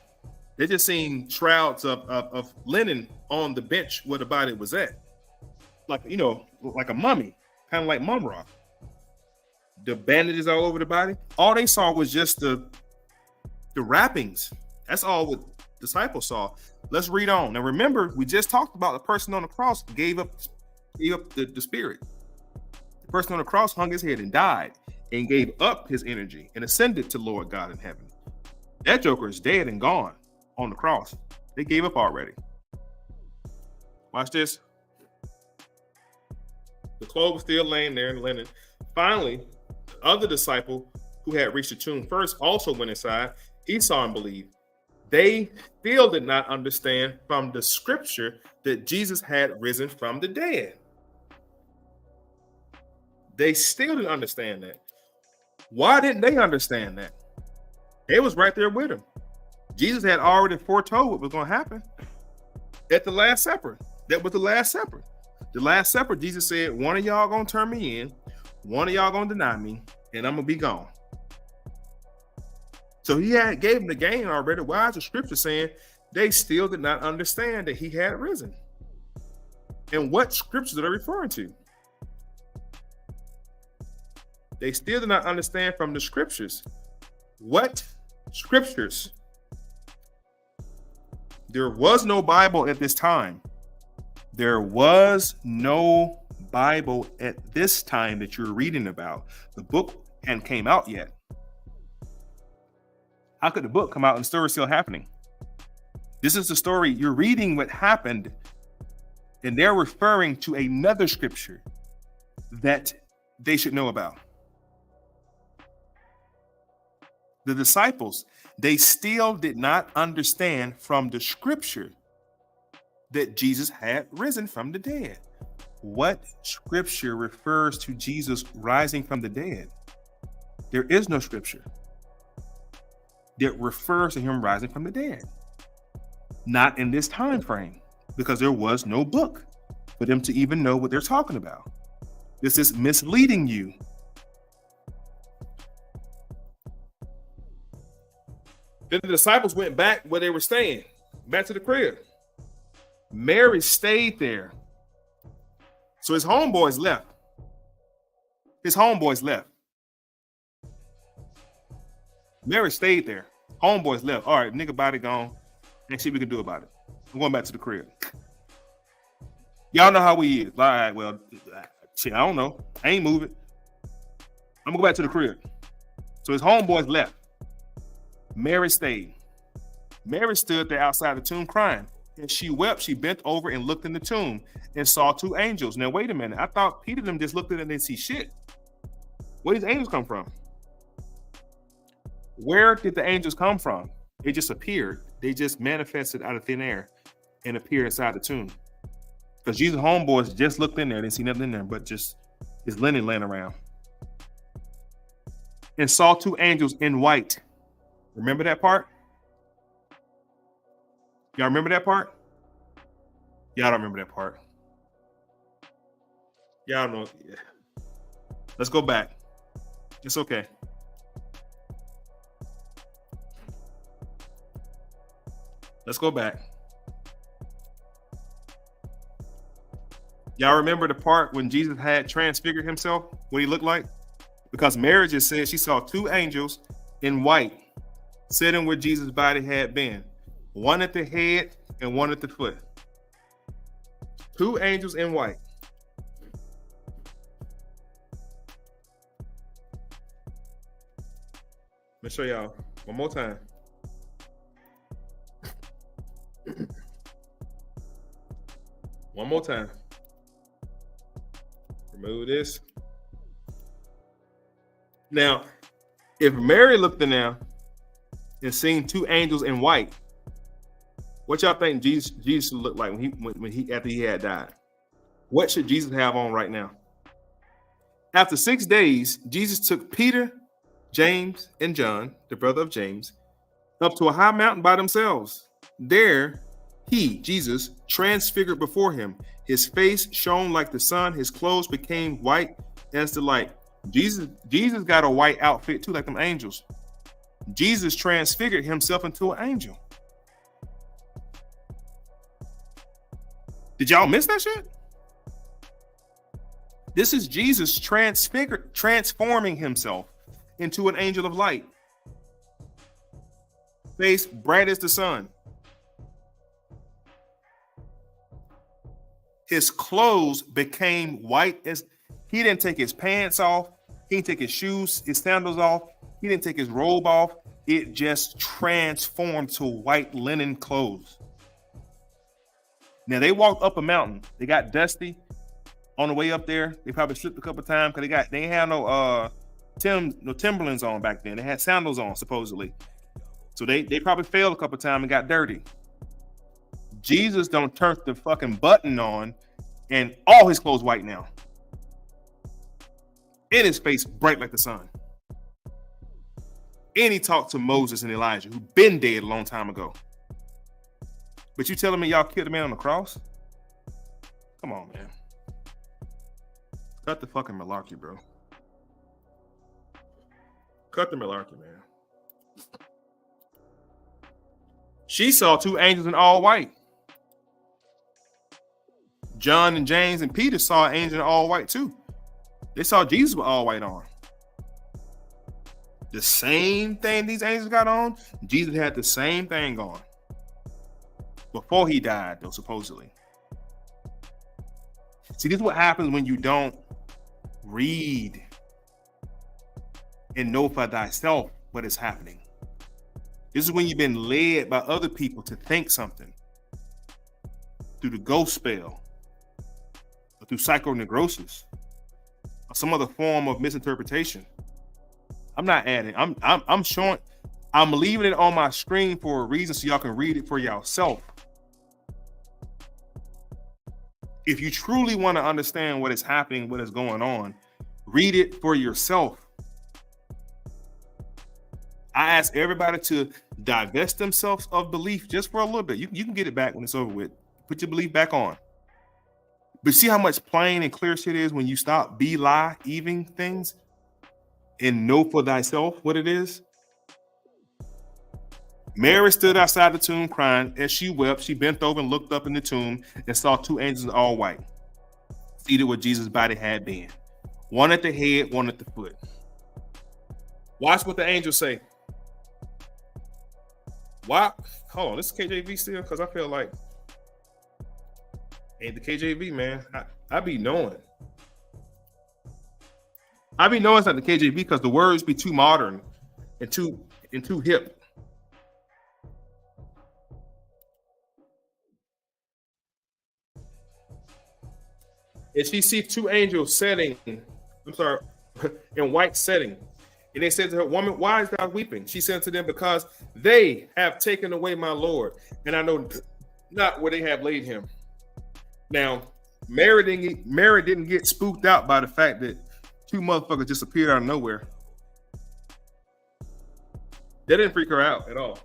They just seen shrouds of linen on the bench where the body was at. Like, you know, like a mummy, kind of like mum rock. The bandages all over the body. All they saw was just the wrappings. That's all what disciples saw. Let's read on. Now remember, we just talked about the person on the cross gave up the spirit. The person on the cross hung his head and died and gave up his energy and ascended to Lord God in heaven. That joker is dead and gone on the cross. They gave up already. Watch this. The clothes were still laying there in linen. Finally, the other disciple who had reached the tomb first also went inside. He saw and believed. They still did not understand from the scripture that Jesus had risen from the dead. They still didn't understand that. Why didn't they understand that? They was right there with him. Jesus had already foretold what was going to happen at the Last Supper. That was the Last Supper. The Last Supper, Jesus said, one of y'all gonna turn me in, one of y'all gonna deny me, and I'm gonna be gone. So he gave them the game already. Why is the scripture saying they still did not understand that he had risen? And what scriptures are they referring to? They still did not understand from the scriptures. What scriptures? There was no Bible at this time. There was no Bible at this time that you're reading about. The book hadn't came out yet. How could the book come out and the story still happening? This is the story. You're reading what happened, and they're referring to another scripture that they should know about. The disciples, they still did not understand from the scripture that Jesus had risen from the dead. What scripture refers to Jesus rising from the dead? There is no scripture that refers to him rising from the dead. Not in this time frame, because there was no book for them to even know what they're talking about. This is misleading you. Then the disciples went back where they were staying, back to the crib. Mary stayed there. So his homeboys left. Mary stayed there. Homeboys left. All right, nigga body gone. Let's see what we can do about it. I'm going back to the crib. Y'all know how we is. All right, well, shit, I don't know. I ain't moving. I'm gonna go back to the crib. So his homeboys left. Mary stayed. Mary stood there outside the tomb crying. And she wept. She bent over and looked in the tomb and saw two angels. Now, wait a minute. I thought Peter and them just looked at it and didn't see shit. Where did these angels come from? Where did the angels come from? They just appeared. They just manifested out of thin air and appeared inside the tomb. Because Jesus' homeboys just looked in there. Didn't see nothing in there but just his linen laying around. And saw two angels in white. Remember that part? Y'all remember that part? Y'all don't remember that part. Y'all know. Yeah. Let's go back. It's okay. Let's go back. Y'all remember the part when Jesus had transfigured himself? What he looked like? Because Mary just said she saw two angels in white sitting where Jesus' body had been. One at the head and one at the foot. Two angels in white. Let me show y'all one more time. One more time. Remove this. Now, if Mary looked in there and seen two angels in white, what y'all think Jesus looked like when he after he had died? What should Jesus have on right now? After 6 days, Jesus took Peter, James, and John, the brother of James, up to a high mountain by themselves. There, he, Jesus, transfigured before him. His face shone like the sun. His clothes became white as the light. Jesus got a white outfit too, like them angels. Jesus transfigured himself into an angel. Did y'all miss that shit? This is Jesus transforming himself into an angel of light. Face bright as the sun. His clothes became white as he didn't take his pants off. He didn't take his shoes, his sandals off. He didn't take his robe off. It just transformed to white linen clothes. Now they walked up a mountain. They got dusty on the way up there. They probably slipped a couple of times because they ain't had no Timberlands on back then. They had sandals on supposedly. So they probably failed a couple of times and got dirty. Jesus don't turn the fucking button on and all his clothes white now. And his face bright like the sun. And he talked to Moses and Elijah, who been dead a long time ago. But you telling me y'all killed the man on the cross? Come on, man. Cut the fucking malarkey, bro. Cut the malarkey, man. She saw two angels in all white. John and James and Peter saw an angel in all white too. They saw Jesus with all white on. The same thing these angels got on, Jesus had the same thing on. Before he died, though, supposedly. See, this is what happens when you don't read and know for thyself what is happening. This is when you've been led by other people to think something through the ghost spell or through psychoneurosis or some other form of misinterpretation. I'm not adding. I'm showing. I'm leaving it on my screen for a reason so y'all can read it for yourself. If you truly want to understand what is happening, what is going on, read it for yourself. I ask everybody to divest themselves of belief just for a little bit. You can get it back when it's over with. Put your belief back on. But see how much plain and clear shit is when you stop believing things and know for thyself what it is? Mary stood outside the tomb crying. As she wept, she bent over and looked up in the tomb and saw two angels in all white, seated where Jesus' body had been. One at the head, one at the foot. Watch what the angels say. Why? Hold on, this is KJV still? Because I feel like ain't the KJV, man. I be knowing. I be knowing it's not the KJV because the words be too modern and too hip. And she sees two angels setting, in white setting. And they said to her, "Woman, why is thou weeping?" She said to them, "Because they have taken away my Lord, and I know not where they have laid him." Now, Mary didn't get spooked out by the fact that two motherfuckers just appeared out of nowhere. That didn't freak her out at all.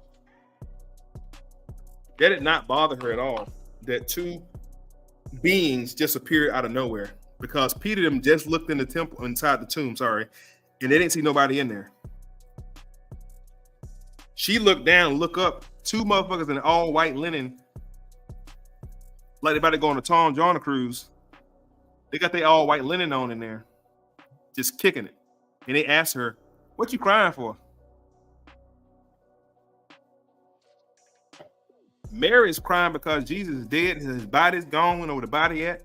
That did not bother her at all. That two beings just appeared out of nowhere, because Peter them just looked in the temple, inside the tomb, and they didn't see nobody in there. She looked down, look up, two motherfuckers in all white linen, like they about to go on a Tom Joyner cruise. They got their all white linen on in there, just kicking it. And they asked her, "What you crying for?" Mary's crying because Jesus is dead and his body's gone. We know where the body at.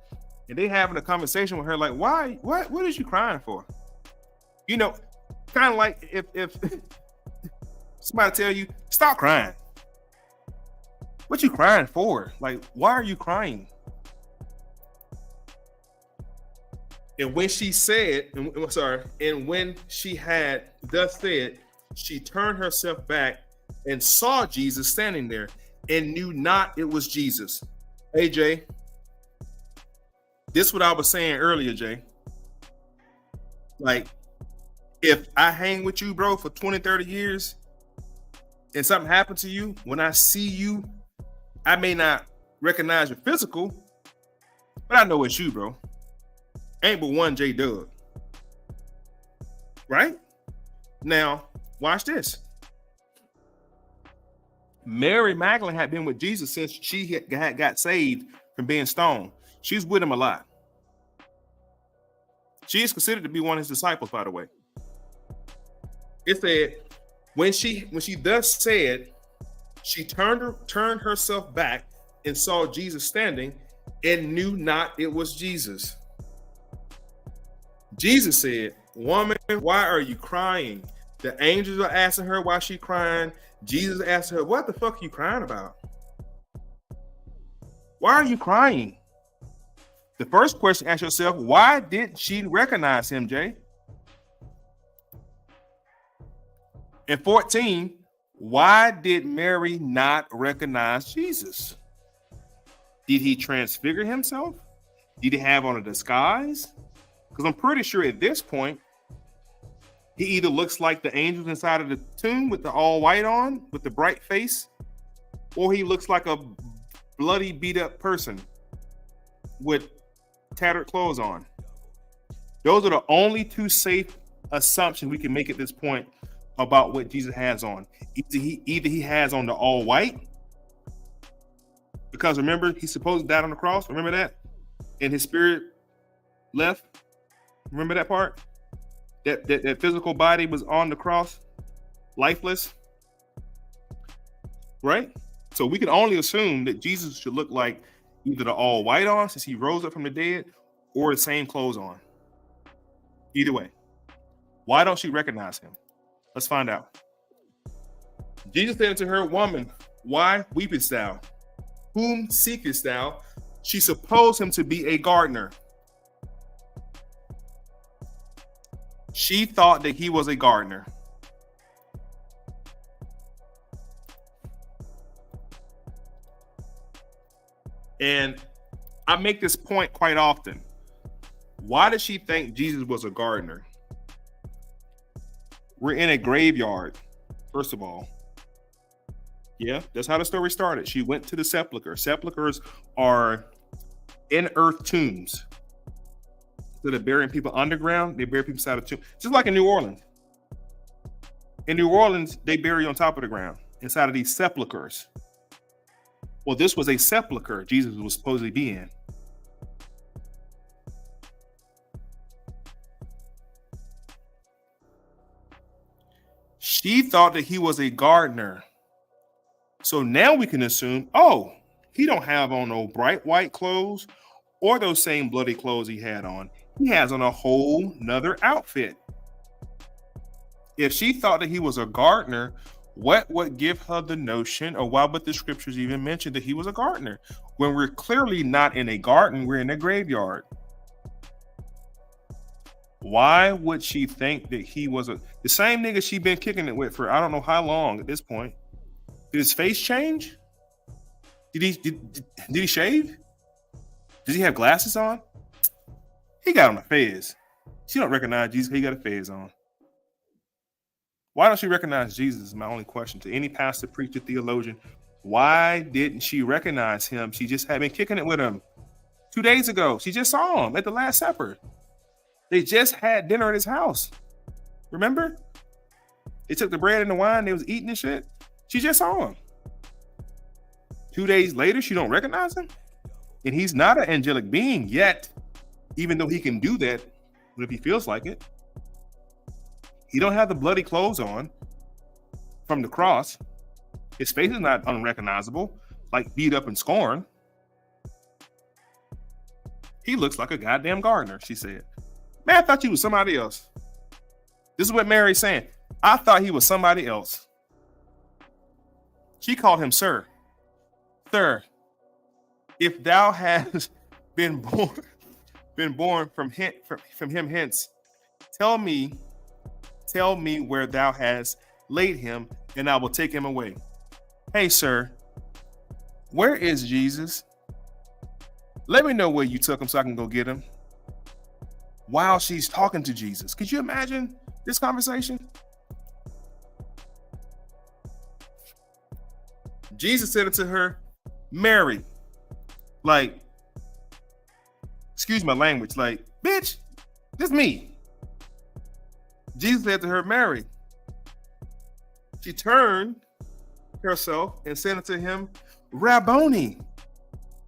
And they having a conversation with her like, "Why? What is you crying for?" You know, kind of like if somebody tell you, "Stop crying." What you crying for? Like, why are you crying? And when she said, and when she had thus said, she turned herself back and saw Jesus standing there and knew not it was Jesus. Hey, Jay, this is what I was saying earlier, Jay. Like, if I hang with you, bro, for 20, 30 years and something happened to you, when I see you, I may not recognize your physical, but I know it's you, bro. Ain't but one J Doug. Right? Now, watch this. Mary Magdalene had been with Jesus since she had got saved from being stoned. She's with him a lot. She is considered to be one of his disciples, by the way. It said, when she thus said, she turned herself back and saw Jesus standing and knew not it was Jesus. Jesus said, "Woman, why are you crying?" The angels are asking her why she crying. Jesus asked her, "What the fuck are you crying about? Why are you crying?" The first question, ask yourself, why didn't she recognize him, Jay? And 14, why did Mary not recognize Jesus? Did he transfigure himself? Did he have on a disguise? Because I'm pretty sure at this point, he either looks like the angels inside of the tomb with the all white on, with the bright face, or he looks like a bloody, beat up person with tattered clothes on. Those are the only two safe assumptions we can make at this point about what Jesus has on. Either he has on the all white, because remember, he supposed to die on the cross. Remember that? And his spirit left. Remember that part? That physical body was on the cross, lifeless. Right? So we can only assume that Jesus should look like either the all white on, since he rose up from the dead, or the same clothes on. Either way. Why don't she recognize him? Let's find out. Jesus said unto her, Woman, why weepest thou? Whom seekest thou? She supposed him to be a gardener. She thought that he was a gardener. And I make this point quite often. Why did she think Jesus was a gardener? We're in a graveyard, first of all. Yeah, that's how the story started. She went to the sepulcher. Sepulchers are in-earth tombs. So they're burying people underground. They bury people inside of tombs. Just like in New Orleans. In New Orleans, they bury on top of the ground, inside of these sepulchers. Well, this was a sepulcher Jesus was supposedly be in. She thought that he was a gardener. So now we can assume, oh, he don't have on no bright white clothes or those same bloody clothes he had on. He has on a whole nother outfit. If she thought that he was a gardener, what would give her the notion, or why would the scriptures even mention that he was a gardener? When we're clearly not in a garden, we're in a graveyard. Why would she think that he was the same nigga she been kicking it with for I don't know how long at this point? Did his face change? Did he shave? Does he have glasses on? He got on a fez. She don't recognize Jesus. He got a fez on. Why don't she recognize Jesus is my only question to any pastor, preacher, theologian. Why didn't she recognize him? She just had been kicking it with him 2 days ago. She just saw him at the Last Supper. They just had dinner at his house. Remember? They took the bread and the wine. They was eating and shit. She just saw him. 2 days later, she don't recognize him? And he's not an angelic being yet, even though he can do that if he feels like it. He don't have the bloody clothes on from the cross. His face is not unrecognizable, like beat up and scorned. He looks like a goddamn gardener, she said. Man, I thought you was somebody else. This is what Mary's saying. I thought he was somebody else. She called him sir. Sir, if thou hast been born from him hence, tell me where thou hast laid him, and I will take him away. Hey, sir, where is Jesus? Let me know where you took him so I can go get him. While she's talking to Jesus. Could you imagine this conversation? Jesus said it to her, Mary. Like, excuse my language, like, bitch, this me. Jesus said to her, Mary. She turned herself and said unto him, Rabboni,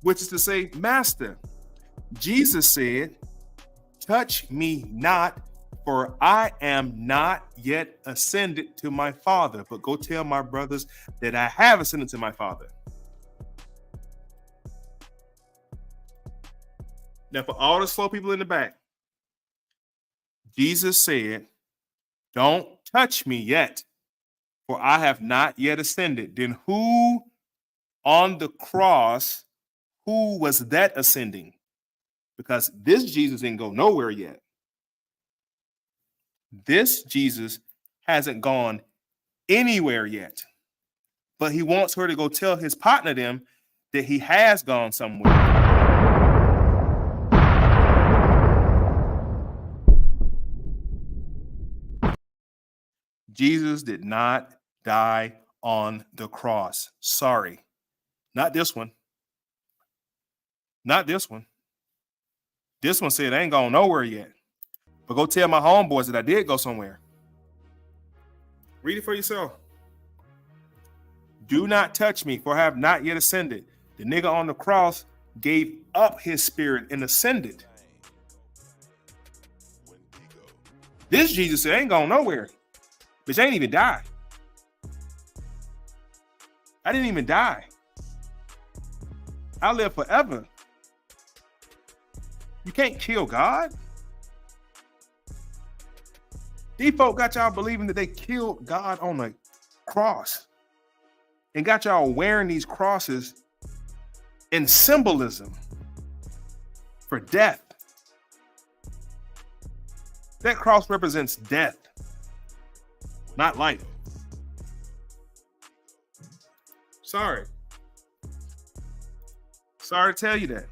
which is to say, Master. Jesus said, touch me not, for I am not yet ascended to my Father, but go tell my brothers that I have ascended to my Father. Now, for all the slow people in the back, Jesus said, don't touch me yet, for I have not yet ascended. Then who on the cross, who was that ascending? Because this Jesus didn't go nowhere yet. This Jesus hasn't gone anywhere yet. But he wants her to go tell his partner them that he has gone somewhere. Jesus did not die on the cross. Sorry. Not this one. Not this one. This one said, I ain't gone nowhere yet. But go tell my homeboys that I did go somewhere. Read it for yourself. Do not touch me, for I have not yet ascended. The nigga on the cross gave up his spirit and ascended. This Jesus said, ain't going nowhere. Bitch, I ain't even die. I didn't even die. I live forever. You can't kill God. These folk got y'all believing that they killed God on the cross and got y'all wearing these crosses in symbolism for death. That cross represents death, not life. Sorry. Sorry to tell you that.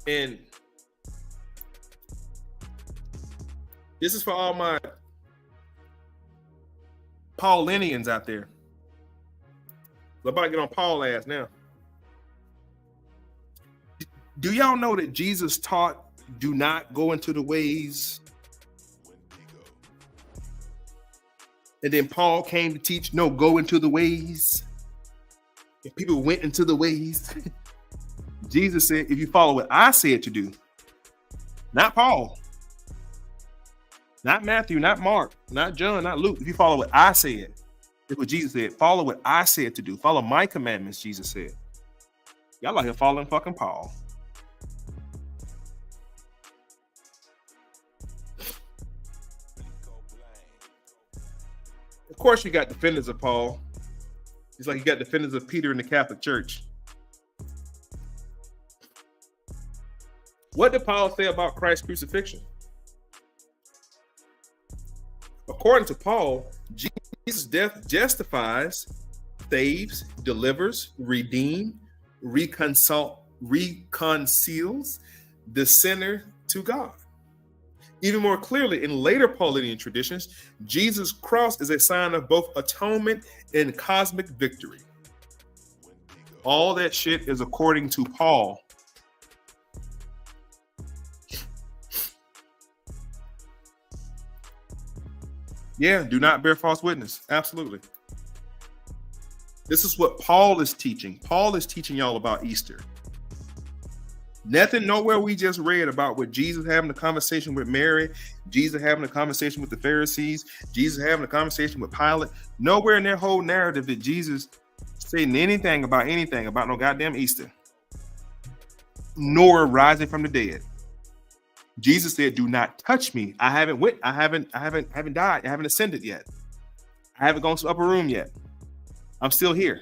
And this is for all my Paulinians out there. We're about to get on Paul ass now. Do y'all know that Jesus taught, do not go into the ways? And then Paul came to teach, no, go into the ways. And people went into the ways. Jesus said, if you follow what I said to do, not Paul, not Matthew, not Mark, not John, not Luke. If you follow what I said, that's what Jesus said. Follow what I said to do. Follow my commandments, Jesus said. Y'all out here following fucking Paul. Of course, you got defenders of Paul. It's like you got defenders of Peter in the Catholic Church. What did Paul say about Christ's crucifixion? According to Paul, Jesus' death justifies, saves, delivers, redeems, reconciles the sinner to God. Even more clearly, in later Pauline traditions, Jesus' cross is a sign of both atonement and cosmic victory. All that shit is according to Paul. Yeah, do not bear false witness. Absolutely. This is what Paul is teaching. Paul is teaching y'all about Easter. Nothing nowhere we just read about what Jesus having a conversation with Mary, Jesus having a conversation with the Pharisees, Jesus having a conversation with Pilate. Nowhere in their whole narrative did Jesus saying anything about no goddamn Easter, nor rising from the dead. Jesus said, "Do not touch me. I haven't died. I haven't ascended yet. I haven't gone to the upper room yet. I'm still here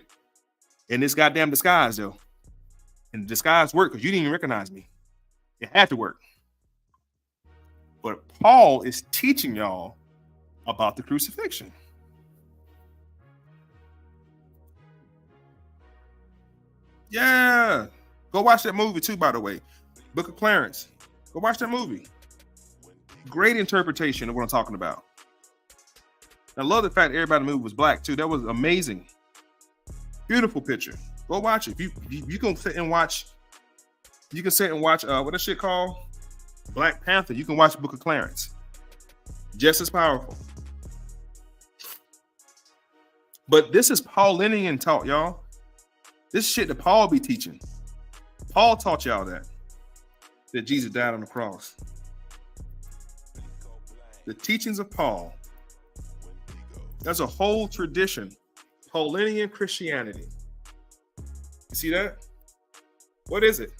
in this goddamn disguise, though. And the disguise worked because you didn't even recognize me. It had to work." But Paul is teaching y'all about the crucifixion. Yeah. Go watch that movie too, by the way. Book of Clarence. Go watch that movie. Great interpretation of what I'm talking about. I love the fact that everybody in the movie was black too. That was amazing. Beautiful picture. Go watch it. You can sit and watch. You can sit and watch. What that shit called? Black Panther. You can watch Book of Clarence. Just as powerful. But this is Pauline taught, y'all. This shit that Paul be teaching. Paul taught y'all that Jesus died on the cross. The teachings of Paul. There's a whole tradition, Pauline Christianity. You see that? What is it?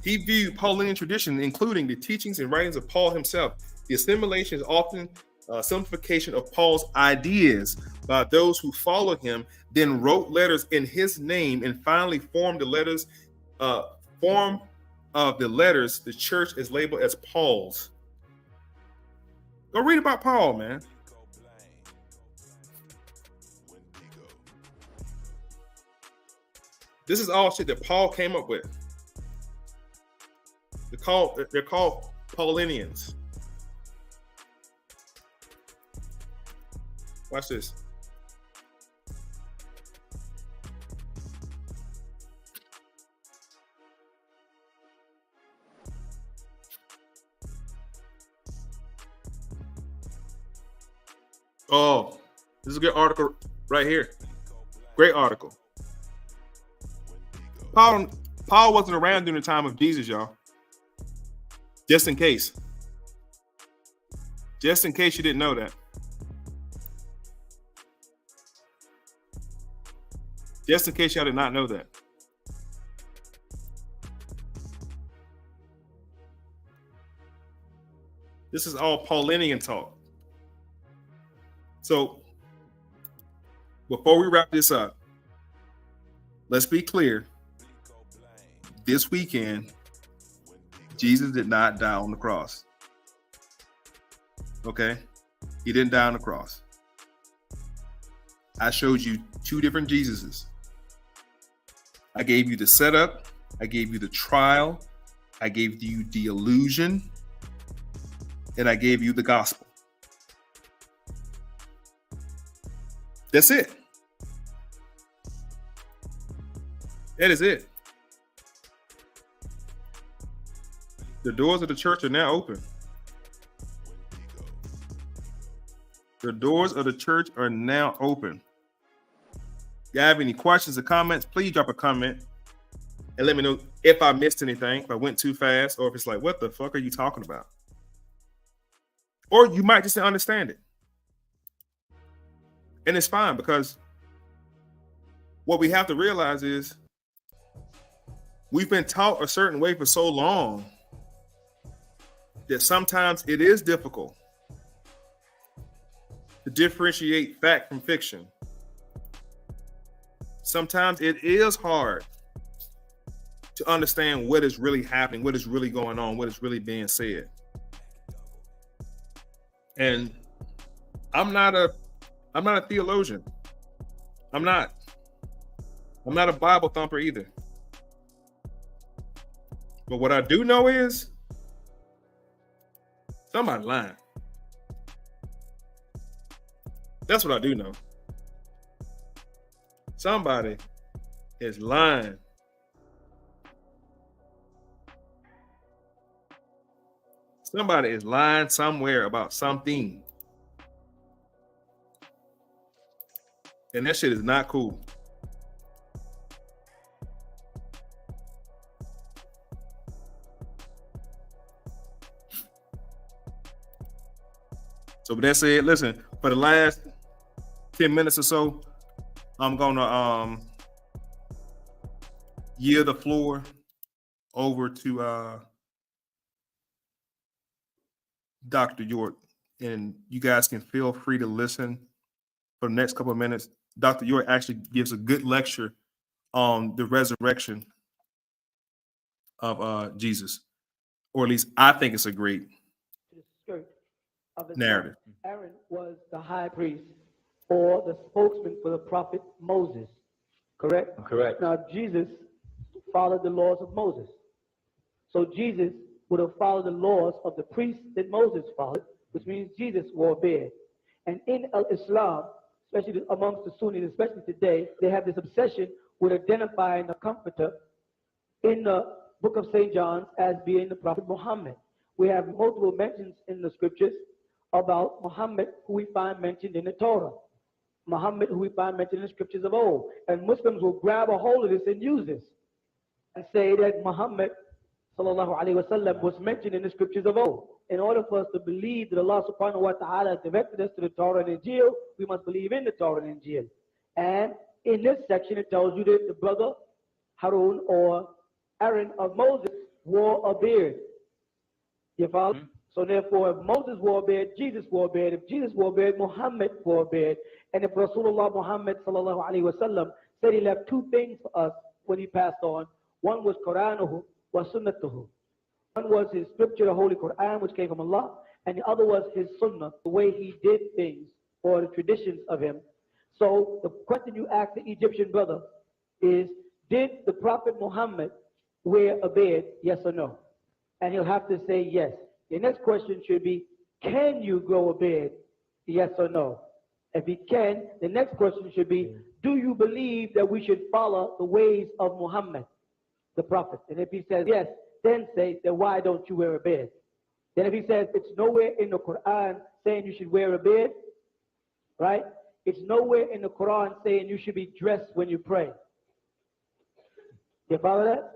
He viewed Pauline tradition, including the teachings and writings of Paul himself. The assimilation is often simplification of Paul's ideas by those who followed him, then wrote letters in his name, and finally formed the letters. Form of the letters the church is labeled as Paul's. Go read about Paul, man. This is all shit that Paul came up with. They're called Paulinians. Watch this. Oh, this is a good article right here. Great article. Paul wasn't around during the time of Jesus, y'all. Just in case. Just in case you didn't know that. Just in case y'all did not know that. This is all Paulinian talk. So, before we wrap this up, let's be clear. This weekend, Jesus did not die on the cross. Okay? He didn't die on the cross. I showed you two different Jesuses. I gave you the setup. I gave you the trial. I gave you the illusion. And I gave you the gospel. That's it. That is it. The doors of the church are now open. The doors of the church are now open. If you have any questions or comments, please drop a comment and let me know if I missed anything, if I went too fast, or if it's like, what the fuck are you talking about? Or you might just understand it. And it's fine, because what we have to realize is we've been taught a certain way for so long that sometimes it is difficult to differentiate fact from fiction. Sometimes it is hard to understand what is really happening, what is really going on, what is really being said. And I'm not a theologian. I'm not a Bible thumper either. But what I do know is somebody lying. That's what I do know. Somebody is lying. Somebody is lying somewhere about something. And that shit is not cool. So with that said, listen, for the last 10 minutes or so, I'm gonna yield the floor over to Dr. York, and you guys can feel free to listen for the next couple of minutes. Dr. York actually gives a good lecture on the resurrection of Jesus, or at least I think it's a great narrative. Aaron was the high priest or the spokesman for the prophet Moses, correct? Correct. Now, Jesus followed the laws of Moses. So Jesus would have followed the laws of the priest that Moses followed, which means Jesus wore a beard. And in Islam, especially amongst the Sunnis, especially today, they have this obsession with identifying the comforter in the book of St. John as being the prophet Muhammad. We have multiple mentions in the scriptures about Muhammad, who we find mentioned in the Torah. Muhammad, who we find mentioned in the scriptures of old. And Muslims will grab a hold of this and use this and say that Muhammad sallallahu alaihi wasallam was mentioned in the scriptures of old. In order for us to believe that Allah subhanahu wa ta'ala directed us to the Torah and Injil, we must believe in the Torah and Injil. And in this section, it tells you that the brother Harun or Aaron of Moses wore a beard. You follow? Mm-hmm. So therefore, if Moses wore a beard, Jesus wore a beard. If Jesus wore a beard, Muhammad wore a beard. And if Rasulullah Muhammad sallallahu alaihi wasallam said he left two things for us when he passed on, one was Quranuhu wa sunnatuhu. One was his scripture, the Holy Quran, which came from Allah, and the other was his sunnah, the way he did things, or the traditions of him. So the question you asked the Egyptian brother is, did the Prophet Muhammad wear a beard, yes or no? And he'll have to say yes. The next question should be, can you grow a beard, yes or no? If he can, the next question should be, do you believe that we should follow the ways of Muhammad, the Prophet? And if he says yes, then say, then why don't you wear a beard? Then if he says it's nowhere in the Quran saying you should wear a beard, right? It's nowhere in the Quran saying you should be dressed when you pray. You follow that?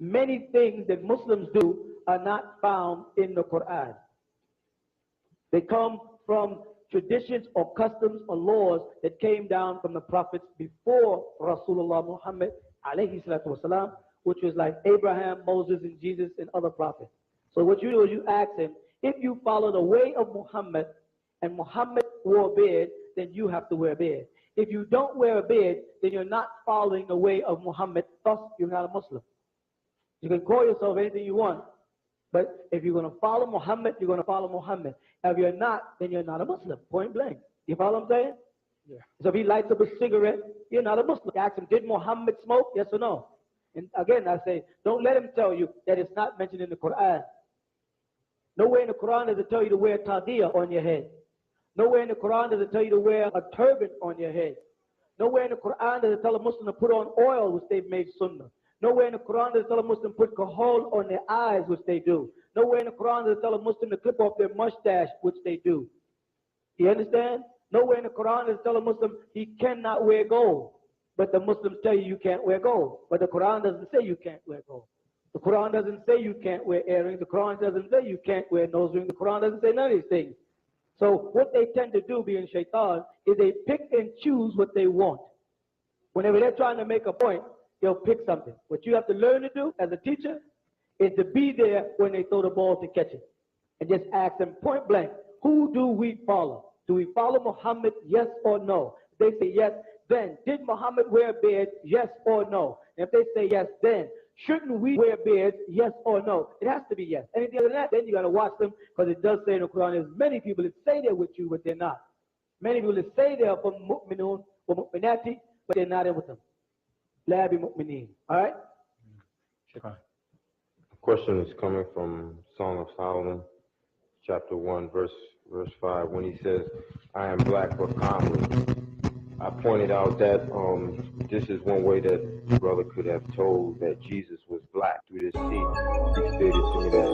Many things that Muslims do are not found in the Quran. They come from traditions or customs or laws that came down from the prophets before Rasulullah Muhammad alayhi salatu wasalam, which was like Abraham, Moses, and Jesus and other prophets. So what you do is you ask him, if you follow the way of Muhammad and Muhammad wore a beard, then you have to wear a beard. If you don't wear a beard, then you're not following the way of Muhammad, thus you're not a Muslim. You can call yourself anything you want, but if you're going to follow Muhammad, you're going to follow Muhammad. If you're not, then you're not a Muslim, point blank. You follow what I'm saying? Yeah. So if he lights up a cigarette, you're not a Muslim. Ask him, did Muhammad smoke? Yes or no? And again, I say, don't let him tell you that it's not mentioned in the Quran. Nowhere in the Quran does it tell you to wear tadiyah on your head. Nowhere in the Quran does it tell you to wear a turban on your head. Nowhere in the Quran does it tell a Muslim to put on oil, which they've made sunnah. Nowhere in the Quran does it tell a Muslim to put kahol on their eyes, which they do. Nowhere in the Quran does it tell a Muslim to clip off their mustache, which they do. You understand? Nowhere in the Quran does it tell a Muslim he cannot wear gold. But the Muslims tell you can't wear gold. But the Quran doesn't say you can't wear gold. The Quran doesn't say you can't wear earrings. The Quran doesn't say you can't wear nose rings. The Quran doesn't say none of these things. So what they tend to do, being shaitan, is they pick and choose what they want. Whenever they're trying to make a point, they'll pick something. What you have to learn to do as a teacher is to be there when they throw the ball to catch it. And just ask them point blank, who do we follow? Do we follow Muhammad, yes or no? If they say yes, then did Muhammad wear a beard, yes or no? And if they say yes, then shouldn't we wear beards, yes or no? It has to be yes. Anything other than that, then you got to watch them, because it does say in the Quran, there's many people that say they're with you, but they're not. Many people that say they're from mu'minun or mu'minati, but they're not in with them. La bi mu'minin. All right? The question is coming from Song of Solomon, chapter 1, verse 5, when he says, I am black but comely. I pointed out that this is one way that the brother could have told that Jesus was black through this seed. He stated to me that